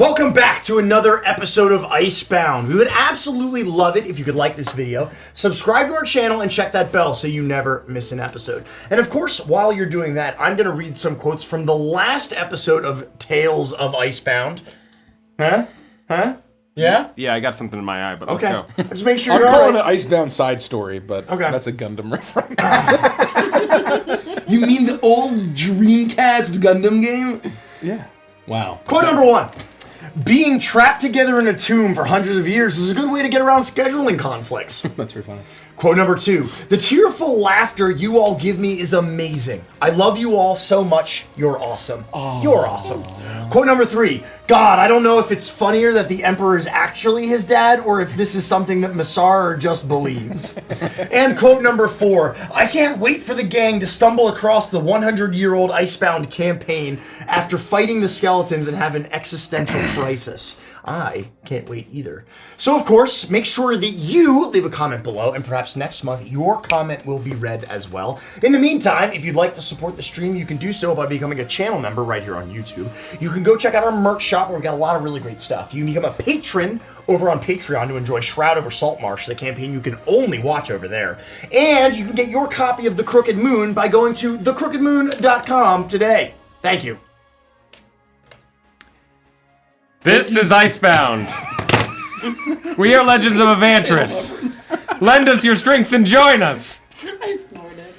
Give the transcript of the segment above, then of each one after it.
Welcome back to another episode of Icebound. We would absolutely love it if you could like this video, subscribe to our channel, and check that bell so you never miss an episode. And of course, while you're doing that, I'm going to read some quotes from the last episode of Tales of Icebound. Huh? Yeah? Yeah, I got something in my eye, but let's go. Just make sure I'm you're calling all it right. Icebound side story, but that's a Gundam reference. You mean the old Dreamcast Gundam game? Yeah. Wow. Quote number 1. Being trapped together in a tomb for hundreds of years is a good way to get around scheduling conflicts. That's very funny. Quote number 2. The tearful laughter you all give me is amazing. I love you all so much. You're awesome. You're awesome. Quote number 3. God, I don't know if it's funnier that the Emperor is actually his dad or if this is something that Massar just believes. And quote number 4. I can't wait for the gang to stumble across the 100-year-old Icebound campaign after fighting the skeletons and have an existential crisis. I can't wait either. So, of course, make sure that you leave a comment below, and perhaps next month your comment will be read as well. In the meantime, if you'd like to support the stream, you can do so by becoming a channel member right here on YouTube. You can go check out our merch shop where we've got a lot of really great stuff. You can become a patron over on Patreon to enjoy Shroud over Saltmarsh, the campaign you can only watch over there. And you can get your copy of The Crooked Moon by going to thecrookedmoon.com today. Thank you. This is Icebound. We are Legends of Evantris. Lend us your strength and join us. I snorted.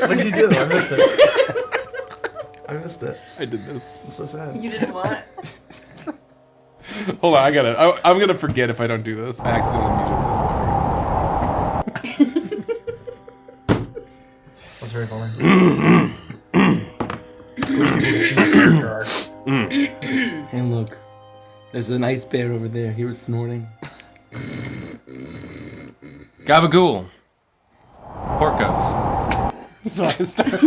What did you do? I missed it. I missed it. I did this. I'm so sad. You did what? Hold on, I'm gonna forget if I don't do this. I accidentally muted this. That's very funny. People can see my character arc. Hey, look. There's an ice bear over there. He was snorting. Gabagool. Porcos. So I started.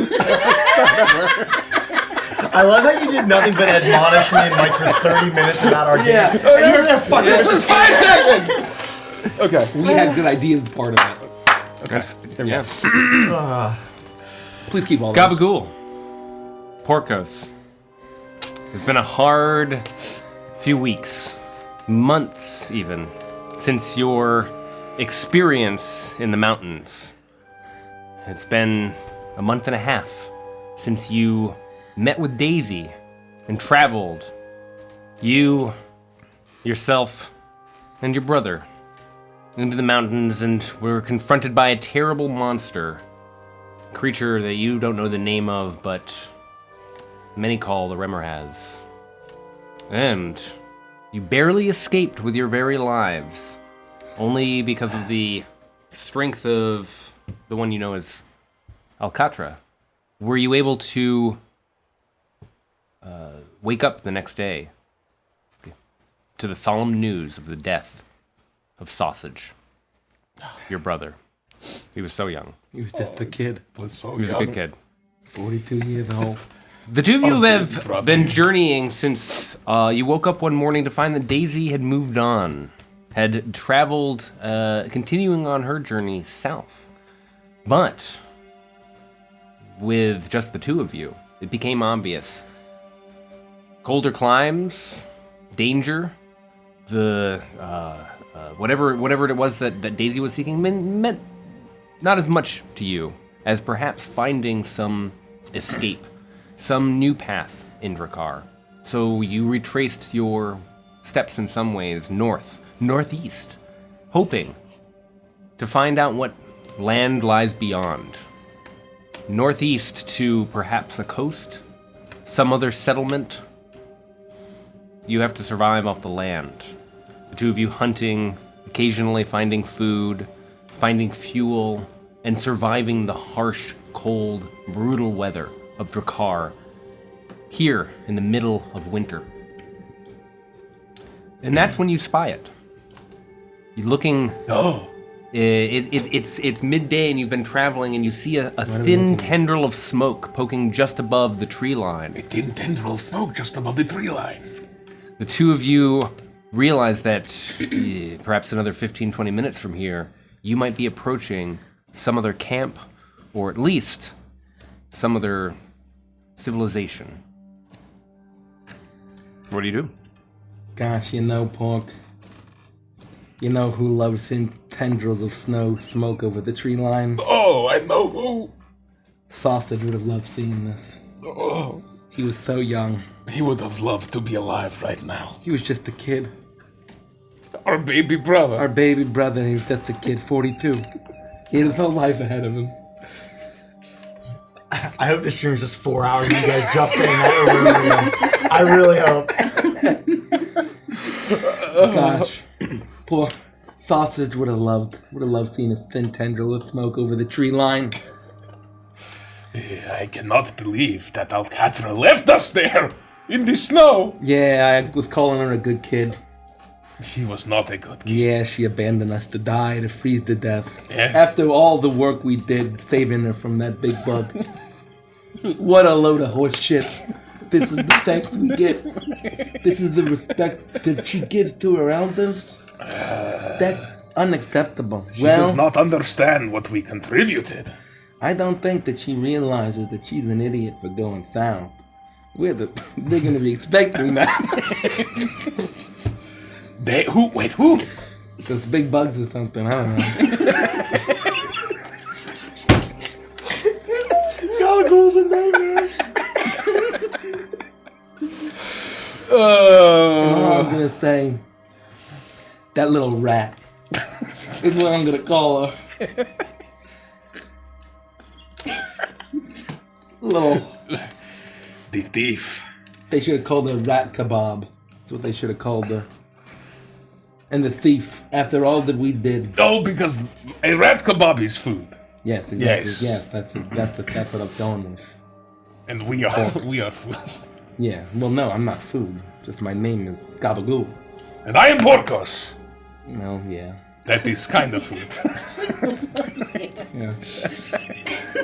I love how you did nothing but admonish me and Mike for 30 minutes about our game. And you're gonna fucking This was 5 seconds! Okay. We had good ideas as part of it. Okay. Yeah. Please keep all those. Gabagool. Porcos. It's been a hard few weeks, months even, since your experience in the mountains. It's been a month and a half since you met with Daisy and traveled. You, yourself, and your brother into the mountains and were confronted by a terrible monster. A creature that you don't know the name of, but many call the Remorhaz. And you barely escaped with your very lives, only because of the strength of the one you know as Alcatra. Were you able to wake up the next day to the solemn news of the death of Sausage, your brother? He was so young. He was just a kid. Was so He was a good kid. 42 years old. The two of you have brother. been journeying since you woke up one morning to find that Daisy had moved on, had traveled, continuing on her journey south. But with just the two of you, it became obvious. Colder climes, danger, the whatever it was that Daisy was seeking meant not as much to you as perhaps finding some escape. Some new path in Drakkar. So you retraced your steps in some ways northeast, hoping to find out what land lies beyond. Northeast to perhaps a coast, some other settlement. You have to survive off the land. The two of you hunting, occasionally finding food, finding fuel, and surviving the harsh, cold, brutal weather of Drakkar, here in the middle of winter. And that's when you spy it. You're looking. Oh. It's midday and you've been traveling and you see a thin tendril of smoke poking just above the tree line. A thin tendril of smoke just above the tree line. The two of you realize that perhaps another 15-20 minutes from here, you might be approaching some other camp, or at least some other civilization. What do you do? Gosh, Pork. You know who loves thin tendrils of smoke over the tree line? Oh, I know who. Sausage would have loved seeing this. Oh. He was so young. He would have loved to be alive right now. He was just a kid. Our baby brother. Our baby brother, and he was just a kid, 42. He had his whole life ahead of him. I hope this stream is just 4 hours. You guys just saying that over and over again. I really hope. Gosh, poor Sausage would have loved seeing a thin tendril of smoke over the tree line. I cannot believe that Alcatra left us there in the snow. Yeah, I was calling her a good kid. She was not a good kid. Yeah, she abandoned us to die, to freeze to death. Yes. After all the work we did saving her from that big bug. What a load of horse shit. This is the thanks we get. This is the respect that she gives to her elders. That's unacceptable. She does not understand what we contributed. I don't think that she realizes that she's an idiot for going south. They're gonna be expecting that. Who? Wait, who? Those big bugs or something, I don't know. Goggles and nightmares. I'm gonna say that little rat is what I'm gonna call her. Little. The thief. They should have called her Rat Kebab. That's what they should have called her. And the thief, after all that we did. Oh, because a rat kebab is food. Yes, exactly. Yes. Yes, that's what I'm going with. And we are food. Yeah, well, no, I'm not food. Just my name is Gabagool. And I am Porcos. Well, yeah. That is kind of food. Yeah.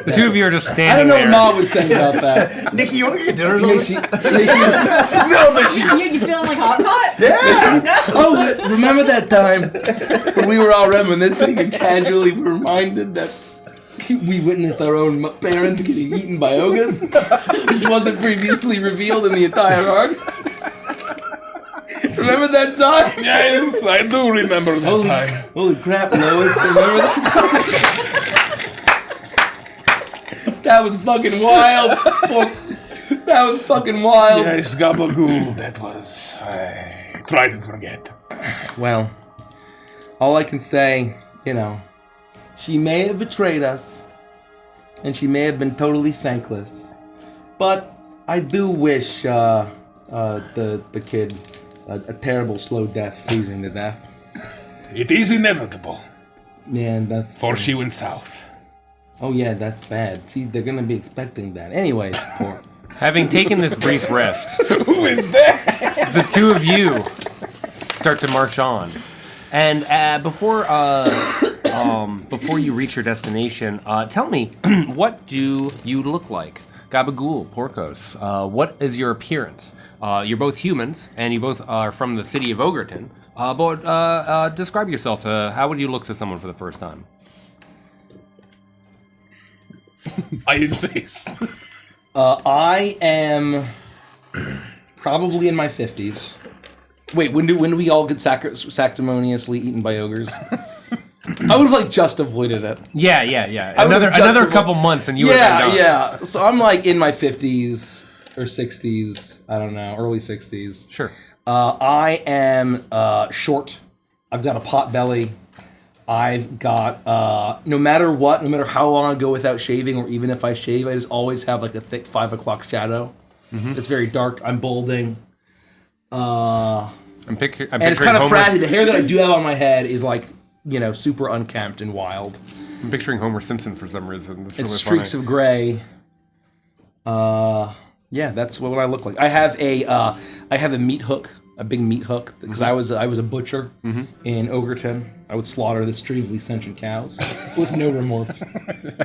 The two of you are just I standing don't know there. what Ma would say about that. Nikki, you want to get dinner or Maybe something? No, but she. You feeling like hot pot? Oh, remember that time when we were all reminiscing and casually were reminded that we witnessed our own parents getting eaten by ogres, which wasn't previously revealed in the entire arc? Remember that time? Yes, I do remember that time. Holy crap, Lois. Remember that time? That was fucking wild. That was fucking wild. Yes, Gabagool, that was. I try to forget. Well, all I can say, she may have betrayed us, and she may have been totally thankless, but I do wish the kid a terrible slow death, freezing to death. It is inevitable, Yeah, and that's for she went south. Oh yeah, that's bad. See, they're gonna be expecting that. Anyways, poor. Having taken this brief rest, Who is that? the two of you start to march on. And before before you reach your destination, tell me, what do you look like? Gabagool, Porkos, what is your appearance? You're both humans, and you both are from the city of Ogreton. But describe yourself. How would you look to someone for the first time? I insist. I am probably in my 50s. Wait, when do we all get sanctimoniously eaten by ogres? I would have like just avoided it. Yeah. Another couple months and you would have been gone. Yeah. So I'm like in my 50s or 60s. I don't know, early 60s. Sure. I am short. I've got a pot belly. I've got no matter how long I go without shaving, or even if I shave, I just always have like a thick 5 o'clock shadow. Mm-hmm. It's very dark. I'm balding. I'm picturing and it's kind of Homer's, fratty. The hair that I do have on my head is like, super unkempt and wild. I'm picturing Homer Simpson for some reason. It's really streaks funny. of gray. Yeah, that's what I look like. I have a meat hook, a big meat hook, because I was a butcher in Ogreton. I would slaughter the strangely sentient cows with no remorse.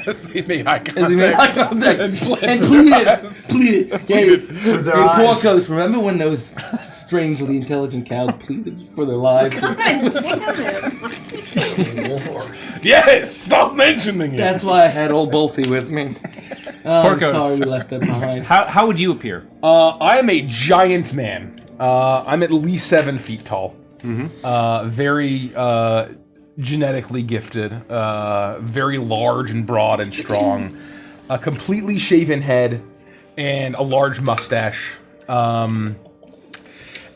As they made eye contact. And pleaded. Yeah, with their eyes. Porcos, remember when those strangely intelligent cows pleaded for their lives? God damn it. Yes, stop mentioning it. That's why I had old Bolty with me. Porcos. Sorry we left that behind. How would you appear? I am a giant man. I'm at least 7 feet tall. Very genetically gifted. Very large and broad and strong. A completely shaven head and a large mustache.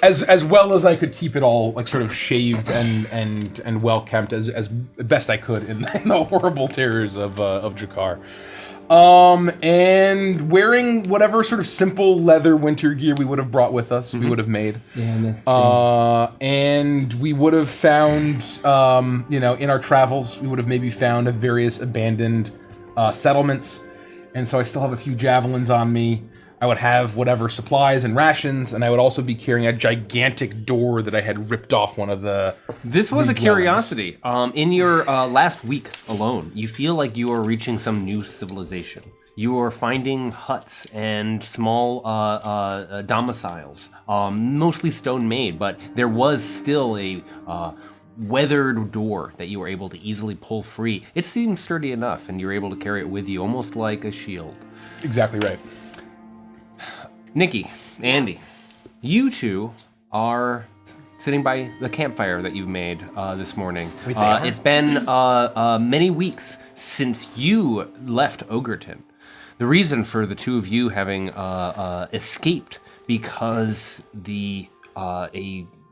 As well as I could keep it all like sort of shaved and well kept as best I could in the horrible terrors of Jakar. And wearing whatever sort of simple leather winter gear we would have brought with us, we would have made. Yeah, and we would have found, in our travels, we would have maybe found various abandoned settlements. And so I still have a few javelins on me. I would have whatever supplies and rations, and I would also be carrying a gigantic door that I had ripped off one of the... This was a curiosity. In your last week alone, you feel like you are reaching some new civilization. You are finding huts and small domiciles, mostly stone-made, but there was still a weathered door that you were able to easily pull free. It seemed sturdy enough, and you were able to carry it with you, almost like a shield. Exactly right. Nikki, Andy, you two are sitting by the campfire that you've made this morning. It's been many weeks since you left Ogreton. The reason for the two of you having escaped because a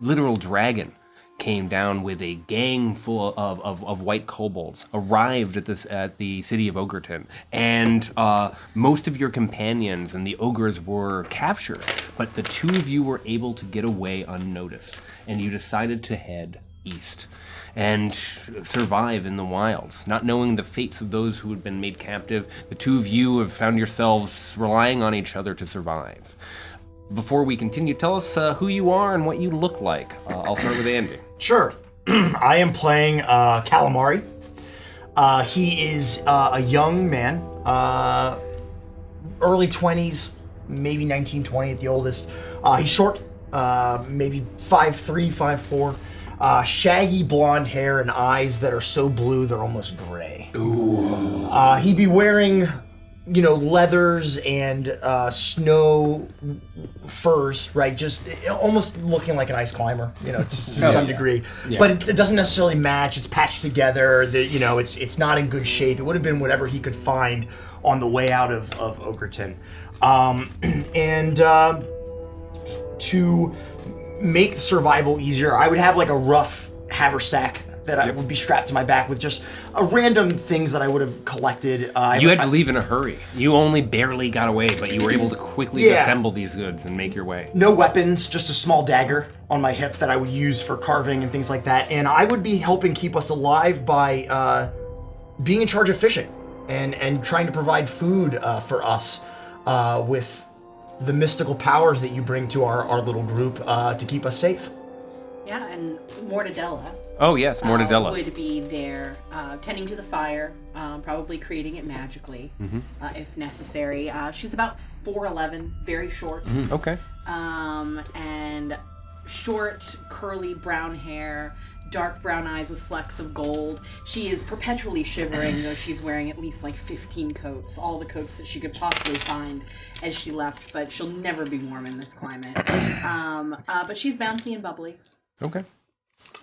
literal dragon came down with a gang full of white kobolds, arrived at the city of Ogreton, and most of your companions and the ogres were captured, but the two of you were able to get away unnoticed, and you decided to head east and survive in the wilds, not knowing the fates of those who had been made captive. The two of you have found yourselves relying on each other to survive. Before we continue, tell us who you are and what you look like. I'll start with Andy. Sure. I am playing Calamari. He is a young man, early 20s, maybe 19, 20 at the oldest. He's short, maybe 5'3", 5'4". Shaggy blonde hair and eyes that are so blue they're almost gray. Ooh. He'd be wearing, leathers and snow furs, right? Just almost looking like an ice climber, to some degree. Yeah. But it doesn't necessarily match. It's patched together. It's not in good shape. It would have been whatever he could find on the way out of Ogreton. To make survival easier, I would have like a rough haversack that I would be strapped to my back with just random things that I would have collected. You had to leave in a hurry. You only barely got away, but you were able to quickly assemble these goods and make your way. No weapons, just a small dagger on my hip that I would use for carving and things like that. And I would be helping keep us alive by being in charge of fishing and trying to provide food for us with the mystical powers that you bring to our little group to keep us safe. Yeah, and Mortadella, Oh, yes, Mortadella. would be there tending to the fire, probably creating it magically if necessary. She's about 4'11", very short. Okay. And short, curly brown hair, dark brown eyes with flecks of gold. She is perpetually shivering, though she's wearing at least like 15 coats, all the coats that she could possibly find as she left, but she'll never be warm in this climate. But she's bouncy and bubbly. Okay.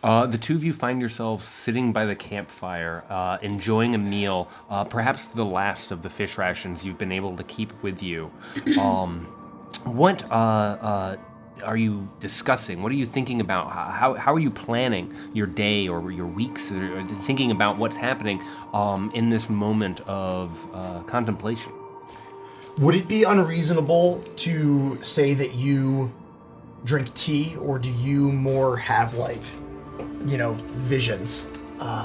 The two of you find yourselves sitting by the campfire, enjoying a meal, perhaps the last of the fish rations you've been able to keep with you. What are you discussing? What are you thinking about? How are you planning your day or your weeks? Or thinking about what's happening in this moment of contemplation? Would it be unreasonable to say that you drink tea, or do you more have, like, you know, visions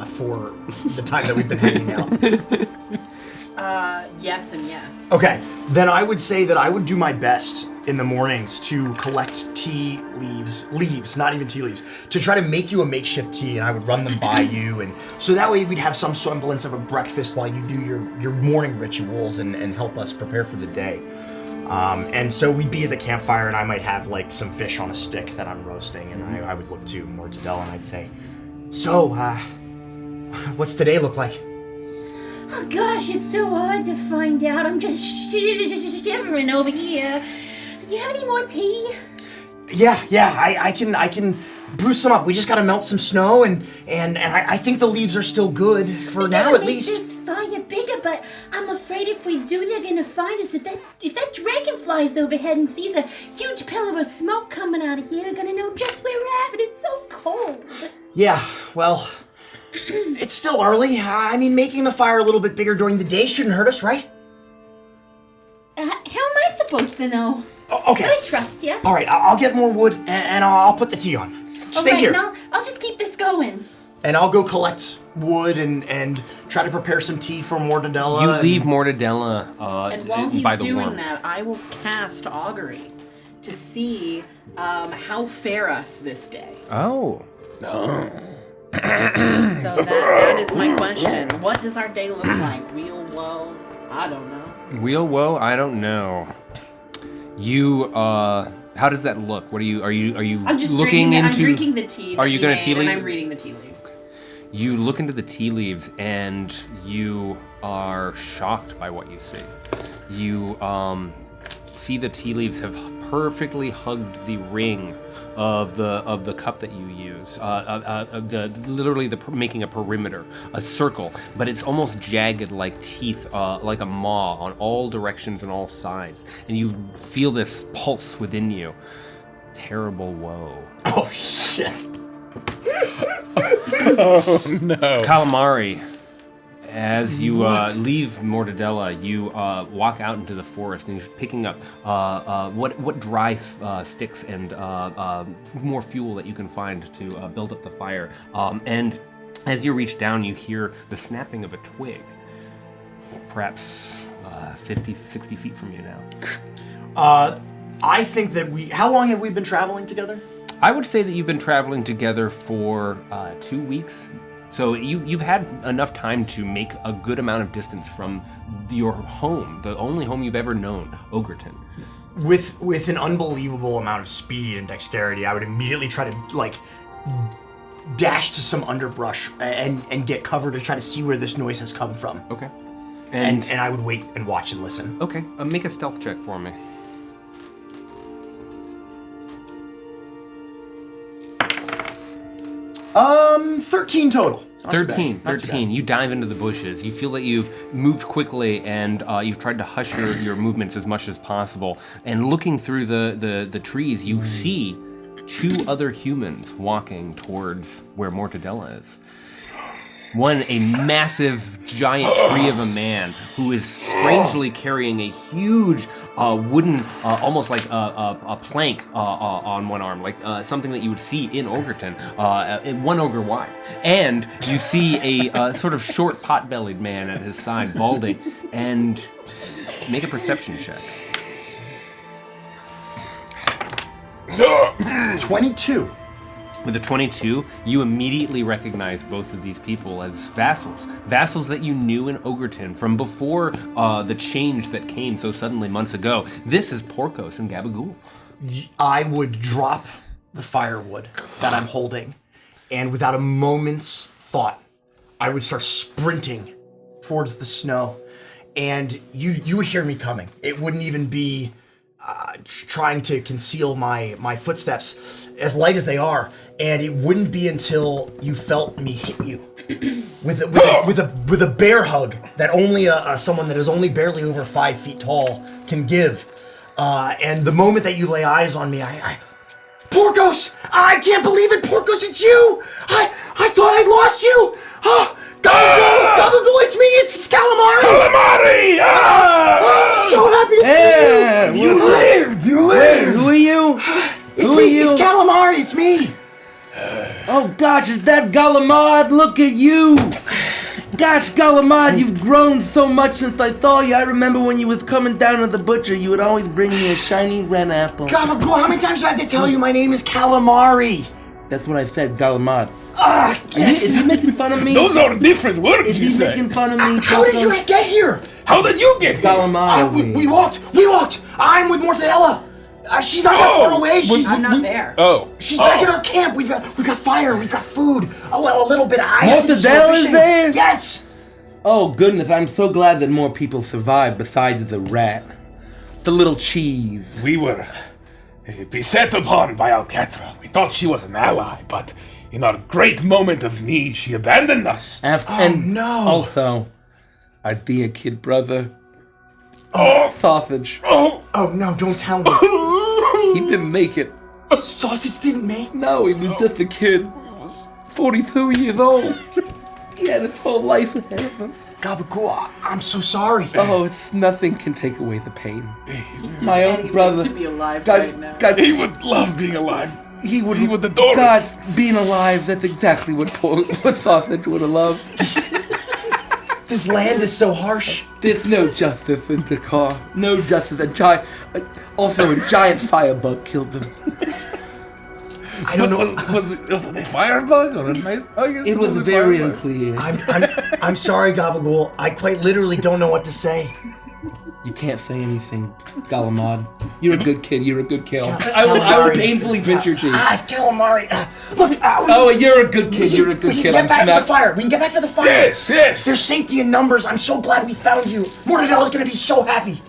for the time that we've been hanging out? Yes and yes. Okay, then I would say that I would do my best in the mornings to collect tea leaves, not even tea leaves, to try to make you a makeshift tea, and I would run them by you, and so that way we'd have some semblance of a breakfast while you do your morning rituals and help us prepare for the day. And so we'd be at the campfire, and I might have like some fish on a stick that I'm roasting, and I would look to Mortadella and I'd say, "So, what's today look like?" Oh gosh, it's so hard to find out. I'm just shivering over here. Do you have any more tea? Yeah, I can brew some up. We just gotta melt some snow, and I think the leaves are still good for now, at least. This fire bigger, but I'm afraid if we do, they're gonna find us. If that dragon flies overhead and sees a huge pillar of smoke coming out of here, they're gonna know just where we're at. But it's so cold. Yeah, well, it's still early. I mean, making the fire a little bit bigger during the day shouldn't hurt us, right? How am I supposed to know? Okay. I trust you. All right, I'll get more wood, and I'll put the tea on. Stay here. No, I'll just keep this going. And I'll go collect wood and try to prepare some tea for Mortadella. You leave Mortadella And while he's by the doing warmth. that, I will cast Augury to see how fare us this day. Oh. So that is my question. What does our day look like? Real woe? I don't know. Wheel woe? I don't know. You how does that look? What are you I'm just looking drinking. into? I'm drinking the tea. Are you going gonna tea leaf? And I'm reading the tea leaves. You look into the tea leaves and you are shocked by what you see. You see the tea leaves have perfectly hugged the ring of the cup that you use. Literally making a perimeter, a circle, but it's almost jagged like teeth, like a maw on all directions and all sides. And you feel this pulse within you. Terrible woe. Oh, shit. Oh no. Calamari, as you leave Mortadella, you walk out into the forest and you're picking up what dry sticks and more fuel that you can find to build up the fire. And as you reach down, you hear the snapping of a twig, perhaps 50, 60 feet from you now. I think that how long have we been traveling together? I would say that you've been traveling together for 2 weeks. So you've had enough time to make a good amount of distance from your home, the only home you've ever known, Ogreton. With an unbelievable amount of speed and dexterity, I would immediately try to like dash to some underbrush and get cover to try to see where this noise has come from. Okay. And I would wait and watch and listen. Okay. Make a stealth check for me. 13 total. Not too bad. 13. Not too bad. You dive into the bushes. You feel that you've moved quickly and you've tried to hush your movements as much as possible. And looking through the trees, you see 2 other humans walking towards where Mortadella is. One, a massive, giant tree of a man who is strangely carrying a huge wooden, almost like a plank on one arm, like something that you would see in Ogreton, one ogre wide. And you see a sort of short, pot-bellied man at his side, balding, and make a perception check. 22. With a 22, you immediately recognize both of these people as vassals. Vassals that you knew in Ogreton from before the change that came so suddenly months ago. This is Porkos and Gabagool. I would drop the firewood that I'm holding, and without a moment's thought, I would start sprinting towards the snow. And you would hear me coming. It wouldn't even be trying to conceal my footsteps, as light as they are. And it wouldn't be until you felt me hit you with a bear hug that only someone that is only barely over 5 feet tall can give. And the moment that you lay eyes on me, Porkos! I can't believe it, Porkos! It's you! I thought I'd lost you! Gabagool, it's me! It's Calamari! Calamari! I'm so happy to see you! You lived! Who are you? It's Calamari, it's me! Oh gosh, is that Galamad? Look at you! Gosh, Galamad, you've grown so much since I saw you. I remember when you was coming down to the butcher, you would always bring me a shiny red apple. Gabagool, how many times do I have to tell you my name is Calamari? That's what I said, Galamad. Yes. Is he making fun of me? Those are different words, Is you he say. making fun of me? How did you get here? How did you get here? Galamad. We walked. I'm with Mortadella. She's not that far away. I'm not there. Oh. She's back at our camp. We've got fire. We've got food. Oh well, a little bit of ice. Mortadella is there? Yes. Oh goodness, I'm so glad that more people survived besides the rat. The little cheese. We were beset upon by Alcatra. We thought she was an ally, but in our great moment of need, she abandoned us. And no. also, our dear kid brother, Oh. Sausage. Oh. Oh no! Don't tell me. He didn't make it. Sausage didn't make. No, he was just a kid. He was 42 years old. He had his whole life ahead of him. Gabagool, I'm so sorry. Oh, it's nothing can take away the pain. My own Anything brother. to be alive God, right now. God, He would love being alive. he would adore it. God, being alive, that's exactly what Sausage would have loved. This land is so harsh. There's no justice in Dakar. No justice. Also, a giant firebug killed them. I don't know. Was it a firebug or a nice? I guess It was a very firebug. unclear. I'm sorry, Gabagool. I quite literally don't know what to say. You can't say anything, Galamad. You're a good kid. You're a good kid. It's I will calamari. painfully pinch your cheek. It's calamari. Look. Oh, you're a good kid. You're a good We kid. can get back to the snapped. fire. We can get back to the fire. Yes. There's safety in numbers. I'm so glad we found you. Mortadella's gonna be so happy.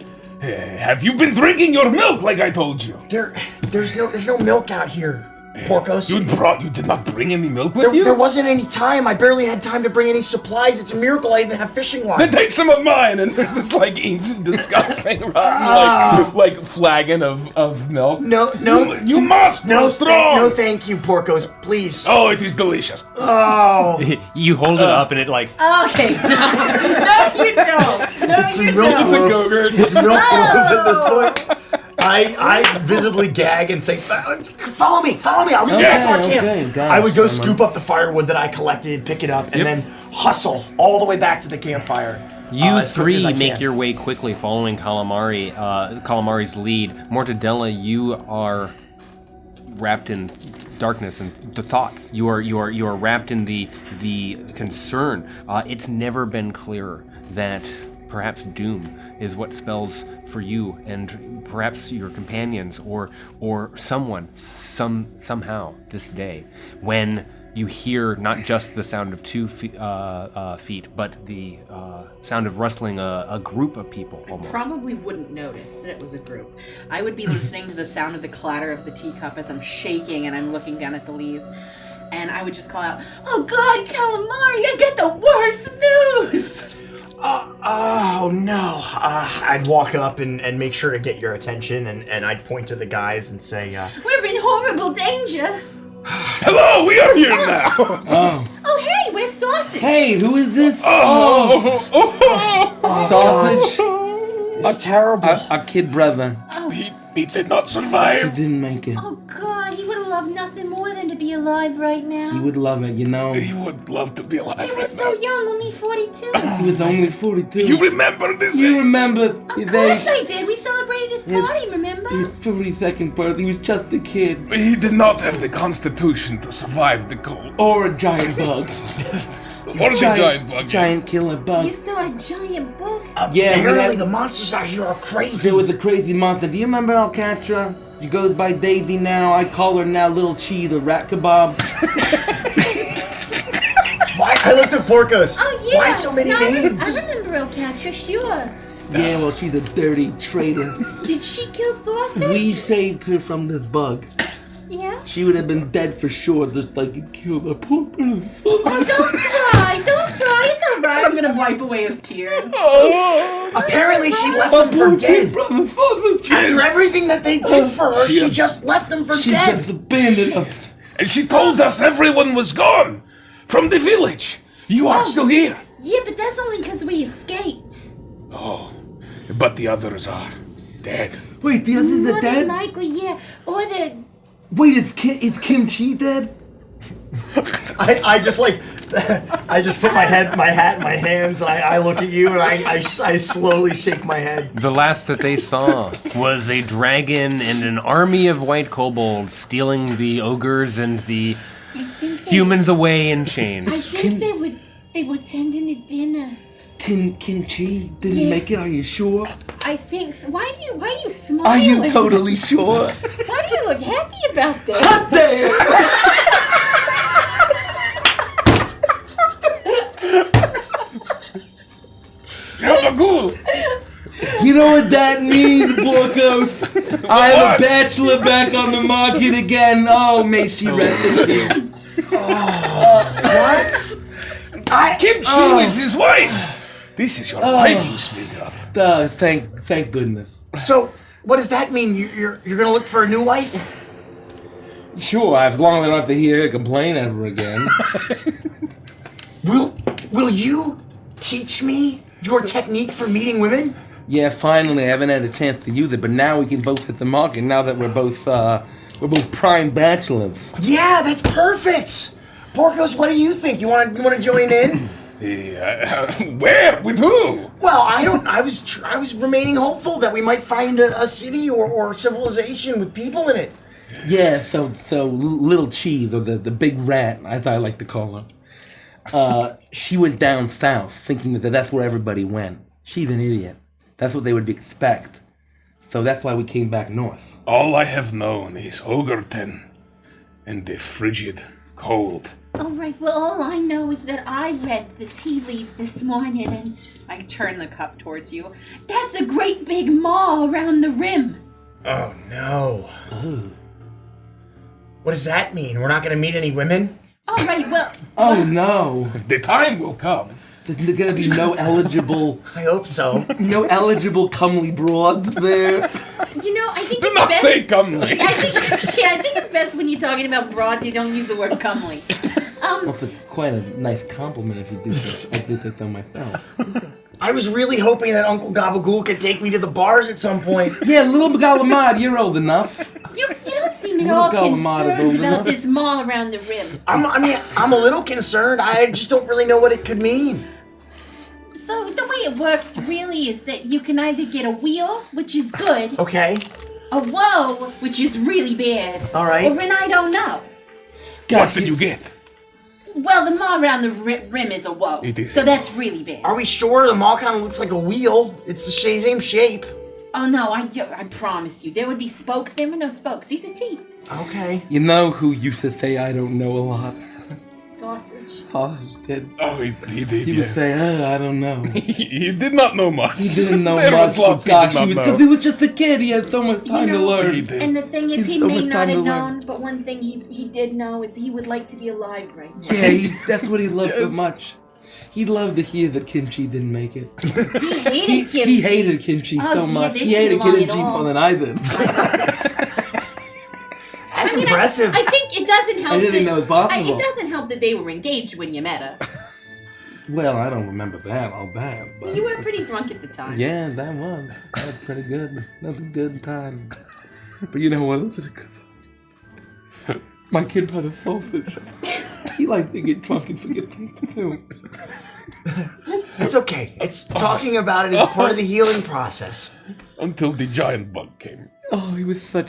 Have you been drinking your milk like I told you? There's no milk out here, Porkos. You did not bring any milk with you? There wasn't any time. I barely had time to bring any supplies. It's a miracle I even have fishing Then line. take some of mine, and there's this like ancient, disgusting, rotten, like flagon of milk. No. You must. No strong. No, thank you, Porkos. Please. Oh, it is delicious. Oh. You hold it up and it like Okay, no, you don't. No, It's you milk. don't. It's a go-gurt. It's milk loaf at this point. I visibly gag and say, follow me. I'll lead you back to our camp. Okay, got I would go it, scoop up the firewood that I collected, pick it up, and then hustle all the way back to the campfire. you as quickly as I three make can. your way quickly following Calamari's lead. Mortadella, you are wrapped in darkness and the thoughts. You are wrapped in the concern. It's never been clearer that perhaps doom is what spells for you and perhaps your companions or someone somehow this day when you hear not just the sound of 2 feet, but the sound of rustling a group of people almost. Probably wouldn't notice that it was a group. I would be listening to the sound of the clatter of the teacup as I'm shaking and I'm looking down at the leaves. And I would just call out, "Oh God, Calamari, I get the worst news!" Oh no. I'd walk up and make sure to get your attention, and I'd point to the guys and say, We're in horrible danger. Hello, we are here now. Oh, hey, where's Sausage? Hey, who is this? Oh. Sausage. it's terrible. Our kid brother. He did not He survive. didn't make it. Oh, God, he would have loved nothing more than to be alive right now? He would love it, you know. He would love to be alive He was right so now. young, only 42. He was only 42. You remember this You age? remember Of his course age? I did. We celebrated his party, remember? His 42nd birthday. He was just a kid. He did not have the constitution to survive the cold. Or a giant bug. Or the giant bug. Giant killer bug. You saw a giant bug? Yeah, we Apparently, had- the monsters out here are crazy. There was a crazy monster. Do you remember Alcatra? She goes by Daisy now. I call her now Little Cheese or Rat Kebab. Why? I looked at Porcos. Oh, yeah. Why so many No, names? I remember Alcatra, sure. Yeah, well, she's a dirty traitor. Did she kill Sausage? We saved her from this bug. Yeah? She would have been dead for sure, just like you killed her. Poor little Oh, son. don't cry. Don't cry. It's all right. I'm gonna wipe away his tears. Apparently, she left them for dead. Brother, father, After everything that they did for her, she just left them for she dead. just abandoned us. And she told us everyone was gone from the village. You are still here. Yeah, but that's only because we escaped. Oh, but the others are dead. Wait, the others More are than dead? likely, yeah. Or the... Wait, is Kimchi dead? I just like, I just put my hat in my hands, and I look at you, and I slowly shake my head. The last that they saw was a dragon and an army of white kobolds stealing the ogres and the humans away in I chains. think they were tending to dinner. Kimchi didn't Yeah. make it, are you sure? I think so. Why are you smiling? Are you totally sure? Why do you look happy about this? Hot damn! Gabagool! You know what that means, Porcos? I have a bachelor back on the market again. Oh, may she rest in peace. What? Kimchi is his wife. This is your wife you speak of. Thank goodness. So, what does that mean? You're gonna look for a new wife? Sure, as long as I don't have to hear her complain ever again. Will you teach me your technique for meeting women? Yeah, finally, I haven't had a chance to use it, but now we can both hit the market. Now that we're both prime bachelors. Yeah, that's perfect. Porcos, what do you think? You want to join in? Where? With who? Well, I was remaining hopeful that we might find a city or civilization with people in it. Yeah, so Little Cheese, or the big rat, I thought I like to call her. She went down south, thinking that that's where everybody went. She's an idiot. That's what they would expect. So that's why we came back north. All I have known is Ogreton and the frigid cold. All right, well, all I know is that I read the tea leaves this morning, and I turn the cup towards you. that's a great big maw around the rim. Oh no. What does that mean? We're not gonna meet any women? All right, well, Oh no! The time will come. There's gonna be no eligible I hope so. comely broads there. you know, I think Do it's not best. say comely. I think it's best when you're talking about broads, you don't use the word comely. Well, it's quite a nice compliment if you do say. I do say so myself. I was really hoping that Uncle Gabagool could take me to the bars at some point. Yeah, little Galamad, you're old enough. You don't seem at Little all Galamada concerned Golden. about this maw around the rim. I'm a little concerned. I just don't really know what it could mean. So the way it works really is that you can either get a wheel, which is good, Okay. a whoa, which is really bad, All right. or an I don't know. What did you get? Well, the maw around the rim is a whoa, It is so a that's really bad. Are we sure? The mall kind of looks like a wheel. It's the same shape. Oh no, I promise you, there would be spokes. There were no spokes. These are teeth. Okay. You know who used to say I don't know a lot? Sausage. Sausage did. Oh, he did. He would yes. say, I don't know. He did not know much. He didn't know There much, was but lots he gosh, did not because know. he was just a kid. He had so much time to know, learn. He did. And the thing is, He's he so may much not time have to learn. known, but one thing he did know is he would like to be alive right now. Yeah, that's what he loved Yes. so much. He loved to hear that Kimchi didn't make it. He hated kimchi. He hated Kimchi Oh, so yeah, much. they He didn't hated get along at Kimchi all. more than I did. That's I mean, impressive. I think it doesn't help. I didn't that, know it was possible. It doesn't help that they were engaged when you met her. Well, I don't remember that all that. But You were pretty drunk at the time. yeah, that was pretty good. That was a good time. But you know what? It was a good My kid brother sausage. He likes to get drunk and forget things to do. It's okay. It's talking about it is part of the healing process. Until the giant bug came. Oh, he was so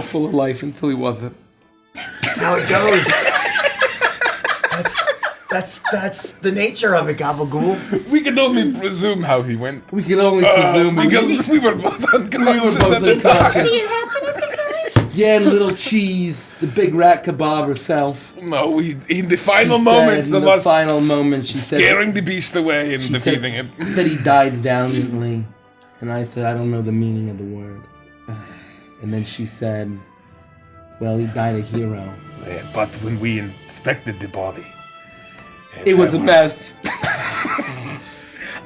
full of life until he wasn't. That's how it goes. That's the nature of it, Gabagool. We can only presume how he went. We can only presume Because we were both unconscious at the Did you time. see it happen at the time? Yeah, little Cheese, the big rat kebab herself. No, in the final She moments said, of in the us final moment, she said scaring the beast away and she defeating said it. that he died valiantly, and I said I don't know the meaning of the word. And then she said, "Well, he died a hero." Yeah, but when we inspected the body, It was a mess.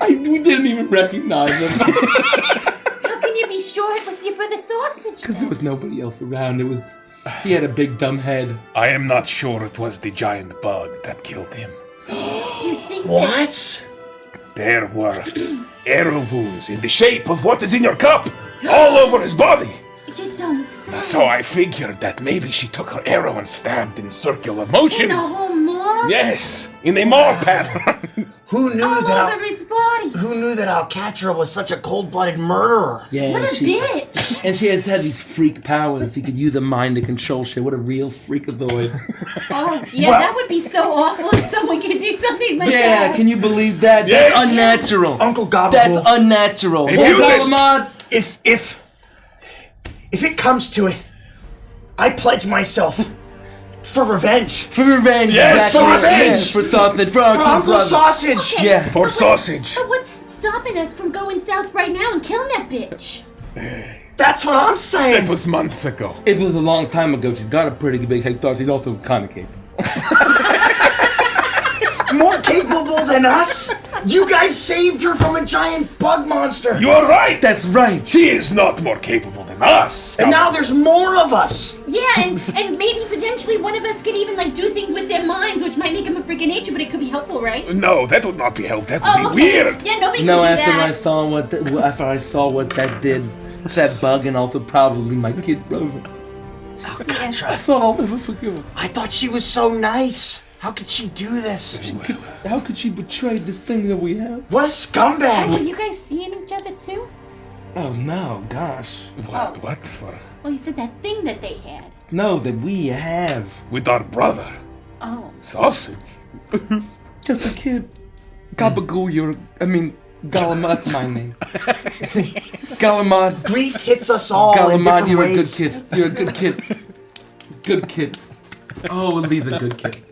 We didn't even recognize him How can you be sure it was your brother Sausage? because there was nobody else around. He had a big dumb head. I am not sure it was the giant bug that killed him. You think What? There were arrow wounds in the shape of what is in your cup all over his body. you don't say? So I figured that maybe she took her arrow and stabbed in circular In motions. the whole maw? Yes, in a maw pattern. Who knew All that? over his body. Who knew that Alcatra was such a cold-blooded murderer? Yeah, What a bitch. And she had these freak powers. He could use her mind to control shit. What a real freakazoid. Oh, yeah, Well- that would be so awful if someone could do something like that. Yeah, can you believe that? Yes. That's unnatural. Uncle Gabagool. That's unnatural. If Yeah, you think- Galamad? If it comes to it, I pledge myself for revenge. For revenge. Yes, for exactly. revenge. Yeah, for sausage. For For Uncle Sausage. Okay, Yeah. For sausage. But what's stopping us from going south right now and killing that bitch? That's what I'm saying. That was months ago. It was a long time ago. She's got a pretty big head start. She's also kind of capable. More capable than us. You guys saved her from a giant bug monster. You are right. That's right. She is not more capable than us. And now there's more of us. Yeah, and maybe potentially one of us could even like do things with their minds, which might make them a freaking nature, but it could be helpful, right? No, that would not be help. That would Oh, be okay. weird. Yeah, nobody No, can do after that. I saw what that did, that bug, and also probably my kid brother. Alcatra, I thought I'll never forgive her. I thought she was so nice. How could she do this? How could she betray this thing that we have? What a Were scumbag. you guys seeing each other too? Oh no, gosh. What? What for? Well, you said that thing that they had. No, that we have. With our brother. Oh. Sausage. Just a kid. Gabagool, Galamad, that's my name. Galamad. Grief hits us all in Galamad, different you're a good ways. kid. You're a good kid. Good kid. Oh, be the good kid.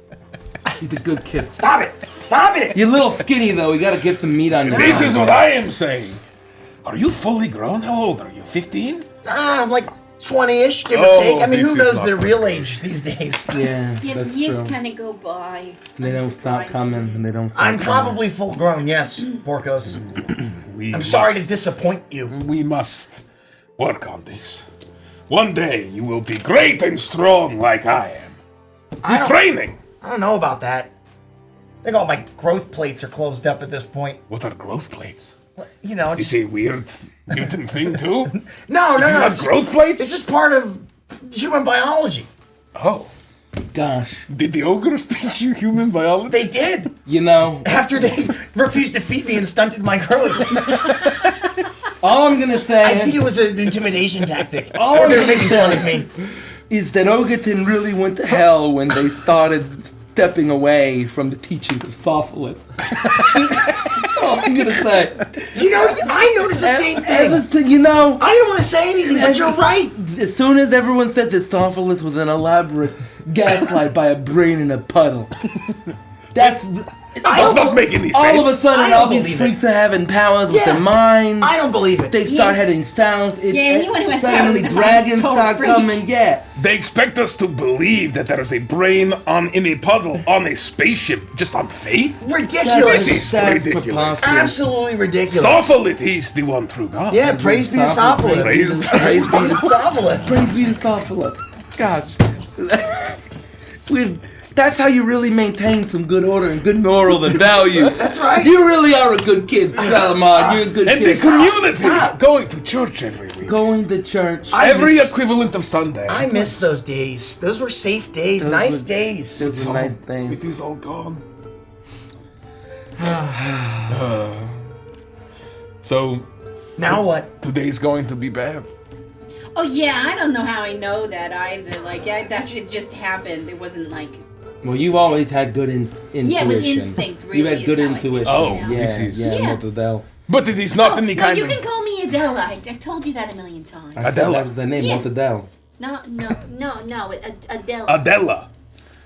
Be the good kid. Stop it. Stop it. You're a little skinny though. You gotta get some meat on you. This is what I am saying. Are you fully grown? How old are you? 15? I'm like 20-ish, give or Oh, take. I mean, this who is knows not their that real much. age these days? Yeah, Yeah, that's years true. kind of go by. They don't stop coming, and they don't stop I'm coming. probably full grown, yes, Porcos. I'm sorry to disappoint you. We must work on this. One day you will be great and strong like I am. I Training. don't know about that. I think all my growth plates are closed up at this point. What are growth plates? You know, Is just, this a weird mutant thing too? no, You have it's, growth plates? it's just part of human biology. Oh. Gosh, Did the ogres teach you human biology? They did you know, after they refused to feed me and stunted my growth. all I'm gonna say I think it was an intimidation tactic. All Or I'm they're making fun gonna of me. is that Ogreton really went to hell when they started stepping away from the teachings of Sophilis. All I'm gonna say. You know, I noticed the same thing. Everything, you know, I didn't want to say anything, but you're right. as soon as everyone said that Sophilis was an elaborate gaslight by a brain in a puddle, that's Does not make any sense. all of a sudden I don't all these believe freaks are having powers with Yeah. their minds. I don't believe it. They start heading south. Yeah, anyone who has powers suddenly with their dragons minds is start total freak. coming. Yeah, They expect us to believe that there is a brain in a puddle on a spaceship just on faith? Ridiculous. This is That's ridiculous. preposterous. Absolutely ridiculous. Sophilit is the one true God. Yeah, praise be to Sophilis. Praise- Praise be to Sophilis. praise be to Sophilis. Gosh, that's how you really maintain some good order and good morals and values. That's right. You really are a good kid, Salamad. You're a good And kid. the community going to church every week. going to church. Every equivalent of Sunday. I miss those days. Those were safe days, nice days. Those are nice things. It is all gone. So, Now what? today's going to be bad. Oh yeah, I don't know how I know that either. Like that it just happened. It wasn't like Well, you've always had good intuition. yeah, with instinct. Really, You had is good how I intuition. feel Oh, now. Yeah, This is- yeah, Yeah. Mortadell. But it is not any No, kind you of... can call me Adela. I told you that a million times. I said Adela. that was the name, Yeah. Mortadell. No, Adela. Adela.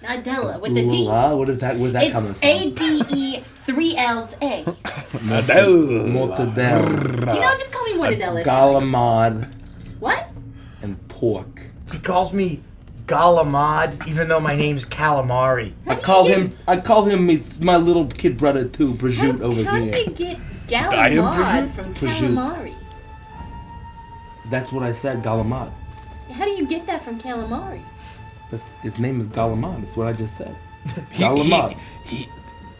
Adela with the D. Where's that It's coming from? ADE 3 L's A. Adela. Mortadell, You know, just call me Mortadella. Galamad, What? and pork. He calls me Galamad, even though my name's Calamari. I call him my little kid brother too, Prosciutto over How here. did you get Diamond Galamad from Prosciutto. calamari? That's what I said, Galamad. How do you get that from calamari? His name is Galamad. That's what I just said. He, Galamad. he,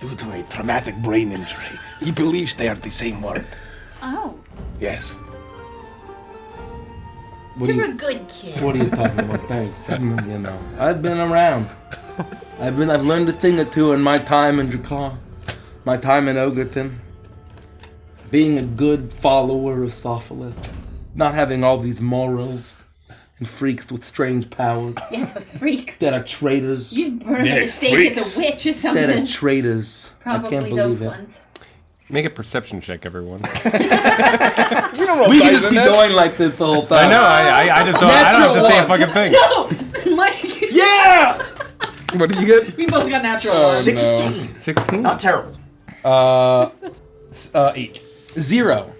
due to a traumatic brain injury, he believes they are the same word. Oh, Yes. What are you're you, a good kid. what are you talking about? Thanks. I've been around. I've learned a thing or two in my time in Dracar, my time in Ogreton. Being a good follower of Sophilis, not having all these morals and freaks with strange powers Yeah, those freaks. that are traitors. You burn at the Yes, stake freaks. as a witch or That something. are traitors. I can't Probably believe those it. ones. Make a perception check, everyone. We don't roll We can dice just in keep this. going like this the whole I time. know. I just don't. I don't have to say a fucking thing. No, Mike. Yeah. What did you get? We both got natural Oh, ones. 16. 16. Not terrible. 8. 0.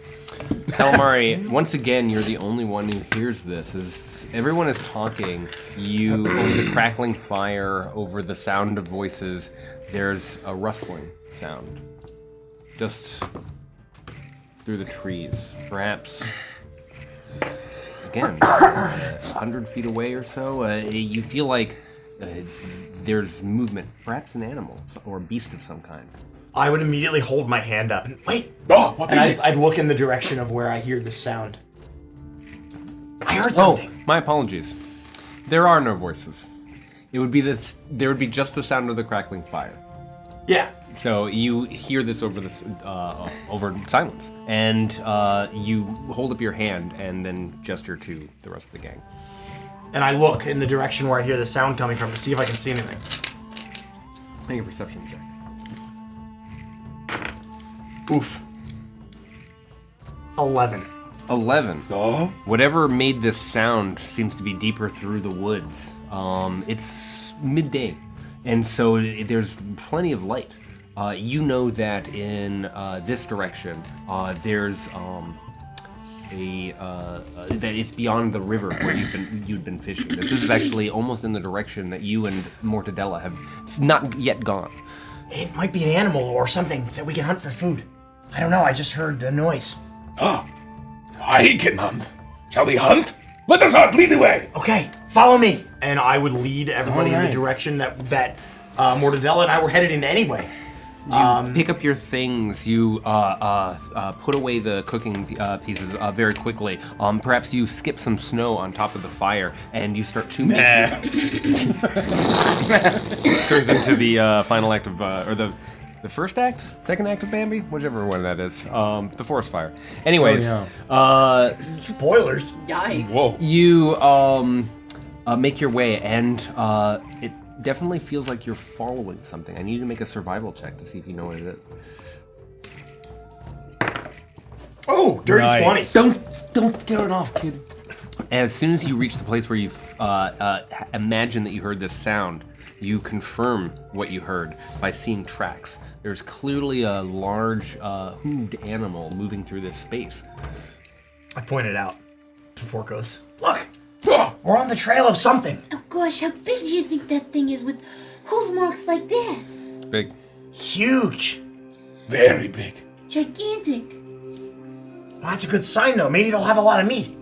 Calamari, once again, you're the only one who hears this. As everyone is talking, you, over the crackling fire, over the sound of voices, there's a rustling sound. Just through the trees. Perhaps, again, 100 feet away or so, you feel like there's movement. Perhaps an animal or a beast of some kind. I would immediately hold my hand up and wait. Oh, what And is it? I'd look in the direction of where I hear the sound. I heard Oh, something. my apologies. There are no voices. It would be this. There would be just the sound of the crackling fire. Yeah. So you hear this over over silence, and you hold up your hand and then gesture to the rest of the gang. And I look in the direction where I hear the sound coming from to see if I can see anything. Make a perception check. Oof. 11. 11. Oh? Whatever made this sound seems to be deeper through the woods. It's midday, and so there's plenty of light. You know that in this direction, there's that it's beyond the river where you'd been fishing. That this is actually almost in the direction that you and Mortadella have not yet gone. It might be an animal or something that we can hunt for food. I don't know, I just heard a noise. Oh. I can hunt. Shall we hunt? Let us hunt. Lead the way. Okay, follow me. And I would lead everybody in the Alright. direction that Mortadella and I were headed in anyway. You pick up your things. You put away the cooking pieces very quickly. Perhaps you skip some snow on top of the fire, and you start to turns into the final act of or the first act, second act of Bambi, whichever one that is. The forest fire. Anyways, Spoilers. Yikes. Whoa. you make your way, and it definitely feels like you're following something. I need you to make a survival check to see if you know what it is. Oh, dirty Nice. 20. Don't scare it off, kid. As soon as you reach the place where you imagine that you heard this sound, you confirm what you heard by seeing tracks. There's clearly a large hooved animal moving through this space. I pointed out to Porcos. Look, Oh, we're on the trail of something. Oh gosh, how big do you think that thing is with hoof marks like that? Big. Huge. very big. Gigantic. Well, that's a good sign, though. Maybe it'll have a lot of meat.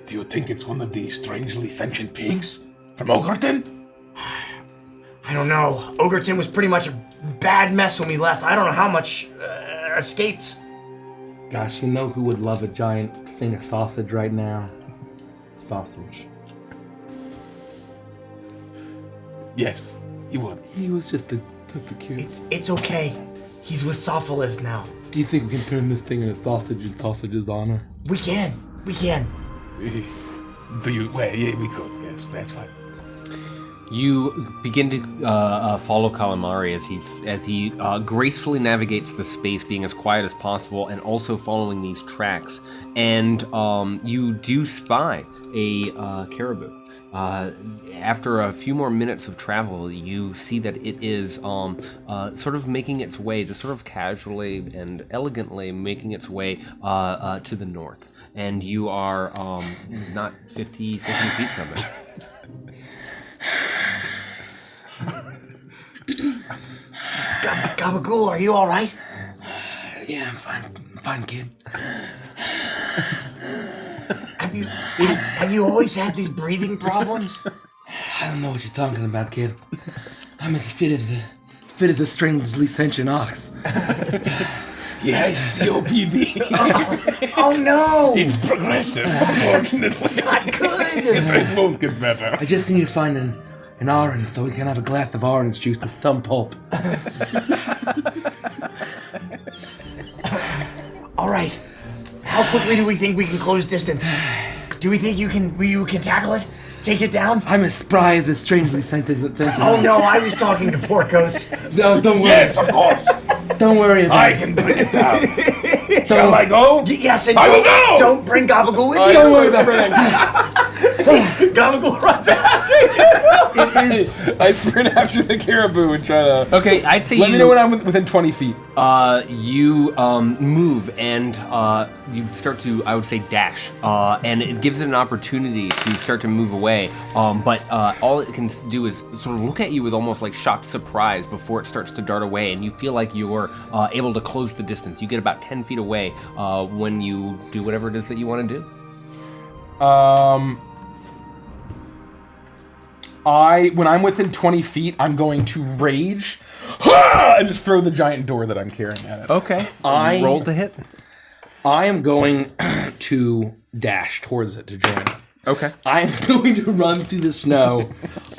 Do you think it's one of these strangely sentient pigs from Ogreton? I don't know. Ogreton was pretty much a bad mess when we left. I don't know how much escaped. Gosh, you know who would love a giant thing of sausage right now? Sausage. Yes, he would. He was just a kid. It's okay. He's with Sophalith now. Do you think we can turn this thing into sausage in sausage's honor? We can. Do you? Well, yeah, we could. Yes, that's fine. You begin to follow Calamari as he gracefully navigates the space, being as quiet as possible, and also following these tracks. And you do spy a caribou. After a few more minutes of travel, you see that it is sort of making its way, just sort of casually and elegantly making its way to the north. And you are not 50 feet from it. Gabagool, are you all right? Yeah, I'm fine. I'm fine, kid. Have you always had these breathing problems? I don't know what you're talking about, kid. I'm as fit as a strangely sentient ox. Yes, COPD. Oh no! It's progressive, unfortunately. Not good. It won't get better. I just need to find an orange so we can have a glass of orange juice with some pulp. All right. How quickly do we think we can close distance? Do we think you can tackle it? Take it down? I'm as spry as a strangely scented Oh no, I was talking to Porcos. No, don't worry. Yes, of course. Don't worry about I it. can bring it down. Shall I go? Yes, and I will go! Don't bring Gabagool with you. Don't worry about it. Gabagool runs after you. It is. I sprint after the caribou and try to. Okay, I'd say Let me know when I'm within 20 feet. You move and you start to, I would say, dash, and it gives it an opportunity to start to move away. But all it can do is sort of look at you with almost like shocked surprise before it starts to dart away, and you feel like you're able to close the distance. You get about 10 feet away when you do whatever it is that you want to do. When I'm within 20 feet, I'm going to rage and just throw the giant door that I'm carrying at it. Okay. I- Roll to hit. I am going to dash towards it to join it. Okay. I am going to run through the snow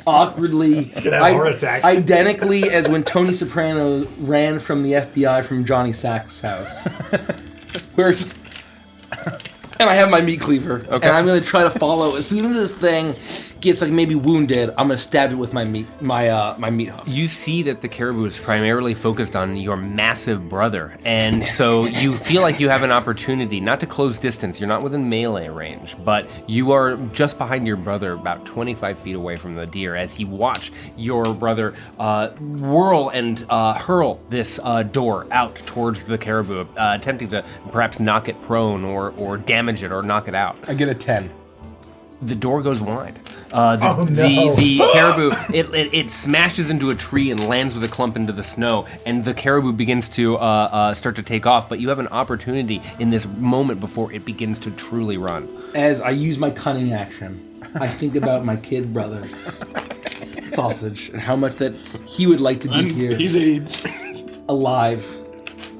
awkwardly, Gonna have a heart attack. identically as when Tony Soprano ran from the FBI from Johnny Sack's house. Where's and I have my meat cleaver, and I'm gonna try to follow. As soon as this thing gets like maybe wounded, I'm gonna stab it with my meat hook. You see that the caribou is primarily focused on your massive brother, and so you feel like you have an opportunity not to close distance. You're not within melee range, but you are just behind your brother, about 25 feet away from the deer, as you watch your brother whirl and hurl this door out towards the caribou, attempting to perhaps knock it prone or damage it or knock it out. I get a 10. The door goes wide. no. The caribou, it smashes into a tree and lands with a clump into the snow, and the caribou begins to start to take off, but you have an opportunity in this moment before it begins to truly run. As I use my cunning action, I think about my kid brother, Sausage, and how much that he would like to be here, His age. alive.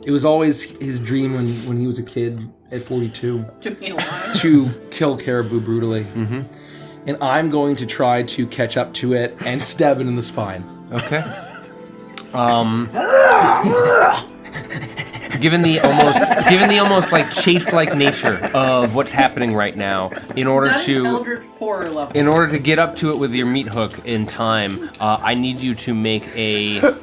It was always his dream when he was a kid at 42 To be alive. to kill caribou brutally. Mm-hmm. And I'm going to try to catch up to it and stab it in the spine. Okay. Given the almost like chase-like nature of what's happening right now, in order That is to Eldritch horror level. in order to get up to it with your meat hook in time, I need you to make a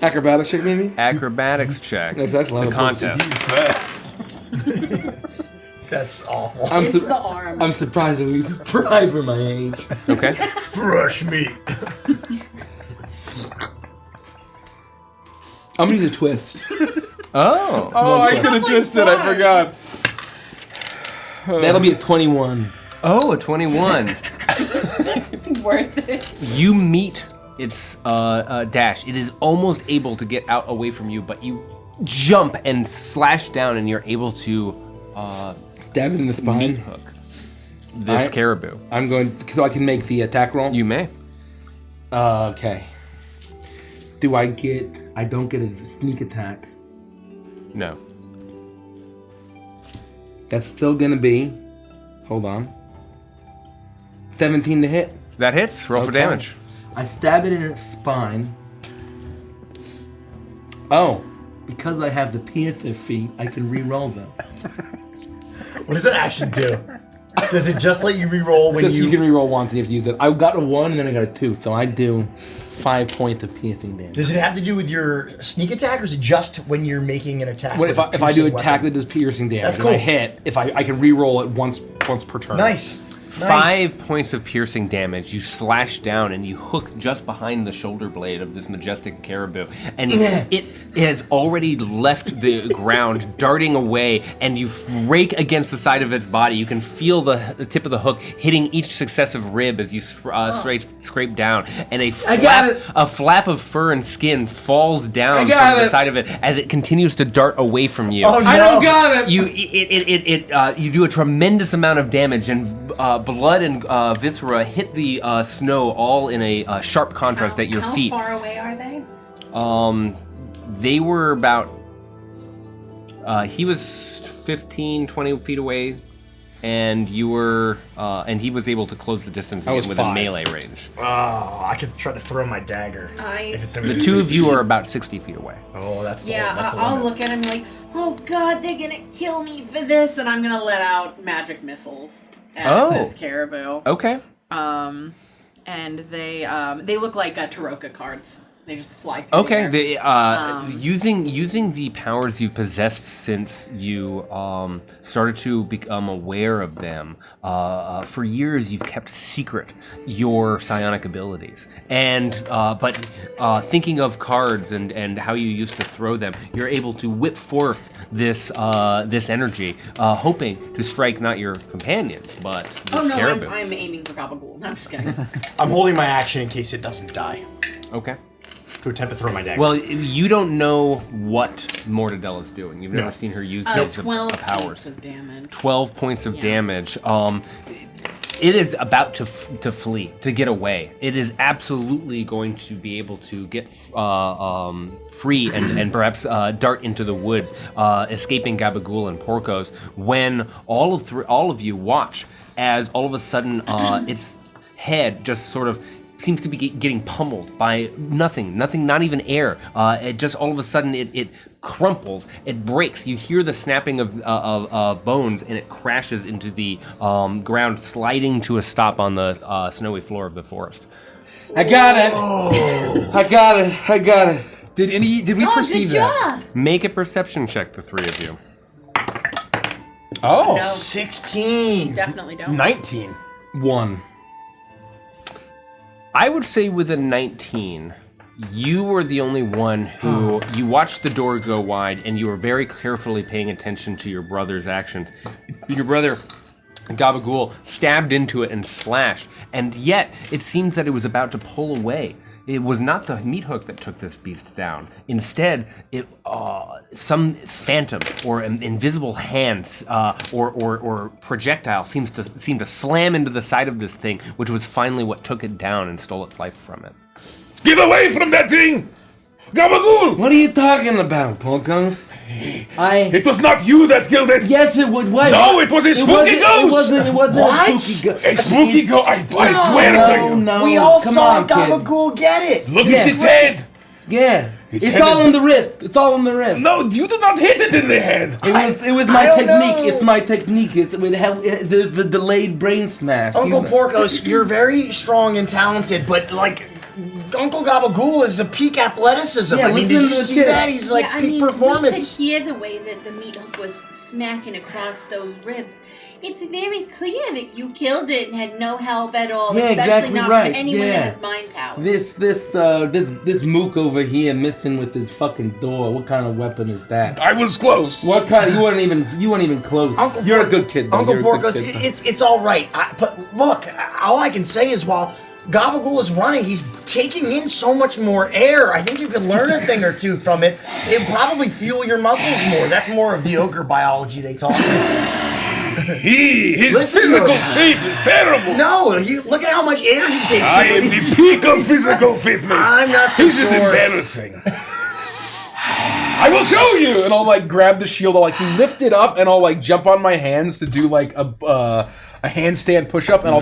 Acrobatics check, maybe? acrobatics check. That's excellent. The contest. That's awful. It's the arm. I'm surprisingly spry for my age. Okay. Fresh meat. I'm gonna use a twist. Oh. Oh, I twist. could have twisted. I forgot. That'll be a 21. Oh, a 21. Worth it. You meet its dash. It is almost able to get out away from you, but you jump and slash down, and you're able to Stab it in the meat spine. hook this caribou. I'm going, so I can make the attack roll? You may. Okay. I don't get a sneak attack. No. That's still gonna be. Hold on. 17 to hit. That hits. Roll for Okay. damage. I stab it in its spine. Oh, because I have the piercer feat, I can re-roll them. What does it actually do? Does it just let you re-roll when Just you... you can re-roll once and you have to use it. I got a 1 and then I got a 2, so I do 5 points of piercing damage. Does it have to do with your sneak attack, or is it just when you're making an attack? What with if I do piercing attack weapon? that does piercing damage? That's and I cool. hit. If I can re-roll it once per turn. Nice. 5 points of piercing damage. You slash down and you hook just behind the shoulder blade of this majestic caribou, and it has already left the ground, darting away, and you rake against the side of its body. You can feel the tip of the hook hitting each successive rib as you scrape down, and a flap of fur and skin falls down from the side of it as it continues to dart away from you. Oh, no. I don't got it! You do a tremendous amount of damage, and blood and viscera hit the snow all in a sharp contrast at your feet. How far away are they? They were about, he was 15, 20 feet away, and you were, and he was able to close the distance I was again within 5. melee range. Oh, I could try to throw my dagger. If it's The two of you are about 60 feet away. Oh, that's the Yeah, that's the I'll limit. look at him like, oh god, they're gonna kill me for this, and I'm gonna let out magic missiles at this caribou. Okay. And they look like Taroka cards. They just fly through. Okay, the air. using the powers you've possessed since you started to become aware of them, for years you've kept secret your psionic abilities, and but thinking of cards and how you used to throw them, you're able to whip forth this energy, hoping to strike not your companions, but this caribou. I'm aiming for Gabagool. No, I'm just kidding. I'm holding my action in case it doesn't die. Okay. To attempt to throw my dagger. Well, you don't know what Mortadella's doing. You've never seen her use these 12 powers. points of damage. 12 points of damage. It is about to flee, to get away. It is absolutely going to be able to get free and perhaps dart into the woods, escaping Gabagool and Porcos, when all of you watch as all of a sudden its head just sort of seems to be getting pummeled by nothing, not even air. It just all of a sudden it crumples, it breaks. You hear the snapping of bones, and it crashes into the ground, sliding to a stop on the snowy floor of the forest. I got it! I got it! Did we perceive good that? job. Make a perception check, the three of you. Oh, No. 16. Definitely don't. 19. 1. I would say with a 19, you were the only one who, you watched the door go wide, and you were very carefully paying attention to your brother's actions. Your brother, Gabagool, stabbed into it and slashed, and yet it seemed that it was about to pull away. It was not the meat hook that took this beast down. Instead, some phantom or an invisible hand or projectile seemed to slam into the side of this thing, which was finally what took it down and stole its life from it. Get away from that thing! Gabagool! What are you talking about, Porcos? It was not you that killed it! Yes, it was. What? No, it was a spooky ghost! It wasn't What? a spooky ghost. A spooky ghost! I swear to you! No, We all come saw on, kid. Gabagool get it. Look Yeah. at its head! Yeah, Its it's head all is- in the wrist. It's all in the wrist. No, you did not hit it in the head! It was my I don't technique. know. It's my technique. There's the delayed brain smash. Uncle Porcos, you're very strong and talented, but like Uncle Gabagool is a peak athleticism. Yeah, I mean, listen did to you the see kid. that? He's like peak performance. We could hear the way that the meat hook was smacking across those ribs. It's very clear that you killed it and had no help at all, Yeah, especially exactly not right. from anyone Yeah. that has mind power. This mook over here missing with his fucking door. What kind of weapon is that? I was close. What kind? You weren't even close. Uncle You're a Por- good kid. Though. Uncle You're a good Porcos, kid. it's all right. But look, all I can say is while Gabagool is running, he's taking in so much more air. I think you could learn a thing or two from it. It'd probably fuel your muscles more. That's more of the ogre biology they talk about. His Listen to physical him. shape is terrible! No, look at how much air he takes I in. am the peak of physical fitness! I'm not so This is sure. embarrassing. I will show you. And I'll like grab the shield, I'll like lift it up, and I'll like jump on my hands to do like a handstand push-up, and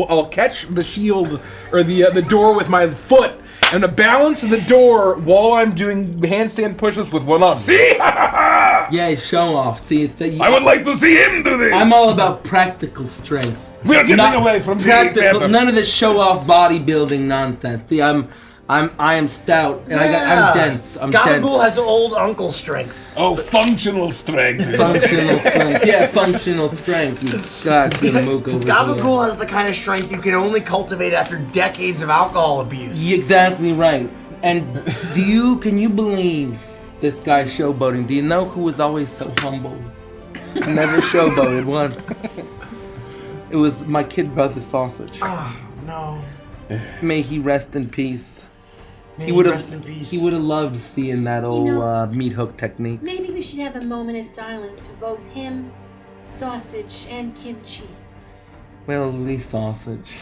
I'll catch the shield or the door with my foot, and to balance the door while I'm doing handstand push-ups with one arm. See? Yeah, show off. See, I would like to see him do this. I'm all about practical strength. We are getting away from practical. the None of this show-off bodybuilding nonsense. See, I am stout and I'm dense. I'm dense. Gabagool has old uncle strength. Oh, functional strength. Functional strength. Yeah, functional strength. You gotcha, mook over Gabagool has the kind of strength you can only cultivate after decades of alcohol abuse. You're exactly right. And can you believe this guy showboating? Do you know who was always so humble? Never showboated once. It was my kid brother Sausage. Oh, no. May he rest in peace. He would have. He would have loved seeing that old meat hook technique. Maybe we should have a moment of silence for both him, Sausage, and Kimchi. Well, at least Sausage.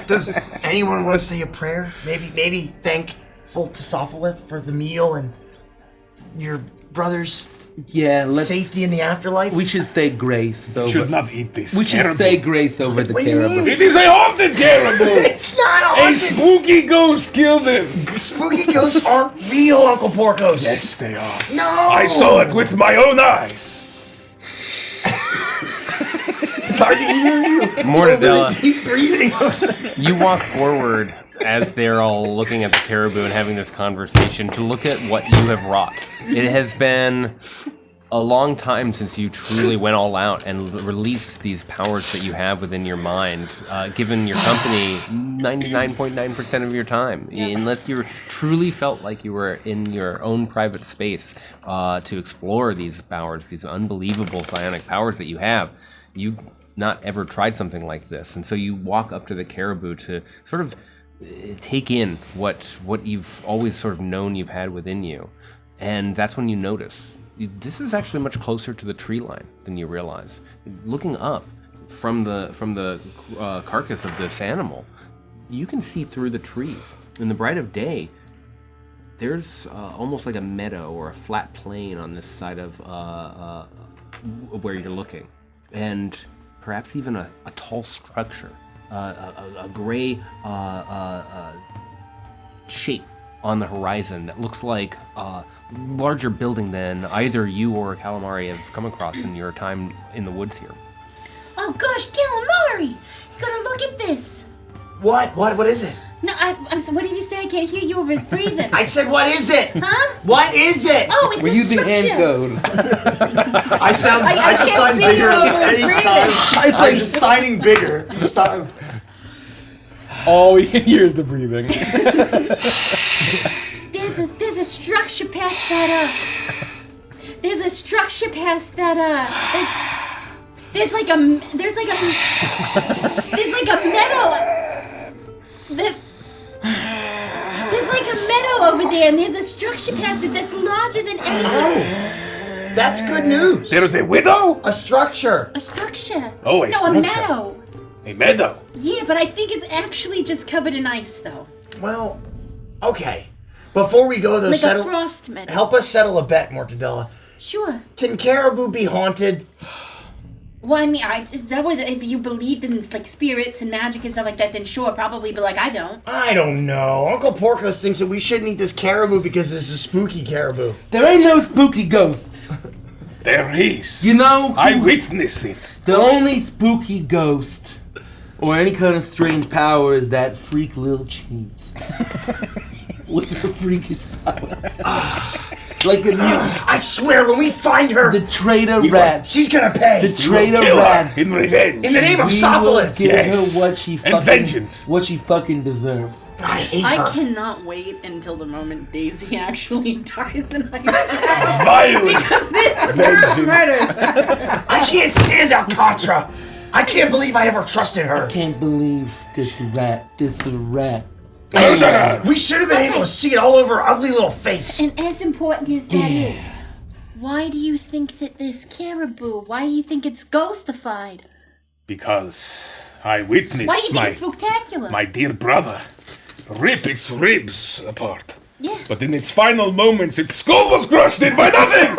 Does anyone want to say a prayer? Maybe thankful to Sopholith for the meal and your brother's safety in the afterlife? We should say grace. We should not eat this. We should say grace over the What do you caribou. mean? It is a haunted caribou. It's not A haunted. spooky ghost killed him. Spooky ghosts aren't real, Uncle Porcos. Yes, they are. No. I saw it with my own eyes. It's hard to hear you. Mortadella. Over the deep breathing. You walk forward as they're all looking at the caribou and having this conversation to look at what you have wrought. It has been a long time since you truly went all out and released these powers that you have within your mind, given your company 99.9% of your time, unless you truly felt like you were in your own private space to explore these powers, these unbelievable psionic powers that you have. You not ever tried something like this, and so you walk up to the caribou to sort of take in what you've always sort of known you've had within you, and that's when you notice this is actually much closer to the tree line than you realize. Looking up from the carcass of this animal, you can see through the trees. In the bright of day, there's almost like a meadow or a flat plain on this side of where you're looking, and perhaps even a tall structure, a gray shape on the horizon that looks like a larger building than either you or Calamari have come across in your time in the woods here. Oh gosh, Calamari! You gotta look at this! What is it? No, I'm so, what did you say? I can't hear you over his breathing. I said, what is it? Huh? What is it? Oh, it's We're a using structure. hand code. I just can't signed see bigger you over his anytime. breathing. I'm just signing bigger. This time. All we can hear is the breathing. There's a structure past that, there's a structure past that, there's like a meadow. There's like a meadow over there, and there's a structure past it that's larger than anything. That's good news. There is a widow? A structure. A structure. Oh, a no, structure. a meadow. A meadow. Yeah, but I think it's actually just covered in ice, though. Well, okay. Before we go, though, Like a frost meadow. help us settle a bet, Mortadella. Sure. Can caribou be haunted? Well, I mean, that would, if you believed in like spirits and magic and stuff like that, then sure, probably. But like, I don't. I don't know. Uncle Porcos thinks that we shouldn't eat this caribou because it's a spooky caribou. There ain't no spooky ghosts. There is. You know, I witness it. the only spooky ghost or any kind of strange power is that freak little cheese. With her freakish powers. Like a I swear, when we find her, the traitor rat. she's gonna pay. The traitor Kill her rat. in revenge. In the name of We will Sopholith. give Yes. her what she And fucking vengeance. What she fucking deserves. I hate I her. cannot wait until the moment Daisy actually dies in Icebound. Violent. This Vengeance. murder. I can't stand Alcatra. I can't believe I ever trusted her. Can't believe this rat. Murderer. We should have been able to see it all over her ugly little face. And as important as that is, why do you think that this caribou? Why do you think it's ghostified? Because I witnessed Why do you think it's spectacular? my dear brother rip its ribs apart. Yeah. But in its final moments, its skull was crushed in by nothing!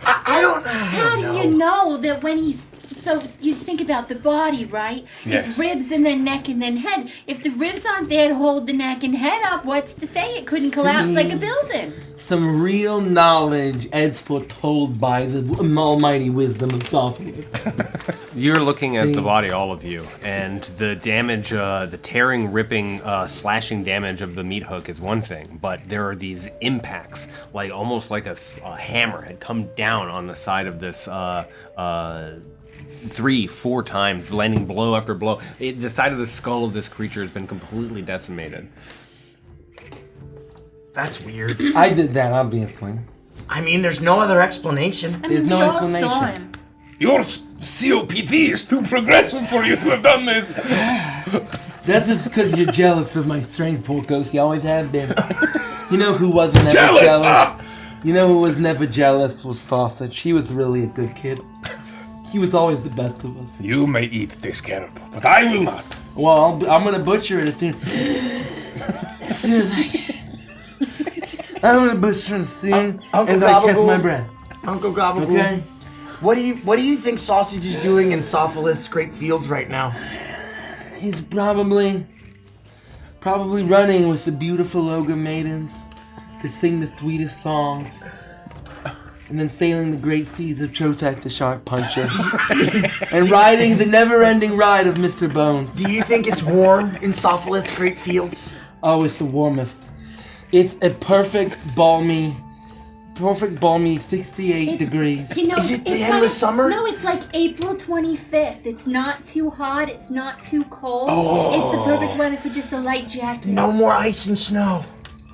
I don't How do you know that when he's... So you think about the body, right? Yes. It's ribs and then neck and then head. If the ribs aren't there to hold the neck and head up, what's to say it couldn't collapse like a building? Some real knowledge as foretold by the almighty wisdom of software. You're looking at the body, all of you, and the damage, the tearing, ripping, slashing damage of the meat hook is one thing, but there are these impacts, like almost like a hammer had come down on the side of this 3-4 times, landing blow after blow. The side of the skull of this creature has been completely decimated. That's weird. I did that, obviously. I mean, there's no other explanation. I There's mean, no we all saw explanation. him. Your COPD is too progressive for you to have done this. That's just because you're jealous of my strength, Porcos. You always have been. You know who wasn't ever Jealous, jealous? huh? You know who was never jealous was Sausage. He was really a good kid. He was always the best of us. You may eat this caribou, but I will not. Well, I'm gonna butcher it as soon as I can. I'm gonna butcher it as soon Uncle as I catch Gabagool? my breath. Uncle Gabagool, Okay? what do you think Sausage is doing in Sophalith's great fields right now? He's probably running with the beautiful ogre maidens to sing the sweetest songs. And then sailing the great seas of Chotak the Shark Puncher. And riding the never-ending ride of Mr. Bones. Do you think it's warm in Sophalith's great fields? Oh, it's the warmest. It's a perfect balmy 68 degrees. You know, Is it the it's end of like- summer? No, it's like April 25th. It's not too hot. It's not too cold. It's the perfect weather for just a light jacket. No more ice and snow.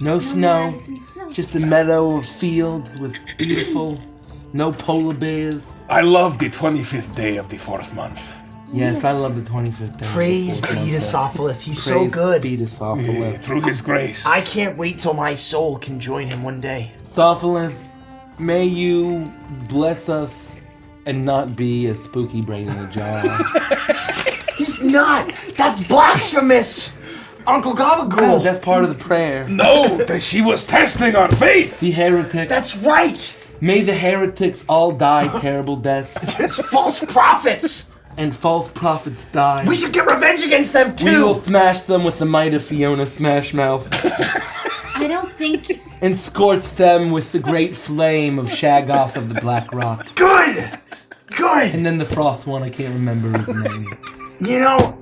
No No snow. ice and snow. Just a meadow of fields with beautiful, no polar bears. I love the 25th day of the 4th month. Yes, I love the 25th day. Praise be to Sophalith. He's so Praise good. be to Sophalith. Through his grace. I can't wait till my soul can join him one day. Sophalith, may you bless us and not be a spooky brain in a jar. He's not. That's blasphemous. Uncle No, Gabagool. that's part of the prayer. No, that she was testing our faith. The heretics. That's right. May the heretics all die terrible deaths, It's false prophets. and false prophets die. We should get revenge against them We will too. smash them with the might of Fiona Smashmouth, I don't think... and scorch them with the great flame of Shaggoth of the Black Rock. Good. Good. And then the Frost one, I can't remember his name. You know,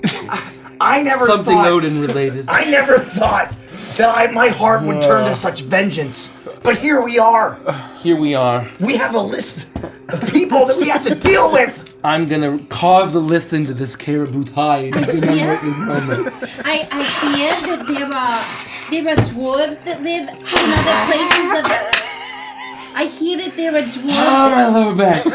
I never Something thought. Odin related. I never thought that my heart would turn to such vengeance. But here we are. Here we are. We have a list of people that we have to deal with. I'm gonna carve the list into this caribou hide. You can remember at this moment. I hear that there are dwarves that live in other places of... I hear that there are dwarves... Oh, my lower back.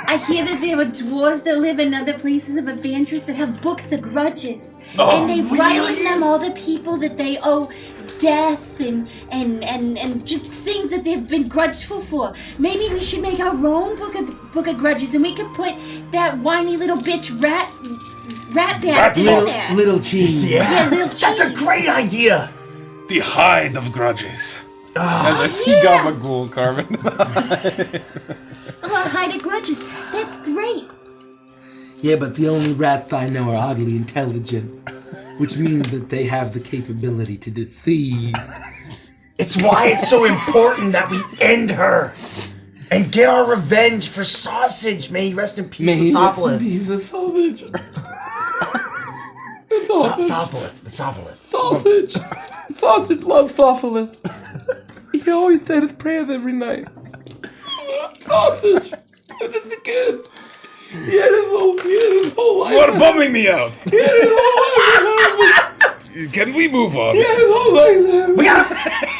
I hear that there are dwarves that live in other places of Avantris that have books of grudges. and they write in them all the people that they owe death and just things that they've been grudgeful for. Maybe we should make our own book of grudges, and we could put that whiny little bitch rat bat in there. Little cheese. Yeah, little cheese. That's a great idea. The hide of grudges. As I see Gabagool, Carmen. Oh, hide of grudges. That's great. Yeah, but the only rats I know are oddly intelligent, which means that they have the capability to deceive. It's why it's so important that we end her and get our revenge for Sausage. May he rest in peace with Sophalith. He's a sausage. Sophalith. Sausage. Sausage loves Sophalith. He always said his prayers every night. Sausage. This is a kid. He had his whole life. You are bumming me out. He had his whole life. Can we move on? He had his whole life. We gotta.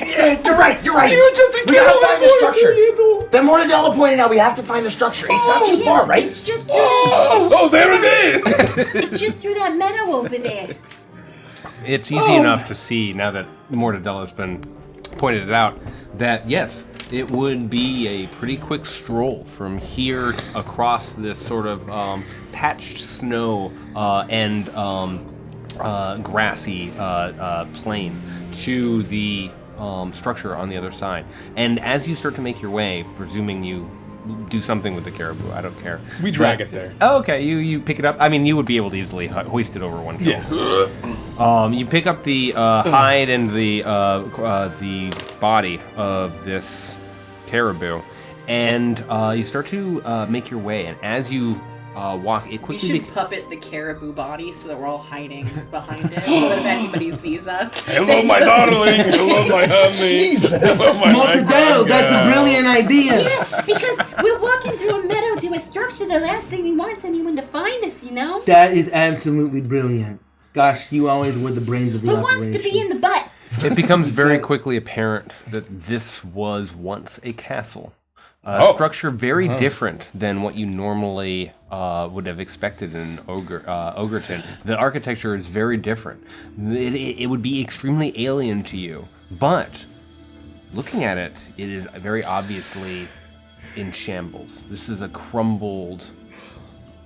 Yeah, you're right. He was just a We kid. gotta find the structure. structure. Then Mortadella pointed out we have to find the structure. It's not too far, right? It's just through that, Oh, there it is! it's just through that meadow over there. It's easy enough to see now that Mortadella's been pointed it out that yes, it would be a pretty quick stroll from here across this sort of patched snow and grassy plain to the structure on the other side. And as you start to make your way, presuming you do something with the caribou, I don't care. We drag it there. Oh, okay. You pick it up. I mean, you would be able to easily hoist it over one shoulder. Yeah. You pick up the hide and the body of this caribou, and you start to make your way. And as you walk, it We quickly. should puppet the caribou body so that we're all hiding behind it, so that if anybody sees us, Hello, they my just- darling. Hello, my honey. Jesus. Hello, my Mortadell, that's a brilliant idea. Yeah, because we're walking through a meadow to a structure. The last thing we want is anyone to find us, you know? That is absolutely brilliant. Gosh, you always were the brains of the Who operation. wants to be in the butt? It becomes very quickly apparent that this was once a castle. A structure very different than what you normally would have expected in Ogreton. The architecture is very different. It would be extremely alien to you, but looking at it, it is very obviously in shambles. This is a crumbled,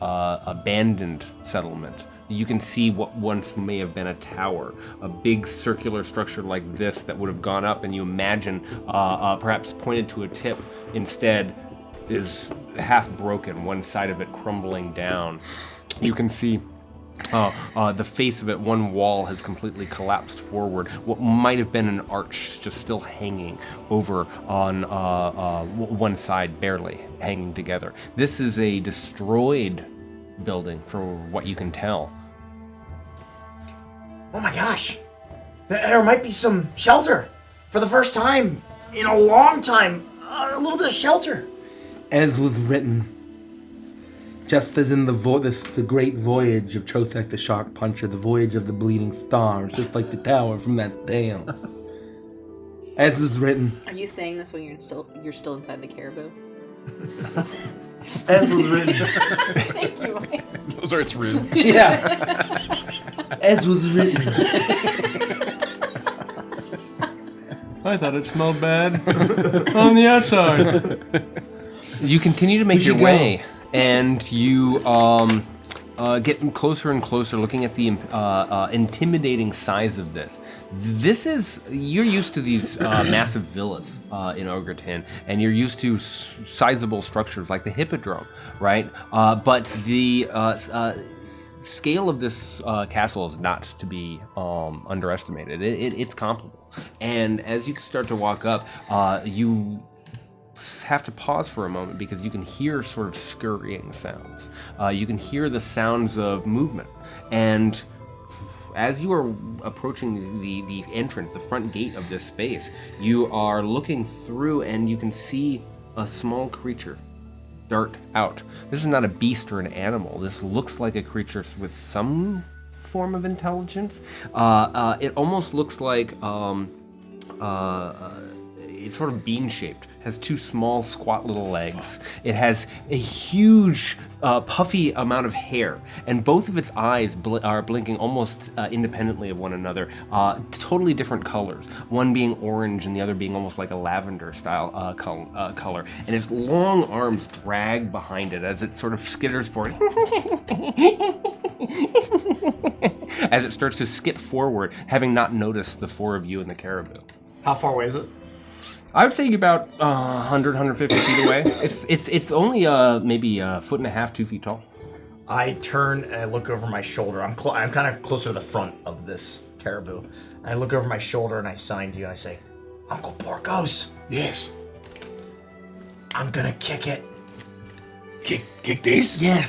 abandoned settlement. You can see what once may have been a tower, a big circular structure like this that would have gone up, and you imagine perhaps pointed to a tip, instead is half broken, one side of it crumbling down. You can see the face of it, one wall has completely collapsed forward. What might have been an arch just still hanging over on one side, barely hanging together. This is a destroyed building, for what you can tell. Oh my gosh. There might be some shelter. For the first time in a long time, a little bit of shelter. As was written, just as in the great voyage of Chotek the Shark Puncher, the voyage of the bleeding stars, just like the tower from that tale. As is written. Are you saying this when you're still inside the caribou? As was written. Thank you. Those are its ribs. Yeah. As was written. I thought it smelled bad on the outside. You continue to make your way, and you get closer and closer, looking at the intimidating size of this. You're used to these massive villas in Ogreton, and you're used to sizable structures like the Hippodrome, right? But the scale of this castle is not to be underestimated. It's comparable. And as you start to walk up, you have to pause for a moment, because you can hear sort of scurrying sounds. You can hear the sounds of movement. And as you are approaching the entrance, the front gate of this space, you are looking through, and you can see a small creature dart out. This is not a beast or an animal. This looks like a creature with some form of intelligence. It almost looks like it's sort of bean-shaped. Has two small, squat little legs. It has a huge, puffy amount of hair, and both of its eyes are blinking almost independently of one another. Totally different colors. One being orange, and the other being almost like a lavender-style color. And its long arms drag behind it as it sort of skitters forward. As it starts to skip forward, having not noticed the four of you and the caribou. How far away is it? I would say about 100, 150 feet away. It's only maybe a foot and a half, 2 feet tall. I turn and I look over my shoulder. I'm kind of closer to the front of this caribou. I look over my shoulder and I sign to you and I say, Uncle Porcos, Yes. I'm gonna kick it. Kick this? Yeah.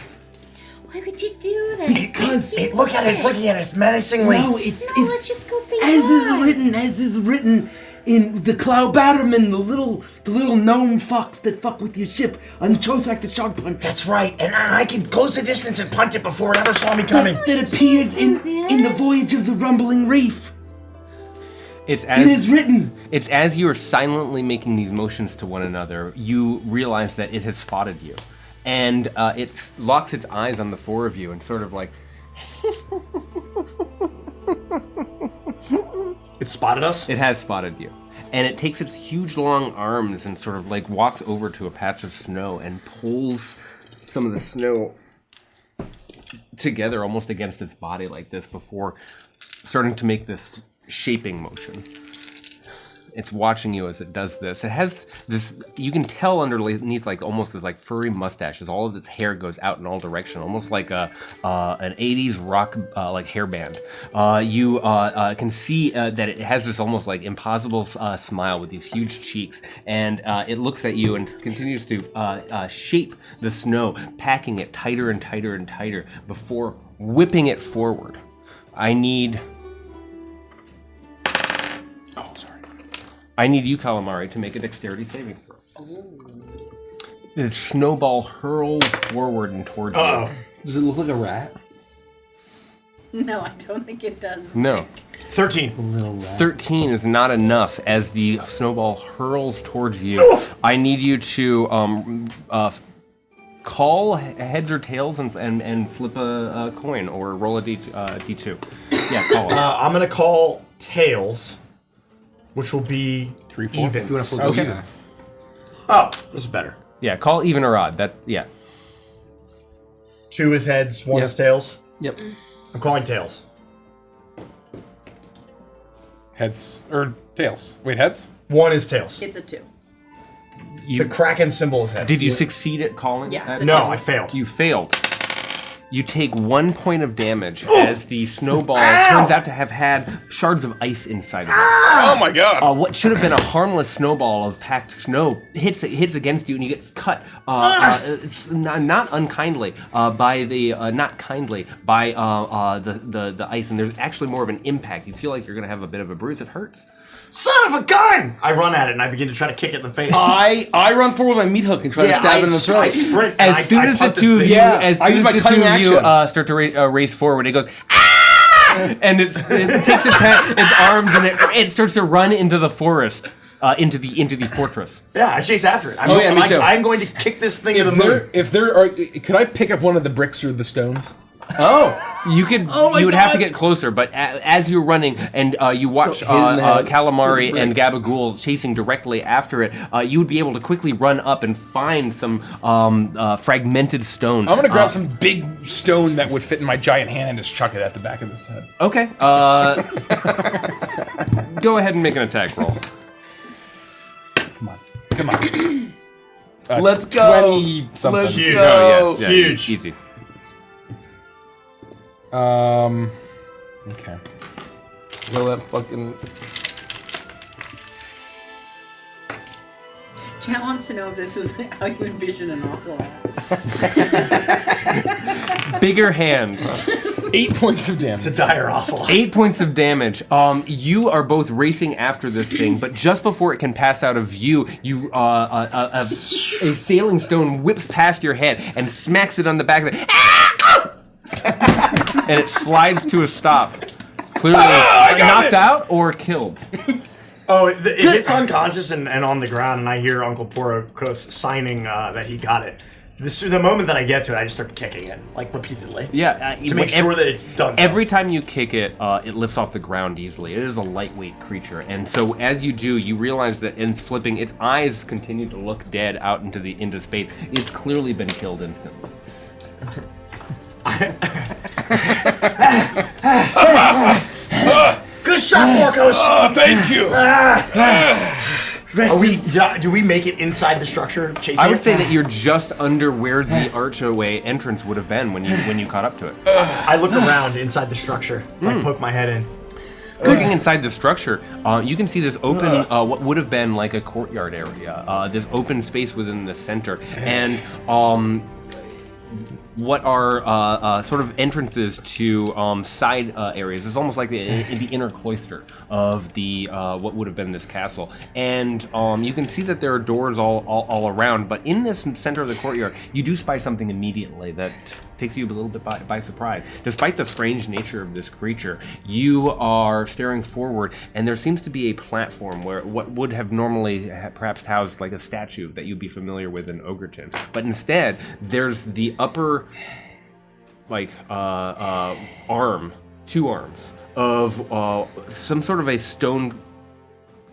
Why would you do that? Because Look at it, it's looking at us menacingly. no, it's let's just go say as hi. is written in the Cloud Batterman, the little gnome fucks that fuck with your ship on Chotek the Shark Puncher. That's right, and I can close the distance and punt it before it ever saw me coming. That appeared in the voyage of the Rumbling Reef. It is written. It's as you are silently making these motions to one another, you realize that it has spotted you. And it locks its eyes on the four of you and sort of like... It spotted us? It has spotted you. And it takes its huge long arms and sort of like walks over to a patch of snow and pulls some of the snow together almost against its body like this before starting to make this shaping motion. It's watching you as it does this. It has this, you can tell underneath like almost this like furry mustaches. All of its hair goes out in all directions, almost like an 80s rock like hairband. You can see that it has this almost like impossible smile with these huge cheeks. And it looks at you and continues to shape the snow, packing it tighter and tighter and tighter before whipping it forward. I need you, Calamari, to make a dexterity saving throw. The snowball hurls forward and towards you. Does it look like a rat? No, I don't think it does. No. 13. 13 is not enough as the snowball hurls towards you. I need you to call heads or tails and flip a coin or roll a D2. Yeah, call it. I'm going to call tails, which will be 3, 4. evens. If you want to flip Okay. evens. Oh, this is better. Yeah, call even or odd. Yeah. 2 is heads, 1 is tails. Yep. I'm calling tails. Heads or tails? Wait, heads? 1 is tails. It's a 2. The Kraken symbol is heads. Did you succeed at calling? Yeah, it's a No, 2. I failed. You failed. You take 1 point of damage as the snowball turns out to have had shards of ice inside of it. Oh my god! What should have been a harmless snowball of packed snow hits against you, and you get cut. It's not unkindly by the the ice, and there's actually more of an impact. You feel like you're gonna have a bit of a bruise. It hurts. Son of a gun! I run at it and I begin to try to kick it in the face. I run forward with my meat hook and try to stab it in the throat. I sprint. and As soon as the punt this two of bitch. you, Yeah, as I soon use as my the two cunning of you action. start to race forward, it goes and it takes its arms and it starts to run into the forest, into the fortress. Yeah, I chase after it. Me too. I'm going to kick this thing to the moon. If there are, could I pick up one of the bricks or the stones? You could. You would have to get closer, but as you're running and you watch Calamari and Gabagool chasing directly after it, you would be able to quickly run up and find some fragmented stone. I'm gonna grab some big stone that would fit in my giant hand and just chuck it at the back of his head. Okay. Go ahead and make an attack roll. Come on. Let's go. 20 something. Let's Huge. go. Yeah, Huge. easy. Okay. Will that fucking... Chat wants to know if this is how you envision an ocelot. Bigger hands. 8 points of damage. It's a dire ocelot. 8 points of damage. You are both racing after this thing, but just before it can pass out of view, a sailing stone whips past your head and smacks it on the back of it. And it slides to a stop. Clearly knocked out or killed. Oh, it hits unconscious and on the ground, and I hear Uncle Porocos signing that he got it. The moment that I get to it, I just start kicking it, like, repeatedly. Yeah. To make sure that it's done. Every time you kick it, it lifts off the ground easily. It is a lightweight creature. And so as you do, you realize that in flipping, its eyes continue to look dead out into space. It's clearly been killed instantly. Good shot, Porcos! Oh, thank you. Do we make it inside the structure, chasing I would it? say that you're just under where the archway entrance would have been when you caught up to it. I look around inside the structure, like poke my head in. Looking inside the structure, you can see this open, what would have been like a courtyard area, this open space within the center, and what are sort of entrances to side areas. It's almost like the inner cloister of the what would have been this castle. And you can see that there are doors all around, but in this center of the courtyard, you do spy something immediately that takes you a little bit by surprise. Despite the strange nature of this creature, you are staring forward, and there seems to be a platform where what would have normally perhaps housed like a statue that you'd be familiar with in Ogreton. But instead, there's the upper two arms of some sort of a stone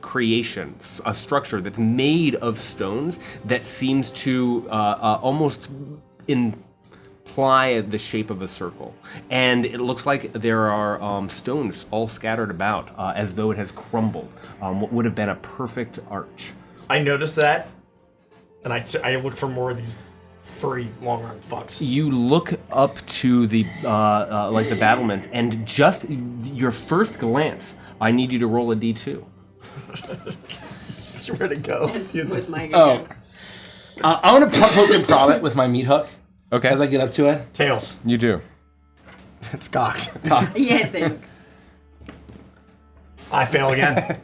creation, a structure that's made of stones that seems to almost imply the shape of a circle. And it looks like there are stones all scattered about, as though it has crumbled. What would have been a perfect arch. I noticed that, and I look for more of these furry long-armed fucks. You look up to the like the battlements, and just your first glance, I need you to roll a d2. Where'd it go? With my I want to poke and prod it with my meat hook. Okay. As I get up to it. Tails. You do. It's cocked. Yeah, I think. I fail again.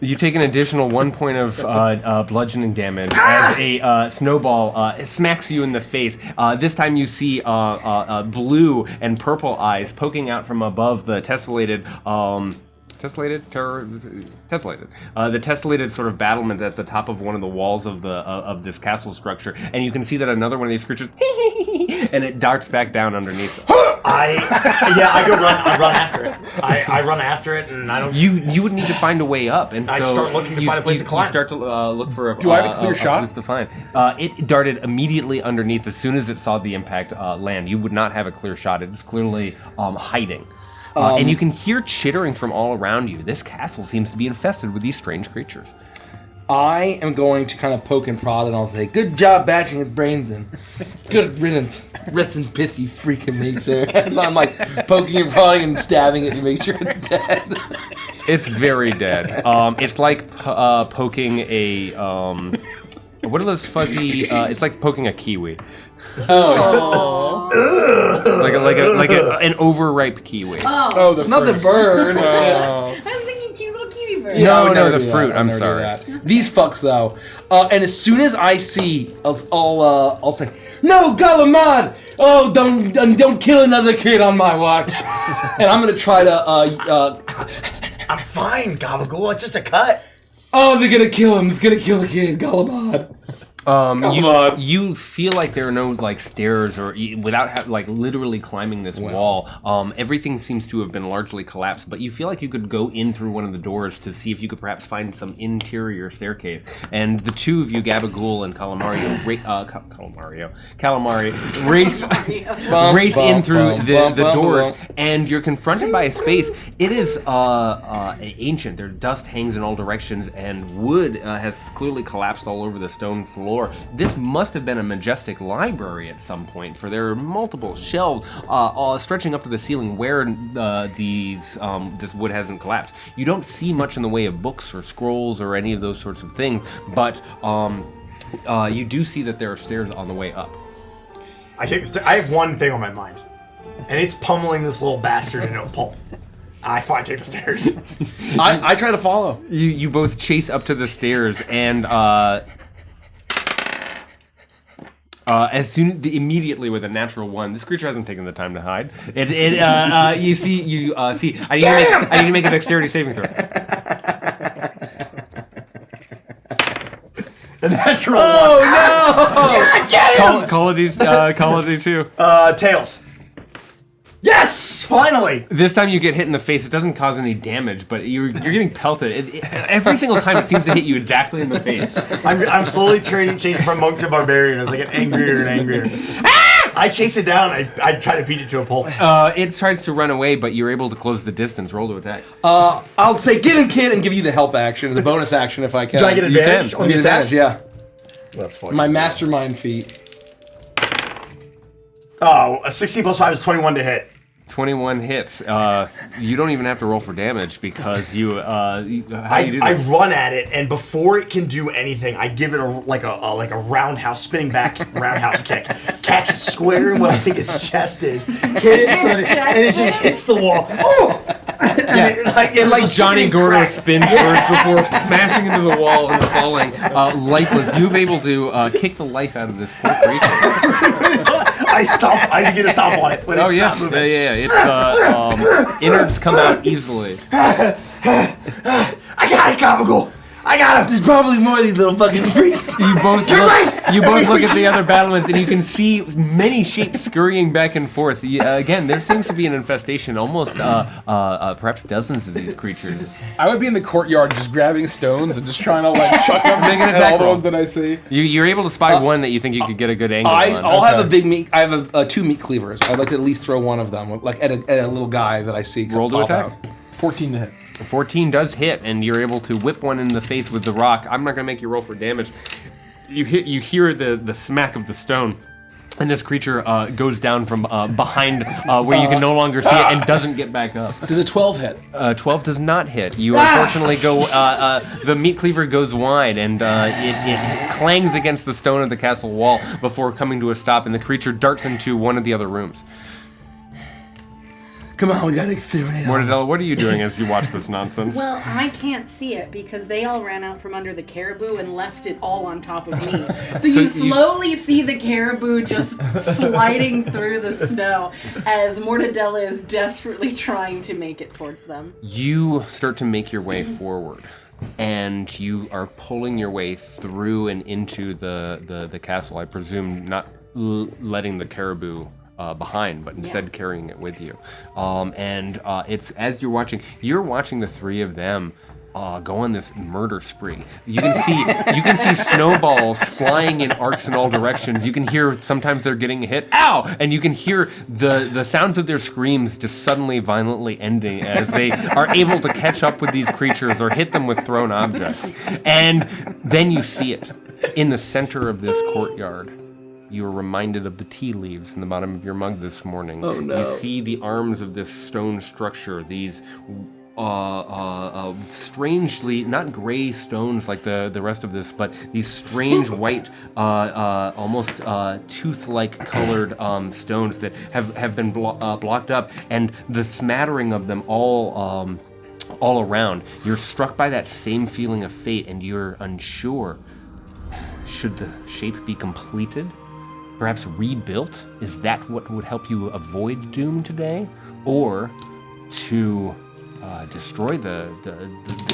You take an additional 1 point of bludgeoning damage as a snowball smacks you in the face. This time you see blue and purple eyes poking out from above the tessellated the tessellated sort of battlement at the top of one of the walls of the of this castle structure, and you can see that another one of these creatures, and it darts back down underneath them. I run after it. I run after it, and I don't. You would need to find a way up, and so I start looking to find a place to climb. You start to look for a. Do I have a clear shot? Place to find. It darted immediately underneath as soon as it saw the impact land. You would not have a clear shot. It is clearly hiding. And you can hear chittering from all around you. This castle seems to be infested with these strange creatures. I am going to kind of poke and prod, and I'll say, "Good job bashing its brains in. Good riddance. Rest in peace, you freaking nature." So I'm like poking and prodding and stabbing it to make sure it's dead. It's very dead. It's like poking a what are those fuzzy? It's like poking a kiwi. Oh, like an overripe kiwi. oh, not the bird. I was thinking cute little kiwi bird. No, the fruit. I'm sorry. These fucks though, and as soon as I see, I'll say, "No, Galamad! Oh, don't kill another kid on my watch." And I'm gonna try to. I'm fine, Gabagool. It's just a cut. Oh, they're gonna kill him. It's gonna kill the kid, Galamad. You feel like there are no like stairs or without literally climbing this wall. Everything seems to have been largely collapsed, but you feel like you could go in through one of the doors to see if you could perhaps find some interior staircase. And the two of you, Gabagool and Calamari, race in through the doors, and you're confronted by a space. It is ancient. Their dust hangs in all directions, and wood has clearly collapsed all over the stone floor. This must have been a majestic library at some point, for there are multiple shelves stretching up to the ceiling where this wood hasn't collapsed. You don't see much in the way of books or scrolls or any of those sorts of things, but you do see that there are stairs on the way up. I have one thing on my mind, and it's pummeling this little bastard into a pulp. I take the stairs. I try to follow. You both chase up to the stairs, and immediately with a natural 1, this creature hasn't taken the time to hide. You see. I need to make a dexterity saving throw. The natural. Oh no! Yeah, get him! Call a D2. Tails. Yes, finally. This time you get hit in the face. It doesn't cause any damage, but you're getting pelted. Every single time it seems to hit you exactly in the face. I'm slowly changing from monk to barbarian as I get angrier and angrier. I chase it down. I try to beat it to a pulp. It tries to run away, but you're able to close the distance. Roll to attack. I'll say, "Get him, kid," and give you the help action, the bonus action if I can. Do I get advantage on the attack? Advantage, yeah. That's fucking My mastermind feat. Oh, a 16 plus 5 is 21 to hit. 21 hits. You don't even have to roll for damage because you. How do you do this? I run at it, and before it can do anything, I give it a roundhouse, spinning back roundhouse kick. Catch it square in what I think its chest is. Hit it, and it just hits the wall. Oh! And like Johnny Goro spins first before smashing into the wall and falling lifeless. You've able to kick the life out of this poor creature. I stop. I can get a stop on it when it's not moving. Yeah. It's innards come out easily. I got it, Gabagool. I got him! There's probably more of these little fucking freaks. You both look at the other battlements, and you can see many shapes scurrying back and forth. Again, there seems to be an infestation, almost perhaps dozens of these creatures. I would be in the courtyard just grabbing stones and just trying to like chuck them Make an at attack all the roll. ones that I see. You're able to spy one that you think you could get a good angle on. I'll have a big meat. I have 2 meat cleavers. I'd like to at least throw one of them, like at a little guy that I see. Roll to pop attack. out. 14 to hit. 14 does hit, and you're able to whip one in the face with the rock. I'm not going to make you roll for damage. You hear the smack of the stone, and this creature goes down from behind where you can no longer see it and doesn't get back up. Does a 12 hit? 12 does not hit. You unfortunately go. The meat cleaver goes wide, and it clangs against the stone of the castle wall before coming to a stop, and the creature darts into one of the other rooms. Come on, we gotta exterminate. Mortadella, what are you doing as you watch this nonsense? Well, I can't see it because they all ran out from under the caribou and left it all on top of me. So you slowly see the caribou just sliding through the snow as Mortadella is desperately trying to make it towards them. You start to make your way forward, and you are pulling your way through and into the castle, I presume not letting the caribou behind, but instead carrying it with you. It's as you're watching the 3 of them go on this murder spree. You can see snowballs flying in arcs in all directions. You can hear sometimes they're getting hit, ow! And you can hear the sounds of their screams just suddenly violently ending as they are able to catch up with these creatures or hit them with thrown objects. And then you see it in the center of this courtyard. You are reminded of the tea leaves in the bottom of your mug this morning. Oh no. You see the arms of this stone structure, these strangely, not gray stones like the rest of this, but these strange white, almost tooth-like colored stones that have been blocked up, and the smattering of them all around. You're struck by that same feeling of fate, and you're unsure. Should the shape be completed? Perhaps rebuilt? Is that what would help you avoid doom today? Or to destroy the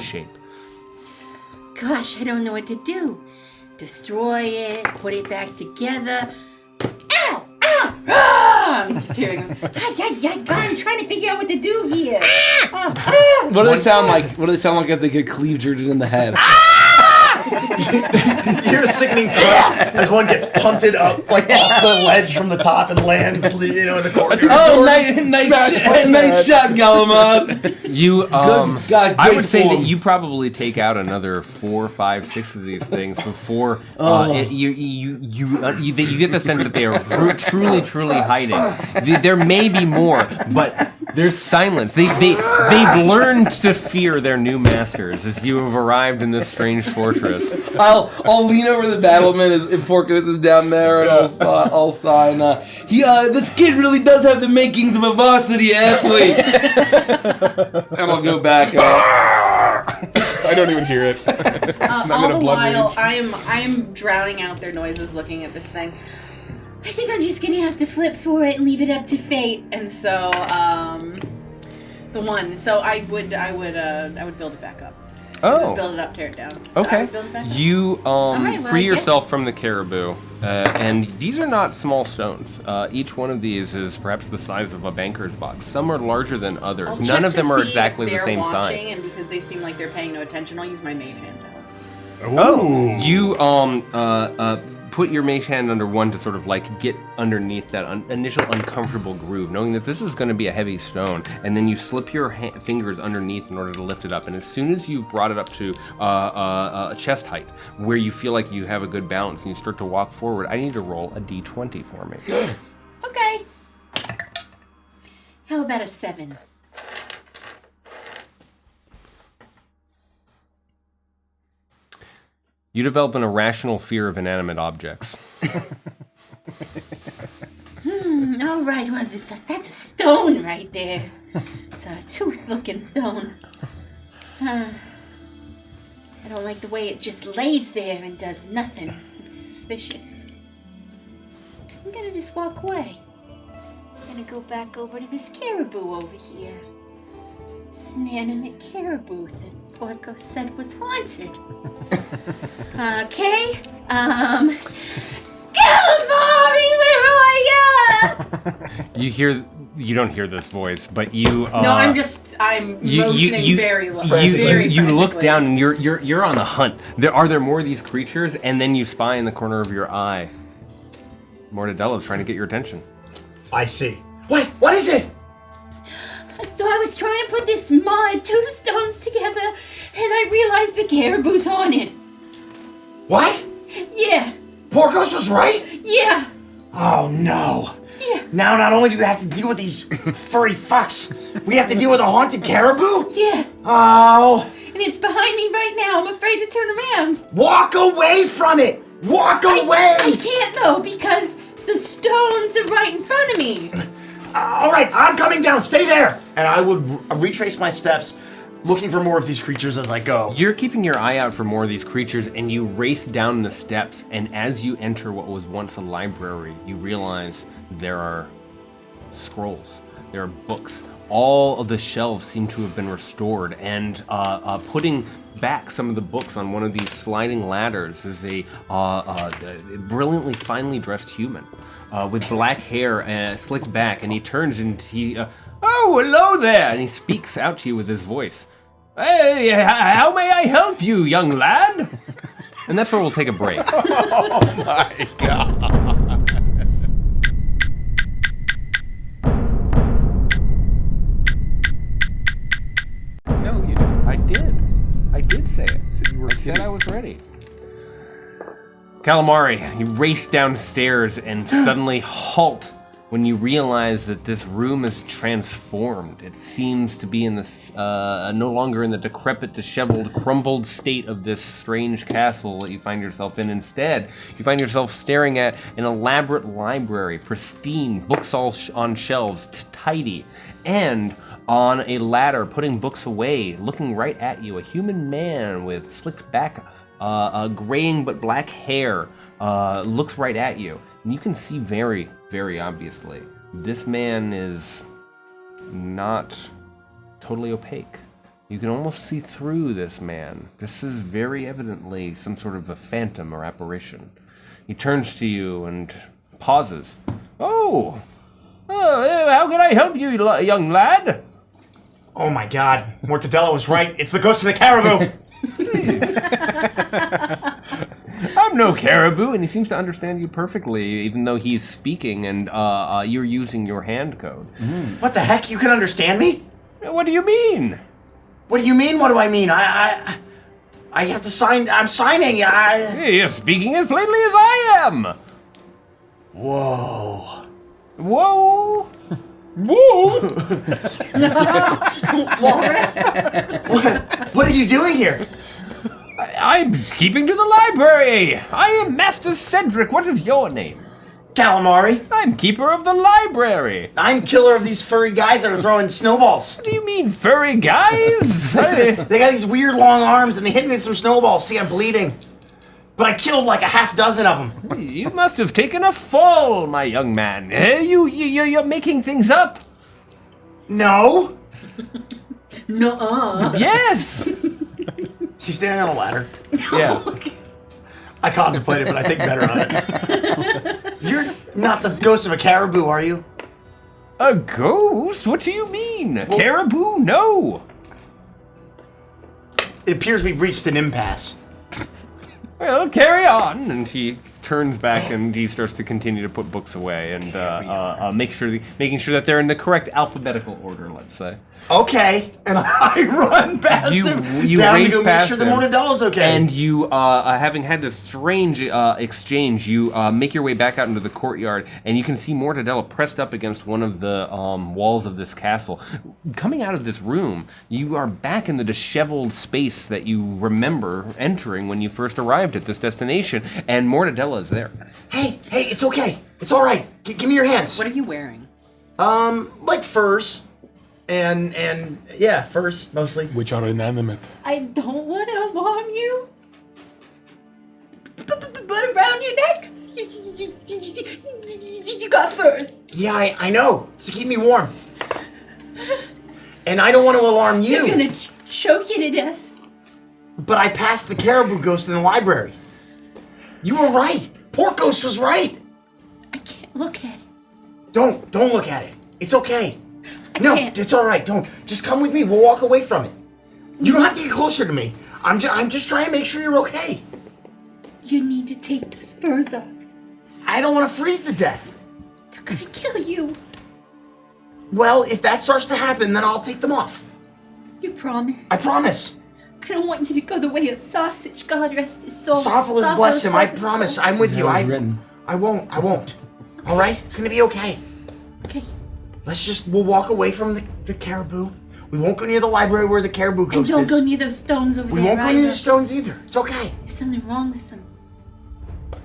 shape? Gosh, I don't know what to do. Destroy it, put it back together. Ow! Ow! Ah! I'm just hearing this. God, I'm trying to figure out what to do here. What do they sound like? What do they sound like as they get cleaved in the head? You hear a sickening crash as one gets punted up like off the ledge from the top and lands, in the courtyard. Oh, nice shot, Galamad. You, God, I great would say form. that you probably take out another 4, 5, 6 of these things before you get the sense that they are truly hiding. There may be more, but there's silence. They've learned to fear their new masters as you have arrived in this strange fortress. I'll lean over the battlement if Porcos is down there, and I'll sign. This kid really does have the makings of a varsity athlete. And I'll go back. I don't even hear it. All the while, I am drowning out their noises looking at this thing. I think I'm just gonna have to flip for it and leave it up to fate. And so, so 1. So I would build it back up. Oh. Build it up, tear it down. So I Okay. would build it back up. You well, free I guess- yourself from the caribou, and these are not small stones. Each one of these is perhaps the size of a banker's box. Some are larger than others. I'll None check of them to are see exactly if the they're same watching, size. And because they seem like they're paying no attention, I'll use my mage hand to help. Oh, you put your mage hand under one to sort of like get underneath that initial uncomfortable groove, knowing that this is going to be a heavy stone, and then you slip your fingers underneath in order to lift it up. And as soon as you've brought it up to chest height, where you feel like you have a good balance, and you start to walk forward, I need to roll a d20 for me. Okay. How about a 7? You develop an irrational fear of inanimate objects. All right, well, that's a stone right there. It's a tooth-looking stone. I don't like the way it just lays there and does nothing. It's suspicious. I'm gonna just walk away. I'm gonna go back over to this caribou over here. It's an animate caribou that Porco said was haunted. Okay. Calamari, where are ya? You don't hear this voice, but you. No, I'm motioning very low. You look down and you're on the hunt. Are there more of these creatures? And then you spy in the corner of your eye. Mortadella's trying to get your attention. I see. What is it? So I was trying to put this mud, 2 stones together, and I realized the caribou's haunted. What? Yeah. Porcos was right? Yeah. Oh no. Yeah. Now not only do we have to deal with these furry fucks, we have to deal with a haunted caribou? Yeah. Oh. And it's behind me right now. I'm afraid to turn around. Walk away from it! Walk away! I can't though, because the stones are right in front of me. All right, I'm coming down. Stay there. And I would retrace my steps, looking for more of these creatures as I go. You're keeping your eye out for more of these creatures, and you race down the steps. And as you enter what was once a library, you realize there are scrolls, there are books. All of the shelves seem to have been restored, and putting back some of the books on one of these sliding ladders is a brilliantly finely dressed human with black hair slicked back, and he turns and oh, hello there, and he speaks out to you with his voice. Hey, how may I help you, young lad? And that's where we'll take a break. Oh my god. No, you didn't. I did say it. So you were I said I was ready. Calamari, you race downstairs and suddenly halt when you realize that this room is transformed. It seems to be in this, no longer in the decrepit, disheveled, crumbled state of this strange castle that you find yourself in. Instead, you find yourself staring at an elaborate library, pristine, books all on shelves, tidy, and on a ladder, putting books away, looking right at you, a human man with slicked back, graying but black hair, looks right at you. And you can see very, very obviously, this man is not totally opaque. You can almost see through this man. This is very evidently some sort of a phantom or apparition. He turns to you and pauses. Oh, how can I help you, young lad? Oh my god, Mortadella was right. It's the ghost of the caribou. I'm no caribou, and he seems to understand you perfectly, even though he's speaking and you're using your hand code. What the heck? You can understand me? What do you mean? What do you mean? What do I mean? I have to sign. I'm signing. You're speaking as plainly as I am. Whoa. Whoa. Whoa! What are you doing here? I'm keeping to the library. I am Master Cedric. What is your name? Calamari. I'm keeper of the library. I'm killer of these furry guys that are throwing snowballs. What do you mean, furry guys? They got these weird long arms and they hit me with some snowballs. See, I'm bleeding. But I killed like a half dozen of them. You must have taken a fall, my young man. You're making things up. No. Nuh-uh. Yes. Is he standing on a ladder? Yeah. I contemplated, but I think better on it. You're not the ghost of a caribou, are you? A ghost? What do you mean? Caribou? No. It appears we've reached an impasse. Well, carry on. And he turns back and he starts to continue to put books away and making sure that they're in the correct alphabetical order, let's say. Okay, and I run past him down to go make sure the Mortadella's okay. And you, having had this strange exchange, you make your way back out into the courtyard, and you can see Mortadella pressed up against one of the walls of this castle. Coming out of this room, you are back in the disheveled space that you remember entering when you first arrived at this destination, and Mortadella is there. Hey, it's okay. It's all right. Give me your hands. What are you wearing? Like furs. And yeah, furs, mostly. Which are inanimate. I don't want to harm you. But around your neck, you got furs. Yeah, I know. It's to keep me warm. And I don't want to alarm you. They're gonna choke you to death. but I passed the caribou ghost in the library. You were right. Pork ghost was right. I can't look at it. Don't look at it. It's okay. I No, can't. it's all right. Don't. Just come with me. We'll walk away from it. You don't have to get closer to me. I'm just trying to make sure you're okay. You need to take those furs off. I don't want to freeze to death. They're gonna kill you. Well, if that starts to happen, then I'll take them off. You promise? I promise. I don't want you to go the way of Sausage. God rest his soul. Sophilus bless him. I rest his promise. soul. I'm with you. That was written. I won't. All right? It's gonna be okay. Okay. We'll walk away from the caribou. We won't go near the library where the caribou And ghost don't is. go near those stones over We there. won't go near either. the stones either. It's okay. There's something wrong with them.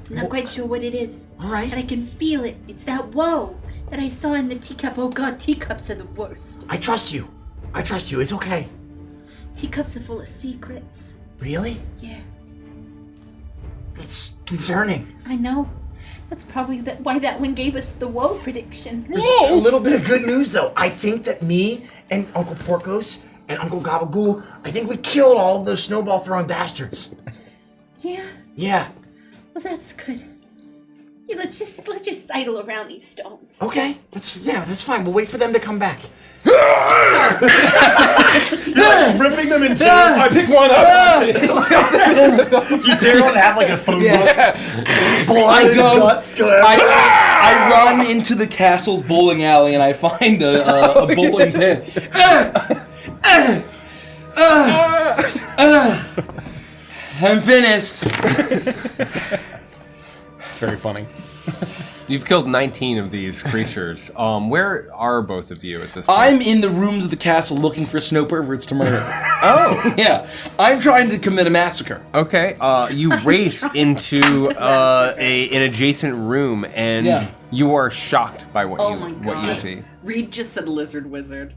I'm not quite sure what it is. All right. But I can feel it. It's that woe that I saw in the teacup. Oh God, teacups are the worst. I trust you. It's okay. Teacups are full of secrets. Really? Yeah, That's concerning. I know. That's probably why that one gave us the woe prediction. There's a little bit of good news, though. I think that me and Uncle Porkos and Uncle Gabagool, I think we killed all of those snowball-throwing bastards. Yeah, Yeah. well that's good. Yeah, let's just sidle around these stones. Okay. That's fine. We'll wait for them to come back. Ripping them in two. I pick one up. You dare not have like a phone I run into the castle's bowling alley and I find a bowling pin. I'm finished. It's very funny. You've killed 19 of these creatures. Where are both of you at this point? I'm in the rooms of the castle looking for snow perverts to murder. Oh, yeah. I'm trying to commit a massacre. Okay. You race into an adjacent room, and Yeah. you are shocked by what Oh my god. what you see. Reed just said lizard wizard.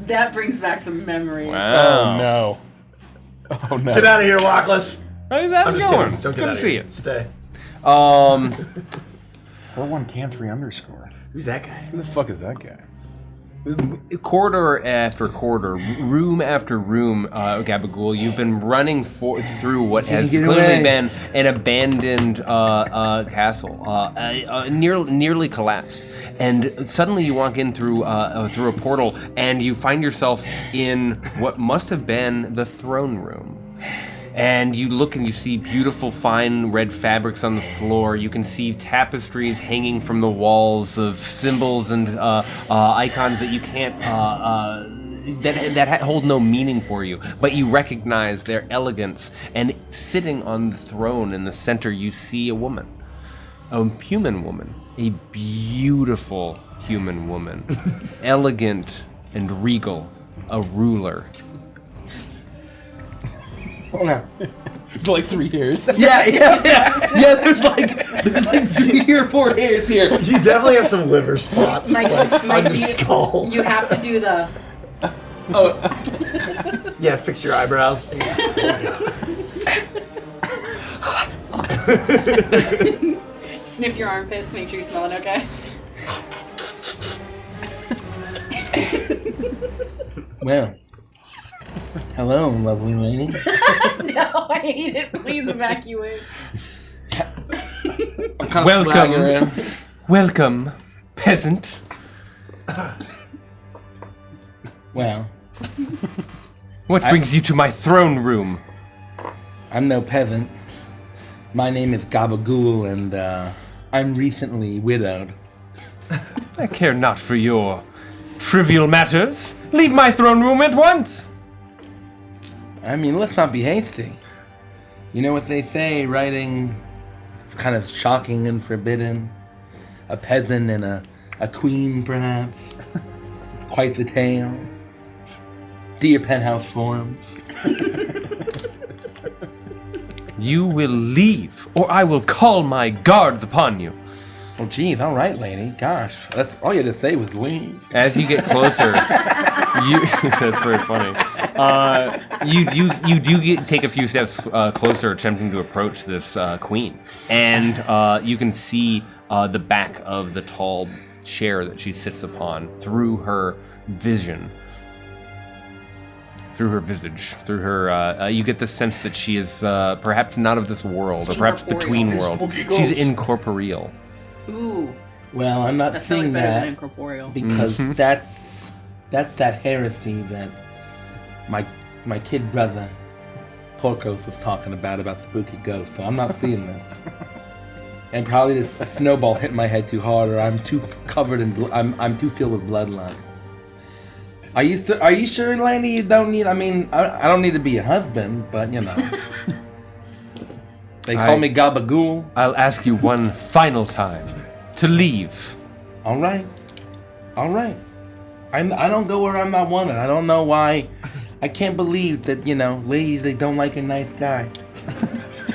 That brings back some memories. Wow. Oh no. Oh no. Get out of here, Lockless. How's that I'm just going? kidding. Don't get Good out to of see here. you. Stay. 41can3_. Who's that guy? Who the fuck is that guy? Corridor after corridor, room after room, Gabagool, you've been running through what has get clearly away. been an abandoned castle, nearly collapsed. And suddenly you walk in through a portal, and you find yourself in what must have been the throne room. And you look and you see beautiful fine red fabrics on the floor. You can see tapestries hanging from the walls of symbols and icons that you can't that hold no meaning for you, but you recognize their elegance. And sitting on the throne in the center, you see a woman, a human woman, a beautiful human woman, elegant and regal, a ruler. Hold on. Like 3 hairs. Yeah. There's like 3 or 4 hairs here. You definitely have some liver spots Mike, on your Mike, skull. you have to do the. Yeah, fix your eyebrows. Sniff your armpits, make sure you're smelling okay. Well, hello, lovely lady. No, I hate it. Please evacuate. I'm kind of swaggering. Welcome, peasant. Well, What brings you to my throne room? I'm no peasant. My name is Gabagool, and I'm recently widowed. I care not for your trivial matters. Leave my throne room at once. I mean, let's not be hasty. You know what they say, writing kind of shocking and forbidden. A peasant and a queen, perhaps. Quite the tale. Dear Penthouse Forums. You will leave, or I will call my guards upon you. Well, geez, all right, lady. Gosh, that's all you had to say was leave. As you get closer, that's very funny. You do take a few steps closer, attempting to approach this queen, and you can see the back of the tall chair that she sits upon through her vision. through her visage, through her. You get the sense that she is perhaps not of this world, or perhaps between worlds. She's incorporeal. Ooh. Well, I'm not That sounds seeing better than that incorporeal. because that's that heresy that my kid brother Porcos was talking about spooky ghosts. So I'm not seeing this. And probably a snowball hit my head too hard, or I'm too covered in I'm too filled with bloodline. Are you sure, Laney? You don't need. I mean, I don't need to be a husband, but you know. They call me Gabagool. I'll ask you one final time to leave. All right. I don't go where I'm not wanted. I don't know why. I can't believe that, ladies, they don't like a nice guy.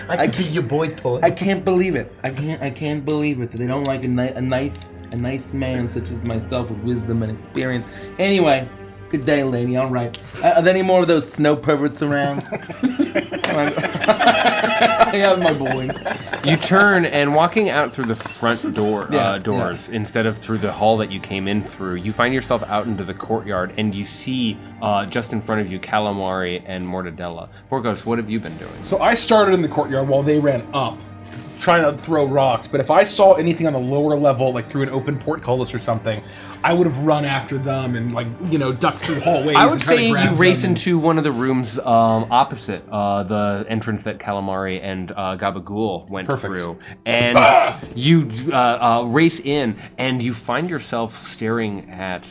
I could be your boy toy. I can't believe it. I can't believe it that they don't like a nice man such as myself with wisdom and experience. Anyway, good day, lady. All right. Are there any more of those snow perverts around? I have my boy. You turn, and walking out through the front doors instead of through the hall that you came in through, you find yourself out into the courtyard, and you see just in front of you Calamari and Mortadella. Porcos, what have you been doing? So I started in the courtyard while they ran up, trying to throw rocks. But if I saw anything on the lower level, like through an open portcullis or something, I would have run after them and ducked through hallways. I would and try to say grab you race them. into one of the rooms opposite the entrance that Calamari and Gabagool went through, and you race in, and you find yourself staring at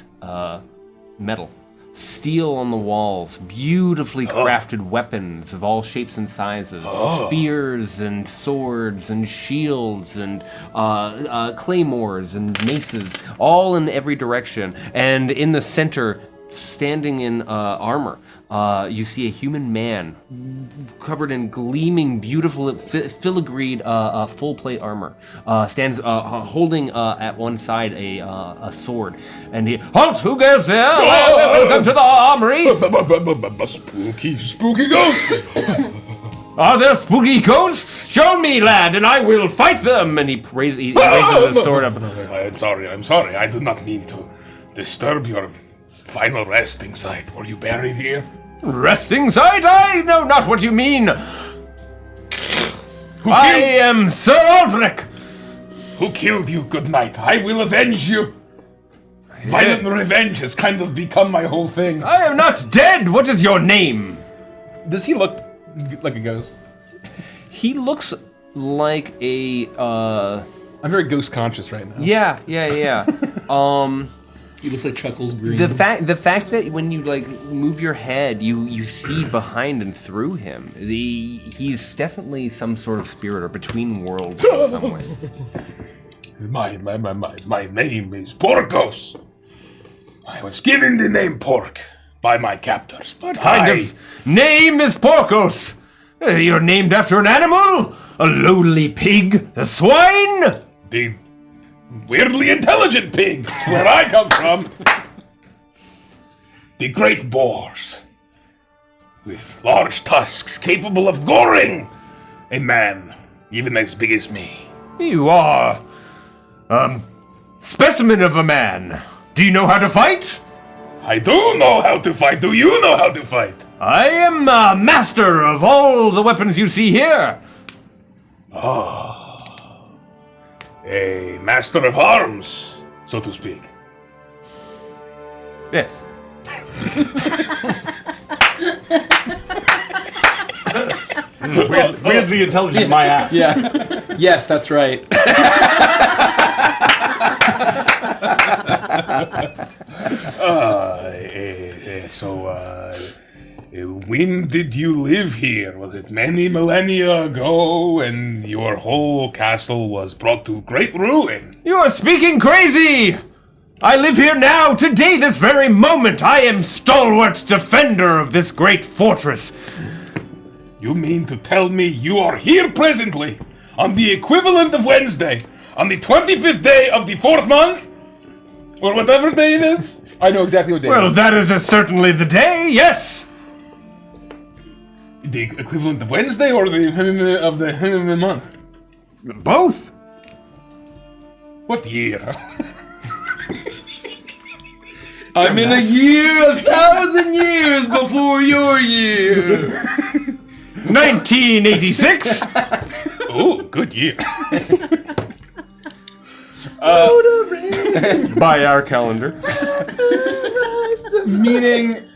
metal. Steel on the walls, beautifully crafted weapons of all shapes and sizes, spears and swords and shields and claymores and maces, all in every direction. And in the center, standing in armor, you see a human man covered in gleaming, beautiful, filigreed, full-plate armor. Stands holding at one side a sword, and he halt. Who goes there? Welcome to the armory. Spooky ghost. Are there spooky ghosts? Show me, lad, and I will fight them. And he raises his sword up. I'm sorry. I do not mean to disturb your final resting site. Were you buried here? Resting site? I know not what you mean. I am Sir Aldrich. Who killed you? Good night. I will avenge you. Violent revenge has kind of become my whole thing. I am not dead. What is your name? Does he look like a ghost? He looks like a. I'm very ghost conscious right now. Yeah. He looks like Chuckles Green. The fact that when you move your head, you see behind and through him. He's definitely some sort of spirit or between worlds in some way. My name is Porcos. I was given the name Pork by my captors. What kind of name is Porcos? You're named after an animal? A lowly pig? A swine? The weirdly intelligent pigs, where I come from. The great boars, with large tusks capable of goring a man even as big as me. You are a specimen of a man. Do you know how to fight? I do know how to fight. Do you know how to fight? I am a master of all the weapons you see here. A master of arms, so to speak. Yes. Weirdly intelligent, my ass. Yeah. Yes, that's right. When did you live here? Was it many millennia ago, and your whole castle was brought to great ruin? You are speaking crazy! I live here now, today, this very moment. I am stalwart defender of this great fortress. You mean to tell me you are here presently, on the equivalent of Wednesday, on the 25th day of the 4th month? Or whatever day it is? I know exactly what day it Well, is. that is certainly the day, yes! The equivalent of Wednesday or the month? Both. What year? I'm in a year 1,000 years before your year. 1986. Oh, good year. By our calendar. Meaning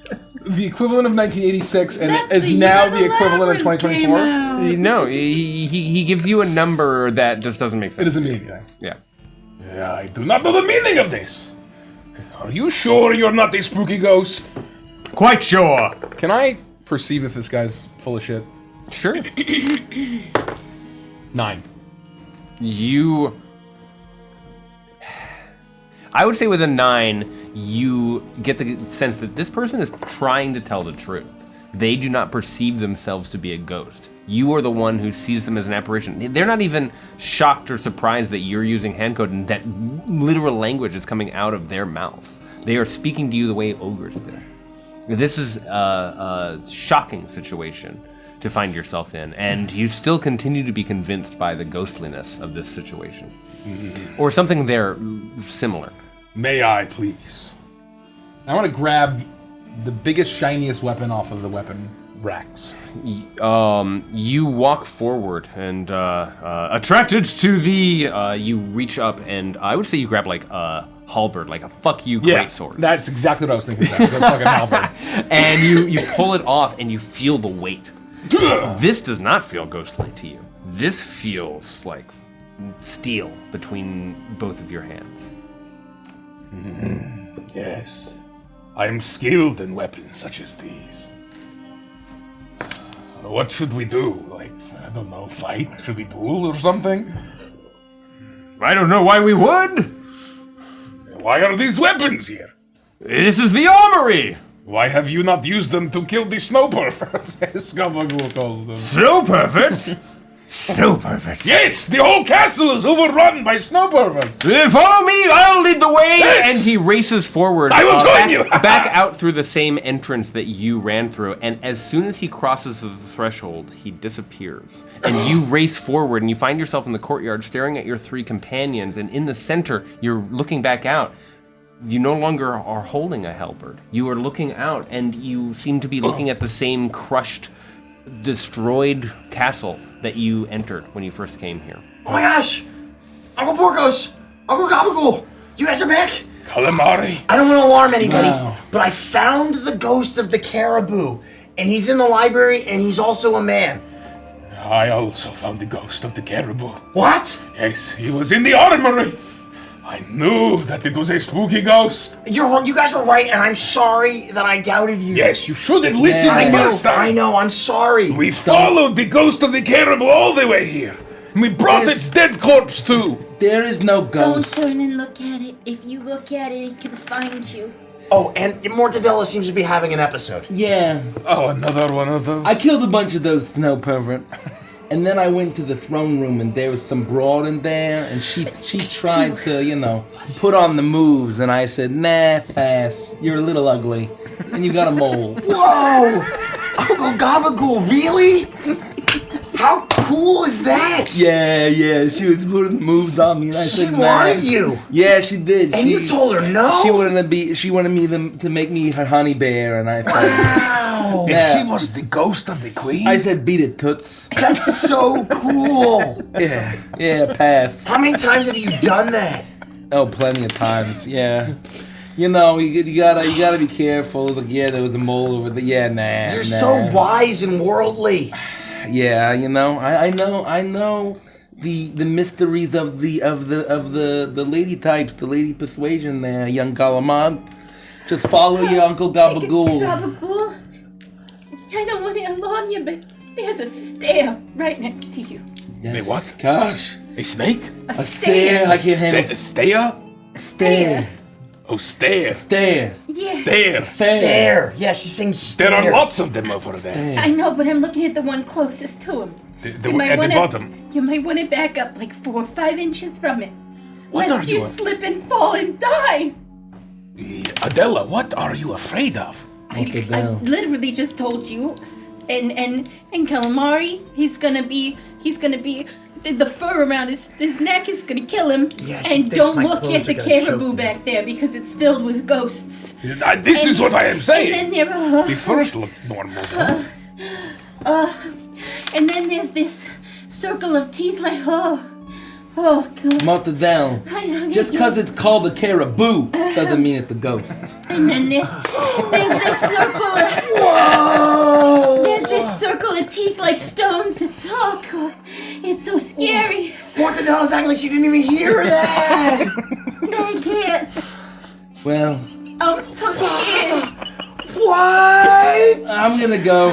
the equivalent of 1986 and That's is the now year the equivalent of Labyrinth came 2024. out. No, he gives you a number that just doesn't make sense. It doesn't mean anything. Yeah. Yeah, I do not know the meaning of this. Are you sure you're not a spooky ghost? Quite sure. Can I perceive if this guy's full of shit? Sure. 9. I would say with a 9, you get the sense that this person is trying to tell the truth. They do not perceive themselves to be a ghost. You are the one who sees them as an apparition. They're not even shocked or surprised that you're using hand code and that literal language is coming out of their mouth. They are speaking to you the way ogres do. This is a shocking situation to find yourself in, and you still continue to be convinced by the ghostliness of this situation. Or something there similar. May I, please? I want to grab the biggest, shiniest weapon off of the weapon racks. You walk forward and attracted to the you reach up and I would say you grab like a halberd, like a fuck you greatsword. That's exactly what I was thinking about. It's a fucking halberd. And you pull it off and you feel the weight. This does not feel ghostly to you. This feels like steel between both of your hands. Yes. I am skilled in weapons such as these. What should we do? Like, I don't know, fight? Should we duel or something? I don't know why we would. Why are these weapons here? This is the armory. Why have you not used them to kill the snow perverts? Scumbag calls them. Snow perfect. Snow perfect. Yes, the whole castle is overrun by snow perverts. Follow me, I'll lead the way! Yes! And he races forward. I will join back, you! back out through the same entrance that you ran through, and as soon as he crosses the threshold, he disappears. And you race forward, and you find yourself in the courtyard staring at your 3 companions, and in the center, you're looking back out. You no longer are holding a halberd. You are looking out, and you seem to be looking at the same crushed, destroyed castle that you entered when you first came here. Oh my gosh! Uncle Porcos! Uncle Gabagool! You guys are back! Calamari. I don't want to alarm anybody, Wow. but I found the ghost of the caribou, and he's in the library, and he's also a man. I also found the ghost of the caribou. What? Yes, he was in the armory. I knew that it was a spooky ghost. You guys were right, and I'm sorry that I doubted you. Yes, you should have listened I the know, first time. I know, I'm sorry. We followed the ghost of the caribou all the way here. We brought its dead corpse too. There is no Don't ghost. turn and look at it. If you look at it, it can find you. Oh, and Mortadella seems to be having an episode. Yeah, Oh, another one of those. I killed a bunch of those snow perverts. And then I went to the throne room and there was some broad in there and she tried to, put on the moves and I said, nah, pass. You're a little ugly. And you got a mole. Whoa! Uncle Gabagool, really? How cool is that? Yeah, she was putting moves on me and I She said, nah. wanted you. Yeah, she did. And you told her no? She wanted me to make me her honey bear and I said, Wow! Yeah. She was the ghost of the queen. I said beat it, toots. That's so cool! Yeah, pass. How many times have you done that? Oh, plenty of times. Yeah. You gotta be careful. It's like, yeah, there was a mole over there. Yeah, nah. You're so wise and worldly. Yeah, I know the mysteries of the lady types, the lady persuasion there, young Galamad. Just follow your Uncle Gabagool. Gabagool? I don't want to alarm you, but there's a stair right next to you. Wait, what? Gosh. A snake? A Stair. I can't handle Stair? Stair. Oh, stair. Stair. Yeah. Stair. Stare. Yeah, she's saying stare. There are lots of them over there. I know, but I'm looking at the one closest to him. At the bottom. You might want to back up like 4 or 5 inches from it. What lest are you? you slip and fall and die. Adela, what are you afraid of? I literally just told you, and calamari, he's gonna be the fur around his neck is gonna kill him. Yeah, she and thinks don't my look clothes at are the gonna choke caribou me. back there because it's filled with ghosts. This is what I am saying. And then there, The first looked normal. and then there's this circle of teeth like, oh god. Mortadell, just because it's called a caribou doesn't mean it's a ghost. And then there's this circle of, there's this circle of teeth like stones. It's, oh god, it's so scary. What the hell is acting like she didn't even hear that? I can't. Well, I'm so scared. What? I'm gonna go.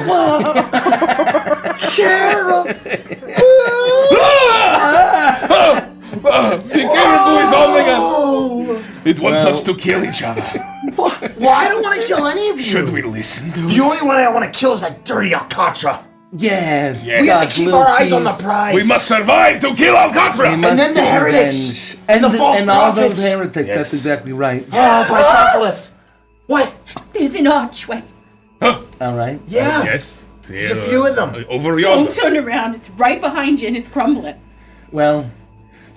The caribou is all they got. It wants us to kill each other. Well, I don't want to kill any of you. Should we listen to The it? only one I want to kill is that dirty Alcatra. Yeah, We have God's to keep little our eyes on the cheese. prize. We must survive to kill Alcatra! We must then the get heretics. revenge. And the false and all prophets. those heretics. Yes. That's exactly right. Oh, Bisophilith. What? There's an archway. All right. Yeah. Yes. There's a few of them. Over yonder. Don't turn around. It's right behind you and it's crumbling. Well,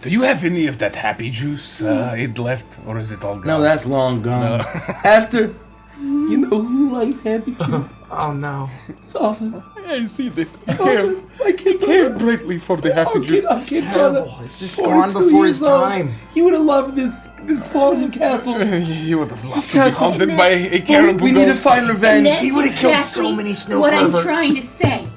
Do you have any of that happy juice it left, or is it all gone? no, that's long gone. After, you know who like happy juice? Oh no. It's awful. I see that. I care greatly for the happy juice. Terrible. It's just gone before his time. He would have loved this Spartan castle. He would have loved to be Castle. haunted by a caribou. We need to ghost. find And revenge. that's He would've killed exactly so many snow what I'm perverts. trying to say.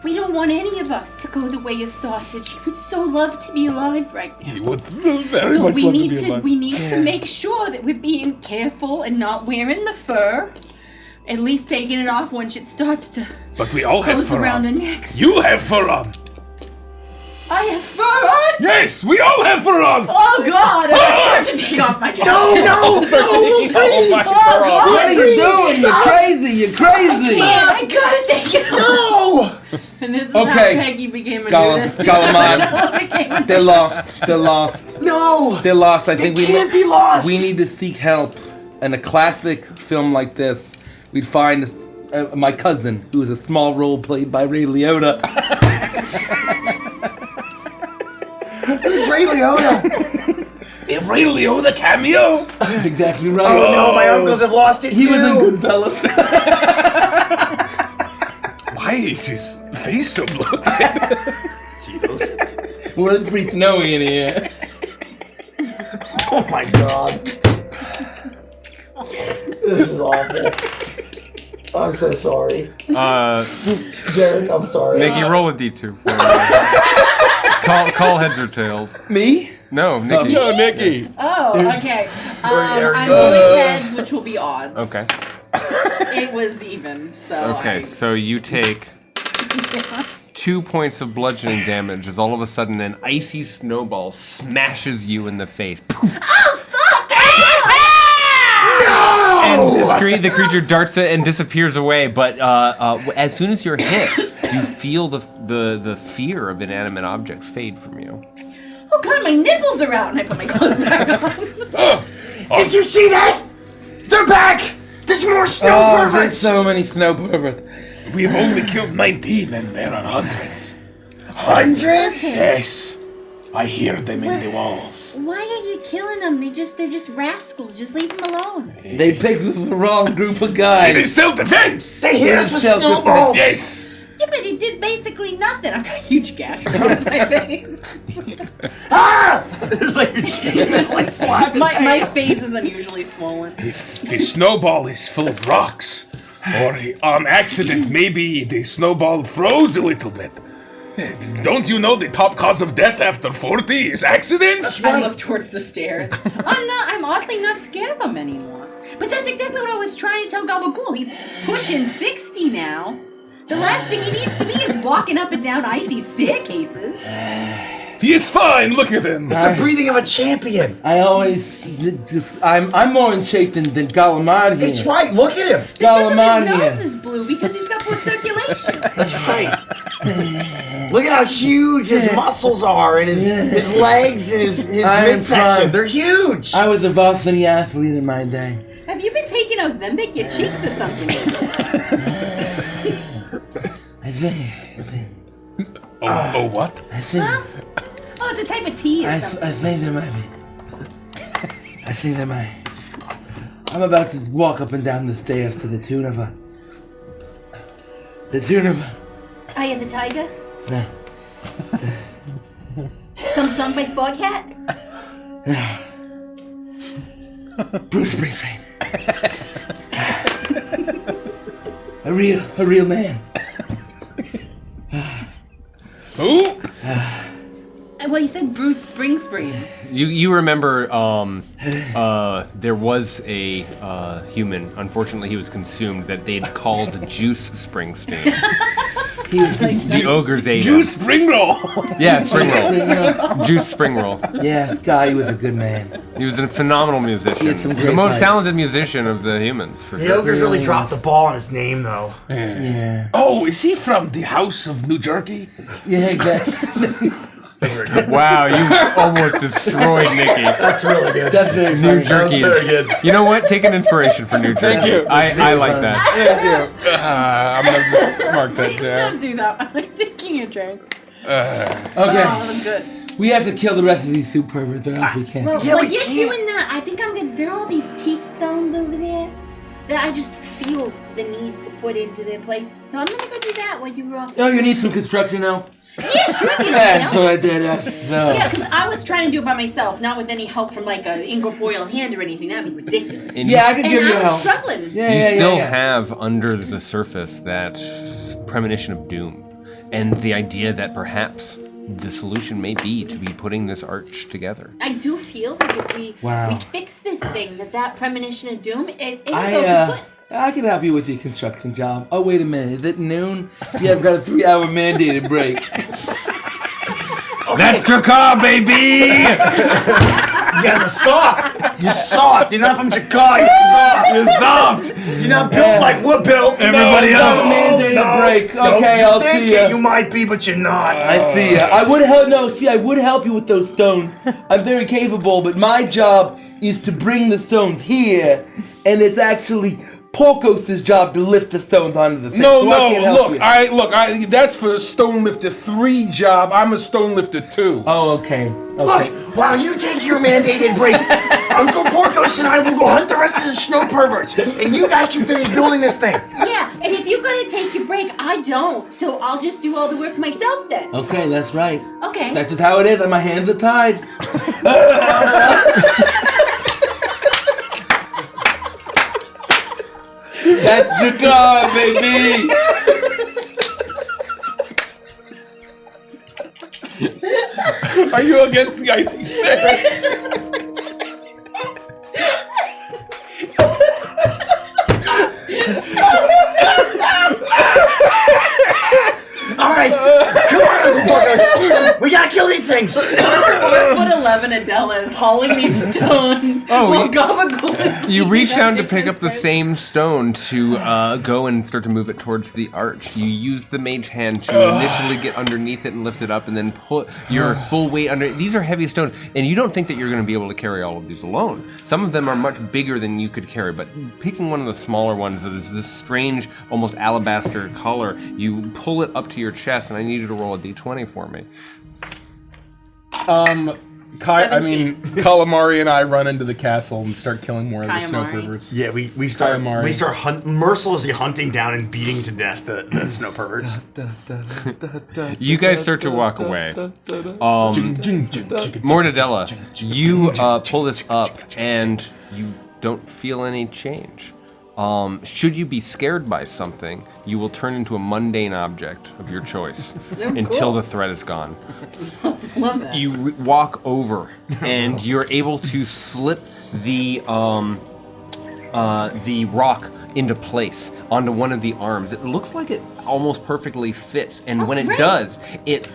We don't want any of us to go the way of Sausage. He would so love to be alive right now. He would very So much we love to need be to alive. make sure that we're being careful and not wearing the fur. At least taking it off once it starts to But we all have close fur around on. our necks. You have fur on. I have fur on. Yes, we all have fur on. Oh God! And I start to take off my jacket. No, Start taking all my Oh fur off. God! What are you doing? You're crazy. You're crazy. I gotta take it off. No! And this is Okay. how Peggy became a nudist. Galamad. They're lost. They're lost. No! They're lost. I They think we can't be lost! We need to seek help. In a classic film like this, we'd find my cousin, who is a small role played by Ray Liotta. Who's Ray Liotta? A Ray Liotta cameo? That's exactly right. Oh no, my uncles have lost it He too. was in Goodfellas. Why is his face so bloated? Jesus. Well, it's pretty snowy in here. Oh my god. This is awful. I'm so sorry. Derek, I'm sorry. Nikki, roll a d2 for me. call heads or tails. Me? No, Nikki. No, Nikki. Oh, okay. There I'm you go. rolling heads, which will be odds. Okay. It was even, so. Okay, so you take 2 points of bludgeoning damage as all of a sudden an icy snowball smashes you in the face. And the creature darts it and disappears away. But as soon as you're hit, you feel the fear of inanimate objects fade from you. Oh God, my nipples are out, and I put my clothes back on. Did you see that? They're back! There's more snow Oh, there's perverts! so many snow perverts. We've only killed 19 and there are hundreds. Hundreds? Yes. I hear them in the walls. Why are you killing them? They're just rascals. Just leave them alone. They picked the wrong group of It guys. is self-defense! They hit us with Self-defense. snowballs! Yes! Yeah, but he did basically nothing. I've got a huge gash across my face. Ah! There's like your chin is like flap his My hand. face is unusually swollen. If the snowball is full of rocks, or on accident maybe the snowball froze a little bit. Don't you know the top cause of death after 40 is accidents? I look towards the stairs. I'm oddly not scared of him anymore. But that's exactly what I was trying to tell Gabagool. He's pushing 60 now. The last thing he needs to be is walking up and down icy staircases. He is fine, look at him. It's the breathing of a champion. I always I'm more in shape than Galamad here. It's right, look at him. Galamad His here. nose is blue because he's got poor circulation. That's right. Look at how huge his muscles are and his legs and his I am midsection. proud. They're huge. I was a varsity athlete in my day. Have you been taking Ozempic? Your cheeks or something? I think Oh, what? I think Oh, it's a type of tea or something. I think there might be. I think there might. I'm about to walk up and down the stairs to the tune of a. Eye of the Tiger? No. Some song by Foghat? Bruce Springsteen. a real man. Who? Well, you said Bruce Springsteen. You remember there was a human, unfortunately he was consumed, that they'd called Juice Springsteen. The ogres ate him. Juice spring roll. Yeah, spring roll. Juice spring roll. Yeah, this guy was a good man. He was a phenomenal musician. some The great most pipes. talented musician of the humans, for The sure. ogres really dropped the ball on his name, though. Yeah. Oh, is he from the House of New Jerky? Yeah, exactly. Wow, you almost destroyed Nikki. That's really good. That's very funny. New Jerky That was is- very good. You know what? Take an inspiration for New Jerky. Thank you. I like funny. that. Thank you. I'm gonna just mark that Please down. don't do that. I'm like taking a drink. Okay. Oh, that was good. We have to kill the rest of these soup perverts or else we can't. Well, Yeah, while we you're can't. doing that, I think I'm gonna. There are all these teeth stones over there that I just feel the need to put into their place. So I'm gonna go do that while you were off. Oh, you need some construction help? Yeah, sure. If you That's know. what I did. Yeah, because I was trying to do it by myself, not with any help from like an incorporeal hand or anything. That'd be ridiculous. And Yeah, I could And give you I was help. struggling. Yeah, you yeah, still yeah. have under the surface that premonition of doom, and the idea that perhaps the solution may be to be putting this arch together. I do feel like if we fix this thing, that premonition of doom, it'll go kaput. I can help you with your construction job. Oh, wait a minute. Is it noon? Yeah, I've got a 3-hour mandated break. That's Drakkar, baby! You guys are soft. You're soft. You're not from Jakar. You're soft. You're soft! You're not built like we're built. Everybody else. Mandated break. Okay, I'll think see ya. You might be, but you're not. I see ya. I would help. No, see, I would help you with those stones. I'm very capable, but my job is to bring the stones here, and it's actually Porcos' job to lift the stones onto the thing. No, so I can't help you. that's for Stone Lifter 3 job. I'm a Stone Lifter 2. Oh, okay. Look, while you take your mandated break, Uncle Porcos and I will go hunt the rest of the snow perverts, and you guys can finish building this thing. Yeah, and if you're gonna take your break, I don't. So I'll just do all the work myself then. Okay, that's right. Okay. That's just how it is, and my hands are tied. That's Jakar, baby! Are you against the icy stairs? All right, come on, Uncle Porcos. We gotta kill these things. 4'11" Adela is hauling these stones. Oh, while you- Gabagool is You leading reach us down to in pick up the this same stone to go and start to move it towards the arch. You use the mage hand to initially get underneath it and lift it up, and then put your full weight under. These are heavy stones, and you don't think that you're going to be able to carry all of these alone. Some of them are much bigger than you could carry, but picking one of the smaller ones that is this strange, almost alabaster color, you pull it up to your chest, and I need you to roll a d20 for me. Calamari and I run into the castle and start killing more of the snow Kayamari. perverts. Yeah, we start Calamari. mercilessly hunting down and beating to death the snow perverts. You guys start to walk away. Mortadella, you pull this up and you don't feel any change. Should you be scared by something, you will turn into a mundane object of your choice until the threat is gone. Love that. You walk over and you're able to slip the rock into place onto one of the arms. It looks like it almost perfectly fits, and when it great. does, it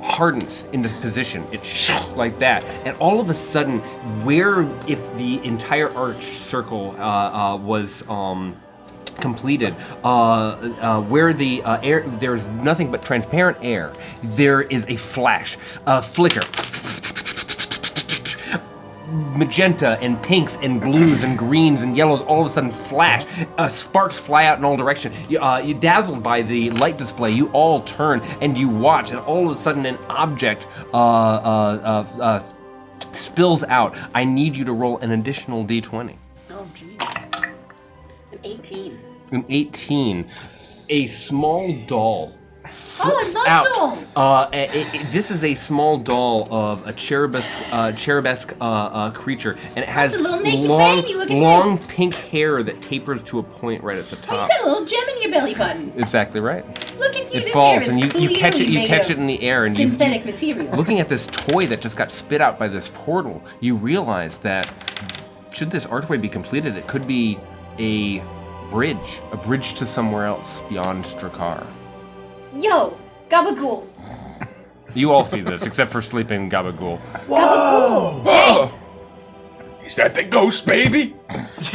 hardens into position. It shifts like that, and all of a sudden, if the entire arch circle was completed, where the air, there's nothing but transparent air, there is a flash, a flicker. magenta and pinks and blues and greens and yellows all of a sudden flash. Sparks fly out in all directions. You dazzled by the light display. You all turn and you watch, and all of a sudden an object spills out. I need you to roll an additional d20. Oh, jeez. An 18. An 18. A small doll flips I out. love dolls. This is a small doll of a cherubesque creature, and it has a little naked long, baby, look at long this. pink hair that tapers to a point right at the Oh, top. you got a little gem in your belly button. Exactly right. Look at you. It this falls, hair and is you catch it. clearly You made catch of it in the air, and you synthetic material. looking at this toy that just got spit out by this portal. You realize that should this archway be completed, it could be a bridge to somewhere else beyond Drakkar. Yo, Gabagool. You all see this, except for sleeping Gabagool. Oh, is that the ghost baby? It's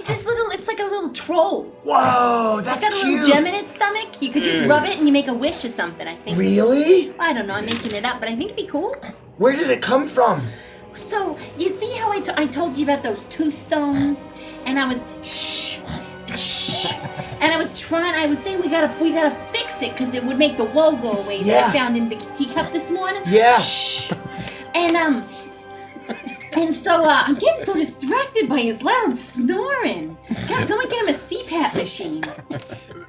this little. It's like a little troll. Whoa, It's that's got a cute. little gem in its stomach. You could just rub it and you make a wish or something. I think. Really? I don't know. I'm making it up, but I think it'd be cool. Where did it come from? So you see how I told you about those 2 stones, and I was shh, and I was saying we gotta fix it because it would make the woe go away that Yeah. I found in the teacup this morning. Yeah. And so I'm getting so distracted by his loud snoring. God, someone get him a CPAP machine.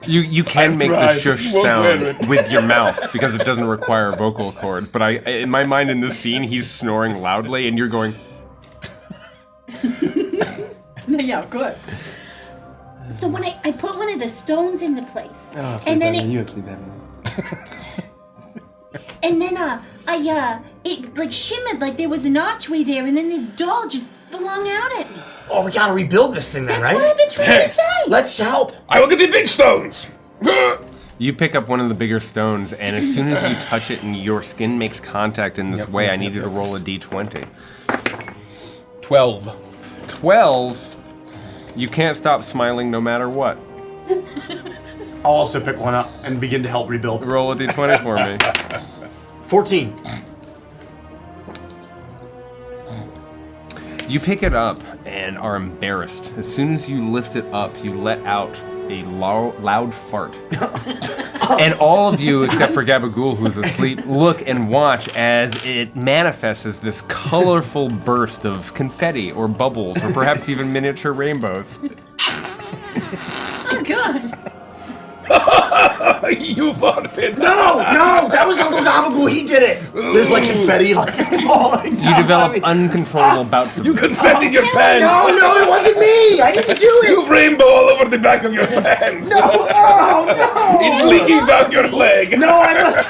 You can I've make the tried. shush Won't sound let it. with your mouth because it doesn't require vocal cords. But in my mind, in this scene, he's snoring loudly, and you're going. Yeah, good. So when I put one of the stones in the place, Oh, and then you sleep heavy. it like shimmered like there was an archway there, and then this doll just flung out at me. Oh, we gotta rebuild this thing then, That's what right? I've been trying to Yes. say. Let's help. I will get the big stones. You pick up one of the bigger stones, and as soon as you touch it and your skin makes contact in this way, I need you to roll a d20. 12. 12. You can't stop smiling no matter what. I'll also pick one up and begin to help rebuild. Roll a d20 for me. 14. You pick it up and are embarrassed. As soon as you lift it up, you let out a loud fart. And all of you, except for Gabagool, who's asleep, look and watch as it manifests as this colorful burst of confetti or bubbles or perhaps even miniature rainbows. Oh God. You farted. No, that was Uncle Gabagool. He did it. There's like confetti like falling down. You develop uncontrollable bouts of You confetti your pants. No, it wasn't me. I didn't do You it. rainbow all over the back of your pants. No, It's leaking down your leg. No, I must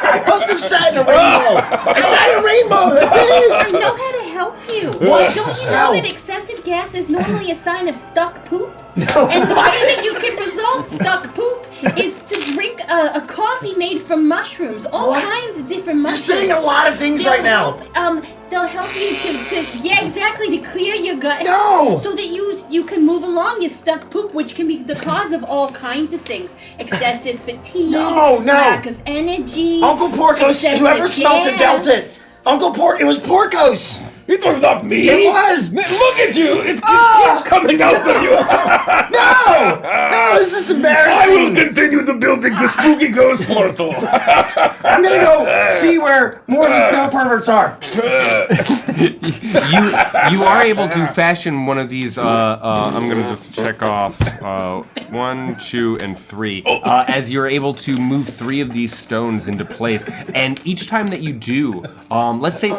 have sat in a rainbow. I sat in a rainbow. That's I it. know how to help you. What? Don't you How? know that excessive gas is normally a sign of stuck poop? No. And the way that you can resolve stuck poop is to drink a coffee made from mushrooms, all What? kinds of different You're mushrooms. saying a lot of things right now. They'll help you to yeah, exactly, to clear your gut. No. So that you can move along your stuck poop, which can be the cause of all kinds of things. Excessive fatigue, No. lack of energy. Uncle Porcos, whoever excessive smelt it dealt gas. it. Uncle Pork, it was Porcos. It was not me. It was. Look at you. It keeps coming out of you. No, this is I will embarrassing. continue to building the spooky ghost portal. I'm gonna go see where more of the snow perverts are. You are able to fashion one of these. I'm gonna just check off 1, 2, and 3. As you're able to move 3 of these stones into place, and each time that you do, let's say.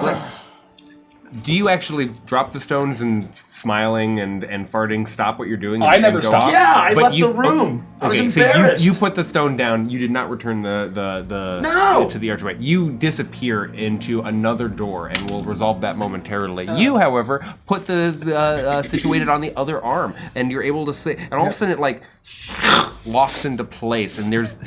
Do you actually drop the stones and smiling and farting stop what you're doing? I and never go stopped. off? Yeah, I But left the room. I was embarrassed. So you put the stone down. You did not return the No. to the archway. You disappear into another door, and we'll resolve that momentarily. You, however, put the situated on the other arm, and you're able to see. And all of a sudden, it like locks into place, and there's